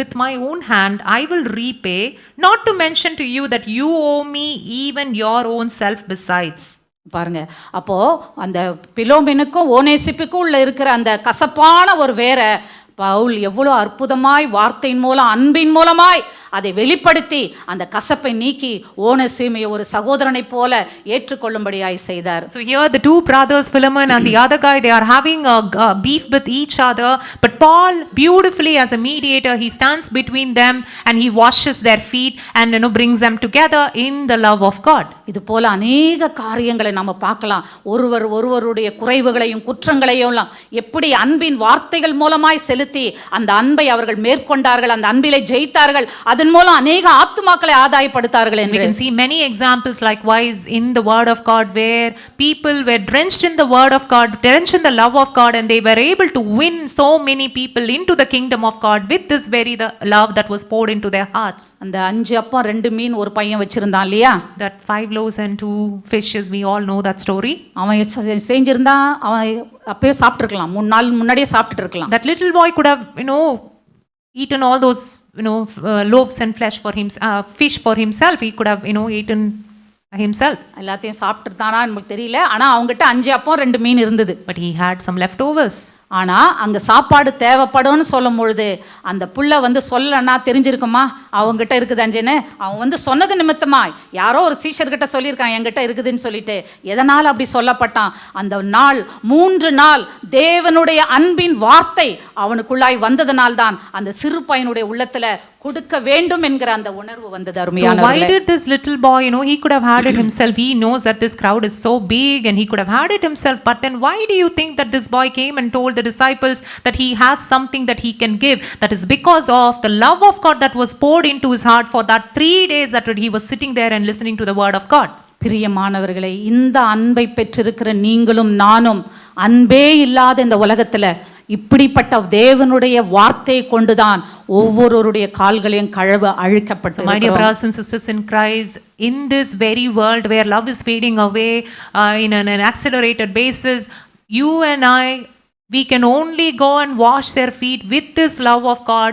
with my own hand, I will repay, not to mention to you that you owe me even your own self besides. பாருங்க, அப்போ அந்த பிலோமெனுக்கும் ஓனேசிப்புக்கும் உள்ள இருக்கிற அந்த கசப்பான ஒரு வேற பவுல் எவ்வளோ அற்புதமாய் வார்த்தையின் மூலம் அன்பின் மூலமாய் அதை வெளிப்படுத்தி அந்த கசப்பை நீக்கி ஓனேசிமை ஒரு சகோதரனை போல ஏற்றுக்கொள்ளும்படியாய் செய்தார். So here the two brothers Philemon and the other guy, they are having a beef with each other, but Paul beautifully as a mediator, he stands between them and he washes their feet and brings them together in the love of God. இது போல அநேக காரியங்களை நம்ம பார்க்கலாம். ஒருவருடைய குறைவுகளையும் குற்றங்களையும் எப்படி அன்பின் வார்த்தைகள் மூலமாய் செலுத்தி அந்த அன்பை அவர்கள் மேற்கொண்டார்கள், அந்த அன்பிலே ஜெயித்தார்கள், அதன் மூலம் அநேக ஆத்துமாக்களை ஆதாயப்படுத்தார்கள். We can see many examples likewise in the word of God, where people were drenched in the word of God, drenched in the love of God, and they were able to win so many people into the kingdom of God with this the love that was poured into their hearts. அந்த 5 அப்பம் 2 மீன் ஒரு பையன் வச்சிருந்தான் இல்லையா? That 5 loaves and 2 fishes, we all know that story. அவன் செஞ்சிருந்தா அவன் அப்பவே சாப்பிட்டுருக்கலாம், 3 நாள் முன்னாடியே சாப்பிட்டுட்டு இருக்கலாம். That little boy could have eaten all those loaves and fish for himself. He could have eaten himself. எல்லாத்தையும் சாப்பிட்டுட்டானா நமக்கு தெரியல. ஆனா அவங்ககிட்ட 5 அப்பம் 2 மீன் இருந்தது. But he had some leftovers. ஆனா அங்க சாப்பாடு தேவைப்படும்னு சொல்லும் பொழுது அந்த புள்ள வந்து சொல்லனா தெரிஞ்சிருக்குமா அவங்ககிட்ட இருக்குது அஞ்சேன்னு. அவன் வந்து சொன்னது நிமித்தமா யாரோ ஒரு சீஷர்கிட்ட சொல்லியிருக்கான் என்கிட்ட இருக்குதுன்னு சொல்லிட்டு. எதனால் அப்படி சொல்லப்பட்டான்? அந்த நாள் 3 நாள் தேவனுடைய அன்பின் வார்த்தை அவனுக்குள்ளாய் வந்ததனால்தான் அந்த சிறு பையனுடைய உள்ளத்துல கொடுக்க வேண்டும் என்கிற அந்த உணர்வு வந்தது. So why அருமையானவர்களே, did this little boy, he could have had it himself. He knows that this crowd is so big and he could have had it himself. But then why do you think that this boy came and told the disciples that he has something that he can give? That is because of the love of God that was poured into his heart for that 3 days that he was sitting there and listening to the word of God. பிரியமானவர்களே, இந்த அன்பை பெற்றிருக்கிற நீங்களும் நானும் அன்பே இல்லாத இந்த உலகத்துல இப்படிப்பட்ட தேவனுடைய வார்த்தையை கொண்டுதான் ஒவ்வொருவருடைய கால்களையும் கழுவ So my dear அழிக்கப்பட்டு brothers and sisters in Christ, in this very world where love is fading away in an accelerated basis, you and we can only go and wash their feet with this love of God,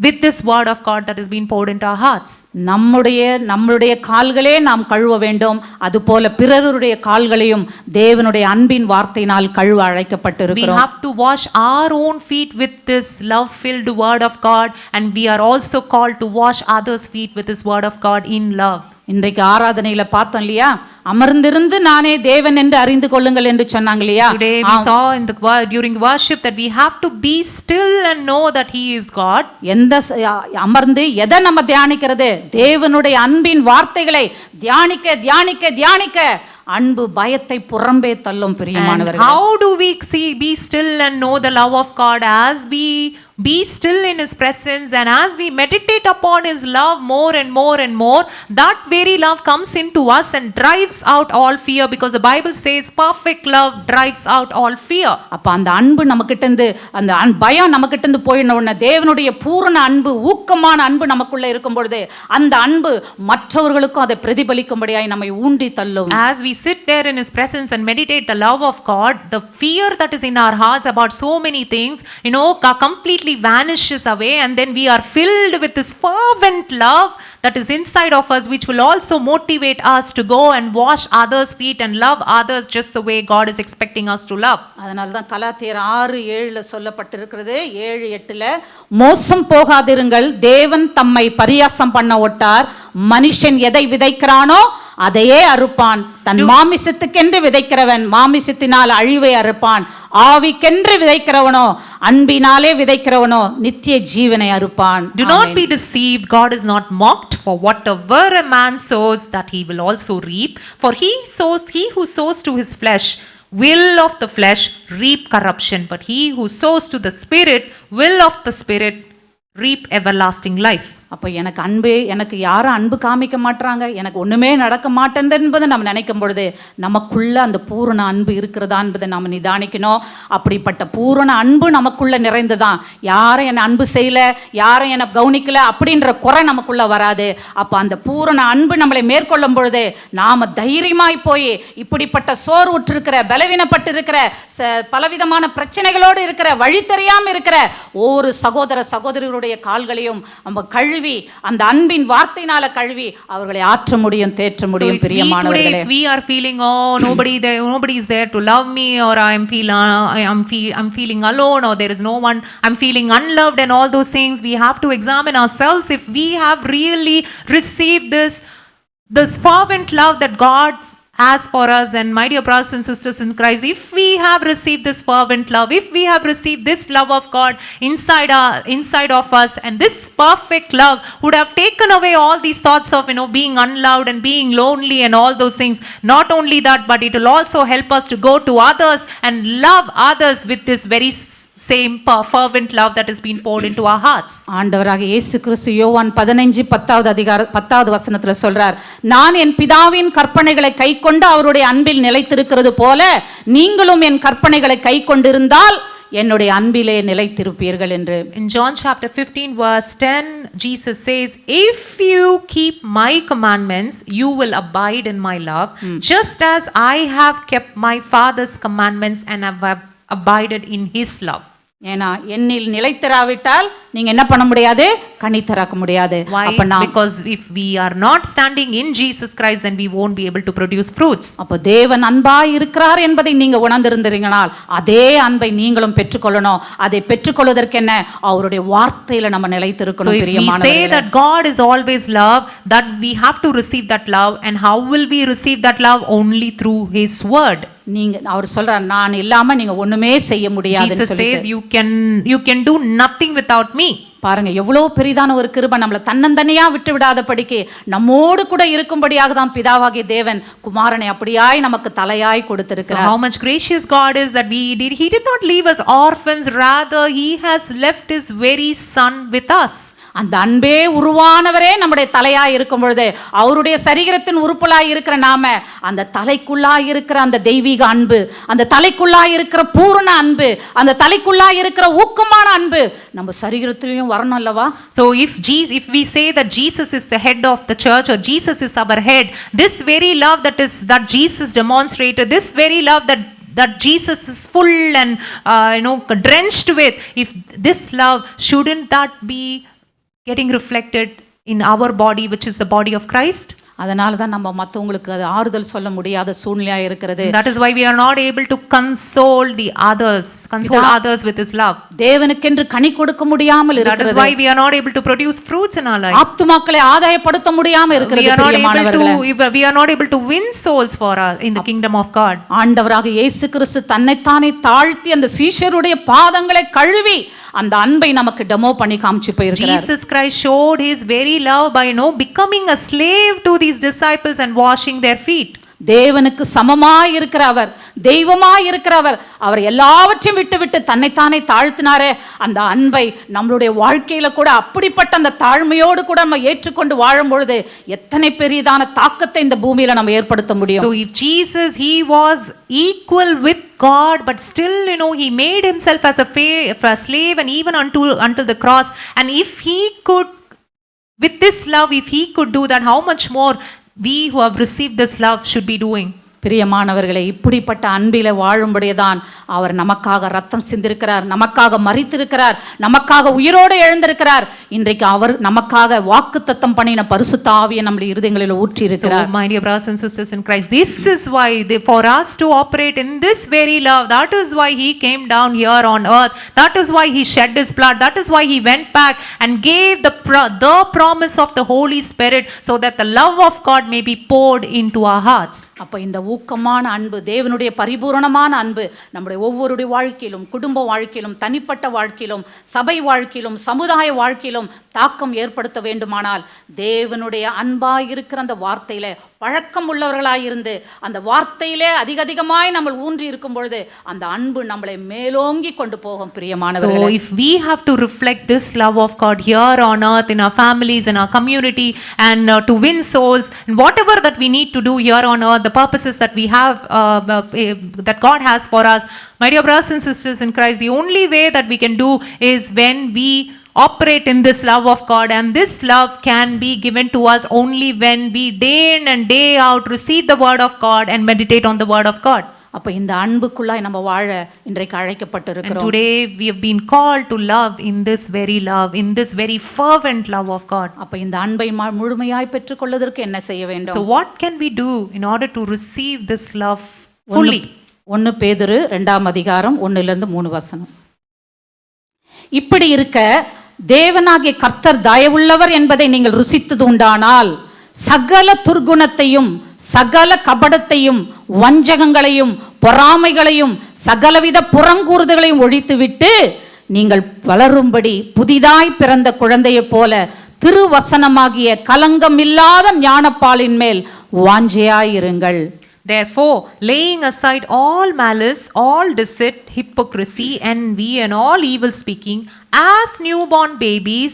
with this word of God that has been poured into our hearts. நம்மளுடைய கால்களே நாம் கழுவ வேண்டும். அதுபோல பிறருடைய கால்களையும் தேவனுடைய அன்பின் வார்த்தையினால் கழுவ We அழைக்கப்பட்டிருக்கிறோம். have to wash our own feet with this love-filled word of God, and we are also called to wash others' feet with this word of God in love. இன்றைக்கு ஆராதனையில பார்த்தோம் இல்லையா, அமர்ந்திருந்து நானே தேவன் என்று அறிந்து கொள்ளுங்கள் என்று சொன்னாங்க இல்லையா. Today we saw in during worship that we have to be still and know that He is God. அமர்ந்து எதை நம்ம தியானிக்கிறது? தேவனுடைய அன்பின் வார்த்தைகளை தியானிக்க தியானிக்க தியானிக்க அன்பு பயத்தை புறம்பே தள்ளும். And பிரியமானவர்களே, how do we be still and know the love of God? As we be still in His presence and as we meditate upon His love more and more and more, that very love comes into us and drives out all fear, because the Bible says perfect love drives out all fear. அப்ப அந்த அன்பு நமக்கிட்ட இருந்து அந்த பயம் நமக்கிட்ட இருந்து போயின உடனே தேவனுடைய பூரண அன்பு ஊக்கமான அன்பு நமக்குள்ள இருக்கும் பொழுது அந்த அன்பு மற்றவர்களுக்கும் அதை பிரதிபலிக்கும்படியாய் நம்மை ஊண்டி தள்ளும். As we sit there in His presence and meditate the love of God, the fear that is in our hearts about so many things, completely vanishes away, and then we are filled with this fervent love that is inside of us, which will also motivate us to go and wash others' feet and love others just the way God is expecting us to love. அதனால்தான் கலாத்தியர் 6:7 சொல்லப்பட்டிருக்கிறது. 7:8 மோசம் போகாதிருங்கள், தேவன் தம்மை பரியாசம் பண்ண ஒட்டார். மனுஷன் எதை விதைக்கிறானோ அதையே அறுப்பான். தன் மாமிசத்துக்கென்று விதைக்கிறவன் மாமிசத்தினால் அழிவை அறுப்பான். ஆவிக்கென்று விதைக்கிறவனோ அன்பினாலே விதைக்கிறவனோ நித்திய ஜீவனை அறுப்பான். Do not be deceived. God is not mocked. For whatever a man sows, that he will also reap. For he who sows to his flesh will of the flesh reap corruption, but he who sows to the Spirit will of the Spirit reap everlasting life. அப்போ எனக்கு யாரும் அன்பு காமிக்க மாட்டாங்க, எனக்கு ஒன்றுமே நடக்க மாட்டேன் என்பதை நம்ம நினைக்கும் பொழுது நமக்குள்ள அந்த பூரண அன்பு இருக்கிறதா என்பதை நம்ம நிதானிக்கணும். அப்படிப்பட்ட பூரண அன்பு நமக்குள்ள நிறைந்ததான். யாரும் என்னை அன்பு செய்யலை, யாரும் என்னை கவனிக்கலை அப்படின்ற குறை நமக்குள்ள வராது. அப்போ அந்த பூரண அன்பு நம்மளை மேற்கொள்ளும் பொழுது நாம் தைரியமாய் போய் இப்படிப்பட்ட சோர்வுற்றிருக்கிற பலவீனப்பட்டிருக்கிற பலவிதமான பிரச்சனைகளோடு இருக்கிற வழி தெரியாமல் இருக்கிற ஒவ்வொரு சகோதரருடைய கால்களையும் நம்ம கழுவி அந்த அன்பின் வார்த்தையினால கழுவி அவர்களை ஆற்ற முடியும், தேற்ற முடியும். பிரியமானவர்களே, if we are feeling nobody is there to love me, or I'm feeling alone, or there is no one, I'm feeling unloved and all those things, we have to examine ourselves if we have really received this fervent love that God has for us. And my dear brothers and sisters in Christ, if we have received this fervent love, if we have received this love of God inside of us, and this perfect love would have taken away all these thoughts of being unloved and being lonely and all those things. Not only that, but it will also help us to go to others and love others with this very same fervent love that has been poured into our hearts. ஆண்டவராக இயேசு கிறிஸ்து யோவான் 15:10 வசனத்துல சொல்றார், நான் என் பிதாவின் கற்பனைகளை கைக்கொண்டு அவருடைய அன்பில் நிலைத்திருக்கிறது போல நீங்களும் என் கற்பனைகளை கைக்கொண்டிருந்தால் என்னுடைய அன்பிலே நிலைத்திருப்பீர்கள் என்று. In John chapter 15 verse 10, Jesus says, if you keep my commandments, you will abide in my love, just as I have kept my Father's commandments and have abided in his love. ஏன்னா என்னில் நிலைத்திராவிட்டால் நீங்க என்ன பண்ண முடியாது, கனி திறக்க முடியாது. Why? அப்ப நான் Because if we are not standing in Jesus Christ, then we won't be able to produce fruits. அப்ப தேவன் அன்பாய் இருக்கிறார் என்பதை நீங்க உணர்ந்திருந்தீங்கனால் அதே அன்பை நீங்களும் பெற்றுக்கொள்ளணும். அதை பெற்றுக்கொள்வதற்கு என்ன, அவருடைய வார்த்தையில நம்ம So நிலைத்திருக்கணும். if we say பிரியமானவர்களே, that God is always love, that we have to receive that love, and how will we receive that love? Only through His word. நீங்க அவர் சொல்றார், நான் இல்லாம நீங்க ஒண்ணுமே செய்ய முடியாதுன்னு Jesus சொல்லி. says you can do nothing without me. பாருங்க எவ்வளவு பெரிதான ஒரு கிருபை, நம்மளை தன்னந்தனியா விட்டு விடாதபடிக்கு நம்மோடு கூட இருக்கும்படியாக தான் பிதாவாகிய தேவன் குமாரனை அப்படியாய் நமக்கு தலையாய் So கொடுத்திருக்கிறார். how much gracious God is that He did not leave us orphans, rather He has left His very Son with us. அந்த அன்பே உருவானவரே நம்முடைய தலையாய் இருக்கும் பொழுது, அவருடைய சரீரத்தின் உறுப்புலாய் இருக்கிற நாம அந்த தலைக்குள்ளாய் இருக்கிற அந்த தெய்வீக அன்பு, அந்த தலைக்குள்ளாய் இருக்கிற பூரண அன்பு, அந்த தலைக்குள்ளாய் இருக்கிற ஊக்கமான அன்பு நம்ம சரீரத்திலையும் வரணும் அல்லவா? So if we say that Jesus is the head of the church, or Jesus is our head, this very love that Jesus demonstrated, this very love that Jesus is full and drenched with, if this love, shouldn't that be getting reflected in our body, which is the body of Christ? அதனால தான் நம்ம மற்றவங்களுக்கு அது ஆறுதல் சொல்ல முடியாத சூழ்நிலையா இருக்கிறது. That is why we are not able to console others with His love. தேவனுக்கென்று கனி கொடுக்க முடியாமல் That is இருக்கிறது. why we are not able to produce fruits in our lives. ஆத்துமாக்களை ஆதாயப்படுத்த முடியாம We இருக்கிறது. are not பிரியமானவர்களே, we are not able to win souls for us in the kingdom of God. ஆண்டவராக இயேசு கிறிஸ்து தன்னைத்தானே தாழ்த்தி அந்த சீஷருடைய பாதங்களை கழுவி அந்த அன்பை நமக்கு டெமோ பண்ணி காமிச்சு போயிருக்கிறார். Jesus Christ showed His very love by becoming a slave to these disciples and washing their feet. தேவனுக்கு சமமாய் இருக்கிறவர், தெய்வமாய் இருக்கிறவர், அவர் எல்லாவற்றையும் விட்டு தன்னைத்தானே தாழ்த்தினாரே, அந்த அன்பை நம்மளுடைய வாழ்க்கையில கூட அப்படிப்பட்ட அந்த தாழ்மையோடு கூட நம்ம ஏற்றுக்கொண்டு வாழும் பொழுது எத்தனை பெரியதான தாக்கத்தை இந்த பூமியில நம்ம ஏற்படுத்த முடியும். So if Jesus, He was equal with God, but still He made Himself as a slave, and even until the cross, and if He could, with this love, if He could do that, how much more we who have received this love should be doing? பிரியமானவர்களே, இப்படிப்பட்ட அன்பில வாழும்படியதான் அவர் நமக்காக ரத்தம் சிந்திருக்கிறார், நமக்காக மரித்திருக்கிறார், நமக்காக உயிரோடு எழுந்திருக்கிறார். இன்றைக்கு அவர் நமக்காக வாக்குத்தத்தம் பண்ணின பரிசுத்த ஆவியை நம்முடைய இருதயங்களில் ஊற்றி இருக்கிறார். So my dear brothers and sisters in Christ, this is why for us to operate in this very love, that is why He came down here on earth, that is why He shed His blood, that is why He went back and gave the promise of the Holy Spirit, so that the love of God may be poured into our hearts. அப்ப இந்த ஊக்கமான அன்பு, தேவனுடைய பரிபூரணமான அன்பு நம்முடைய ஒவ்வொருடைய வாழ்க்கையிலும், குடும்ப வாழ்க்கையிலும், தனிப்பட்ட வாழ்க்கையிலும், சபை வாழ்க்கையிலும், சமுதாய வாழ்க்கையிலும் தாக்கம் ஏற்படுத்த வேண்டுமானால் தேவனுடைய அன்பாய் இருக்கிற அந்த வார்த்தையில பழக்கம் உள்ளவர்களாயிருந்து அந்த வார்த்தையிலே அதிகமாய் நம்ம ஊன்றி இருக்கும் பொழுது அந்த அன்பு நம்மளை மேலோங்கி கொண்டு போகும். பிரியமானவர்களே, So if we have to reflect this love of God here on earth, in our families, in our community, and to win souls, and whatever that we need to do here on earth, the purposes that we have, that God has for us, my dear brothers and sisters in Christ, the only way that we can do is when we operate in this love of God, and this love can be given to us only when we day in and day out receive the word of God and meditate on the word of God. அப்ப இந்த அன்புக்குள்ளாய் நம்ம வாழ இன்றைக்கு And அழைக்கப்பட்டிருக்கிறோம். today we have been called to love in this very love, in this very fervent love of God. அப்ப இந்த அன்பை முழுமையாய் பெற்றுக்கொள்வதற்கு என்ன செய்ய வேண்டும்? So what can we do in order to receive this love fully? 1 பேதுரு 2:1-3 இப்படி இருக்க தேவனாகிய கர்த்தர் தயவுள்ளவர் என்பதை நீங்கள் ருசித்தது உண்டானால் சகல துர்குணத்தையும், சகல கபடத்தையும், வஞ்சகங்களையும், பொறாமைகளையும், சகலவித புறங்கூறுதலையும் ஒழித்துவிட்டு நீங்கள் வளரும்படி புதிதாய் பிறந்த குழந்தையைப் போல திருவசனமாகிய கலங்கமில்லாத ஞானப்பாலின் மேல் வாஞ்சையாயிருங்கள். Therefore, laying aside all malice, all deceit, hypocrisy, envy, and all evil speaking, as newborn babies,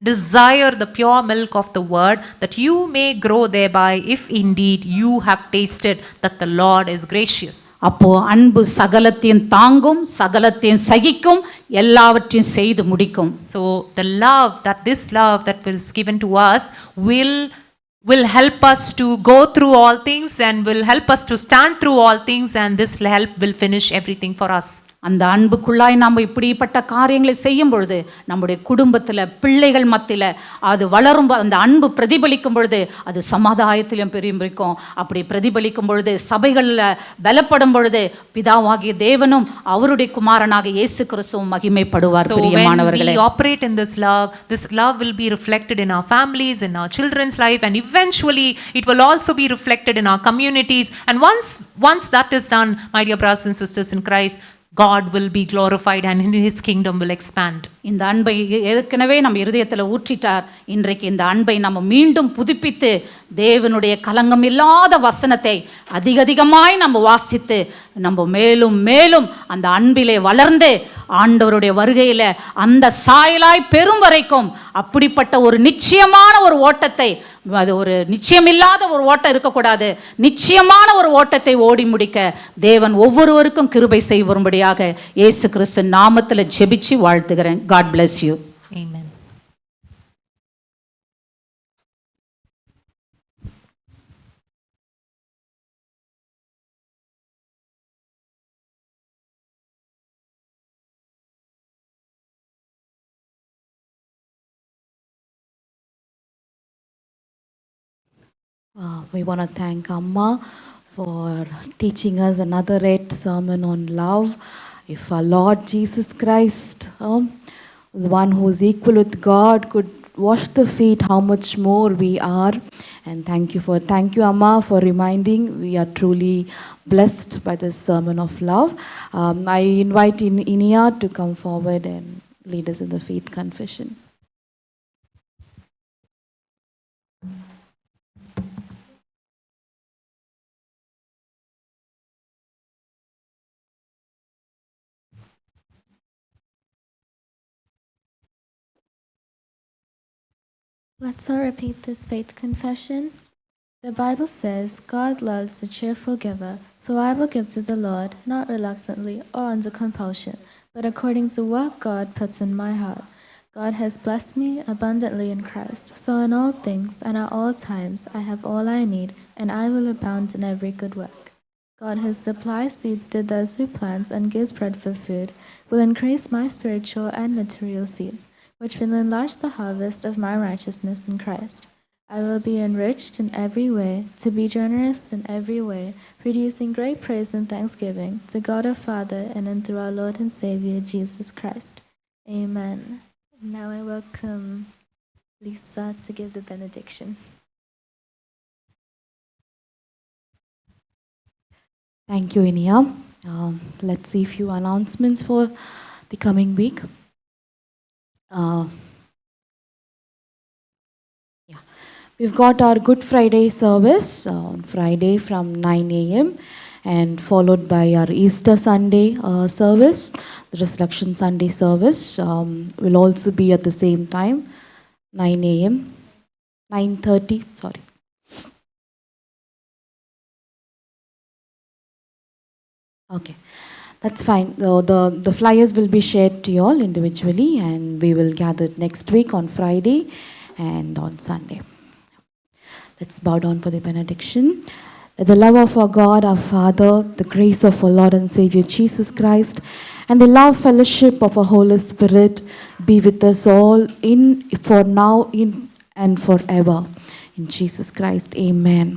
desire the pure milk of the word, that you may grow thereby, if indeed you have tasted that the Lord is gracious. அப்போ அன்பு சகலத்தையும் தாங்கும், சகலத்தையும் சகிக்கும், எல்லாவற்றையும் செய்து முடிக்கும். So the love, this love that was given to us will help us to go through all things, and will help us to stand through all things, and this help will finish everything for us. அந்த அன்புக்குள்ளாய் நாம் இப்படிப்பட்ட காரியங்களை செய்யும் பொழுது நம்முடைய குடும்பத்தில் பிள்ளைகள் மத்தியில் அது வளரும், அந்த அன்பு பிரதிபலிக்கும் பொழுது அது சமாதாயத்திலும் பெரும்பிக்கும். அப்படி பிரதிபலிக்கும் பொழுது சபைகளில் பலப்படும் பொழுது பிதாவாகிய தேவனும் அவருடைய குமாரனாக இயேசு கிறிஸ்துவும் மகிமைப்படுவார். So when பிரியமானவர்களே, we operate in this love will be reflected in our families, in our children's life, and eventually it will also be reflected in our communities. And once that is done, my dear brothers and sisters in Christ, God will be glorified and His kingdom will expand. இந்த அன்பை ஏற்கனவே நம்ம இருதயத்தில் ஊற்றிட்டார். இன்றைக்கு இந்த அன்பை நம்ம மீண்டும் புதுப்பித்து தேவனுடைய கலங்கம் இல்லாத வசனத்தை அதிகமாய் நம்ம வாசித்து நம்ம மேலும் மேலும் அந்த அன்பிலே வளர்ந்து ஆண்டவருடைய வருகையில் அந்த சாயலாய் பெரும் வரைக்கும் அப்படிப்பட்ட ஒரு நிச்சயமான ஒரு ஓட்டத்தை, அது ஒரு நிச்சயமில்லாத ஒரு ஓட்டம் இருக்கக்கூடாது, நிச்சயமான ஒரு ஓட்டத்தை ஓடி முடிக்க தேவன் ஒவ்வொருவருக்கும் கிருபை செய்வரும்படியாக இயேசு கிறிஸ்து நாமத்தில் ஜெபிச்சு வாழ்த்துகிறேன். God bless you. Amen. We want to thank Amma for teaching us another great sermon on love. If our Lord Jesus Christ, the one who is equal with God, could wash the feet, how much more we are. And thank you Amma for reminding. We are truly blessed by this sermon of love. I invite Inia to come forward and lead us in the faith confession. Let's all repeat this faith confession. The Bible says, God loves a cheerful giver, so I will give to the Lord, not reluctantly or under compulsion, but according to what God puts in my heart. God has blessed me abundantly in Christ, so in all things and at all times I have all I need, and I will abound in every good work. God who supplies seeds to those who plant and gives bread for food, will increase my spiritual and material seeds, which will enlarge the harvest of my righteousness in Christ. I will be enriched in every way, to be generous in every way, producing great praise and thanksgiving to God our Father and in through our Lord and Savior Jesus Christ. Amen. Now I welcome Lisa to give the benediction. Thank you, Inia. Let's see a few announcements for the coming week. We've got our Good Friday service on Friday from 9 a.m. and followed by our Easter Sunday service. The Resurrection Sunday service will also be at the same time, 9 a.m. 9:30, sorry. Okay, that's fine. The flyers will be shared to you all individually, and we will gather next week on Friday and on Sunday. Let's bow down for the benediction. Let the love of our God, our Father, the grace of our Lord and Savior Jesus Christ, and the love fellowship of our Holy Spirit be with us all for now, in and forever. In Jesus Christ, amen.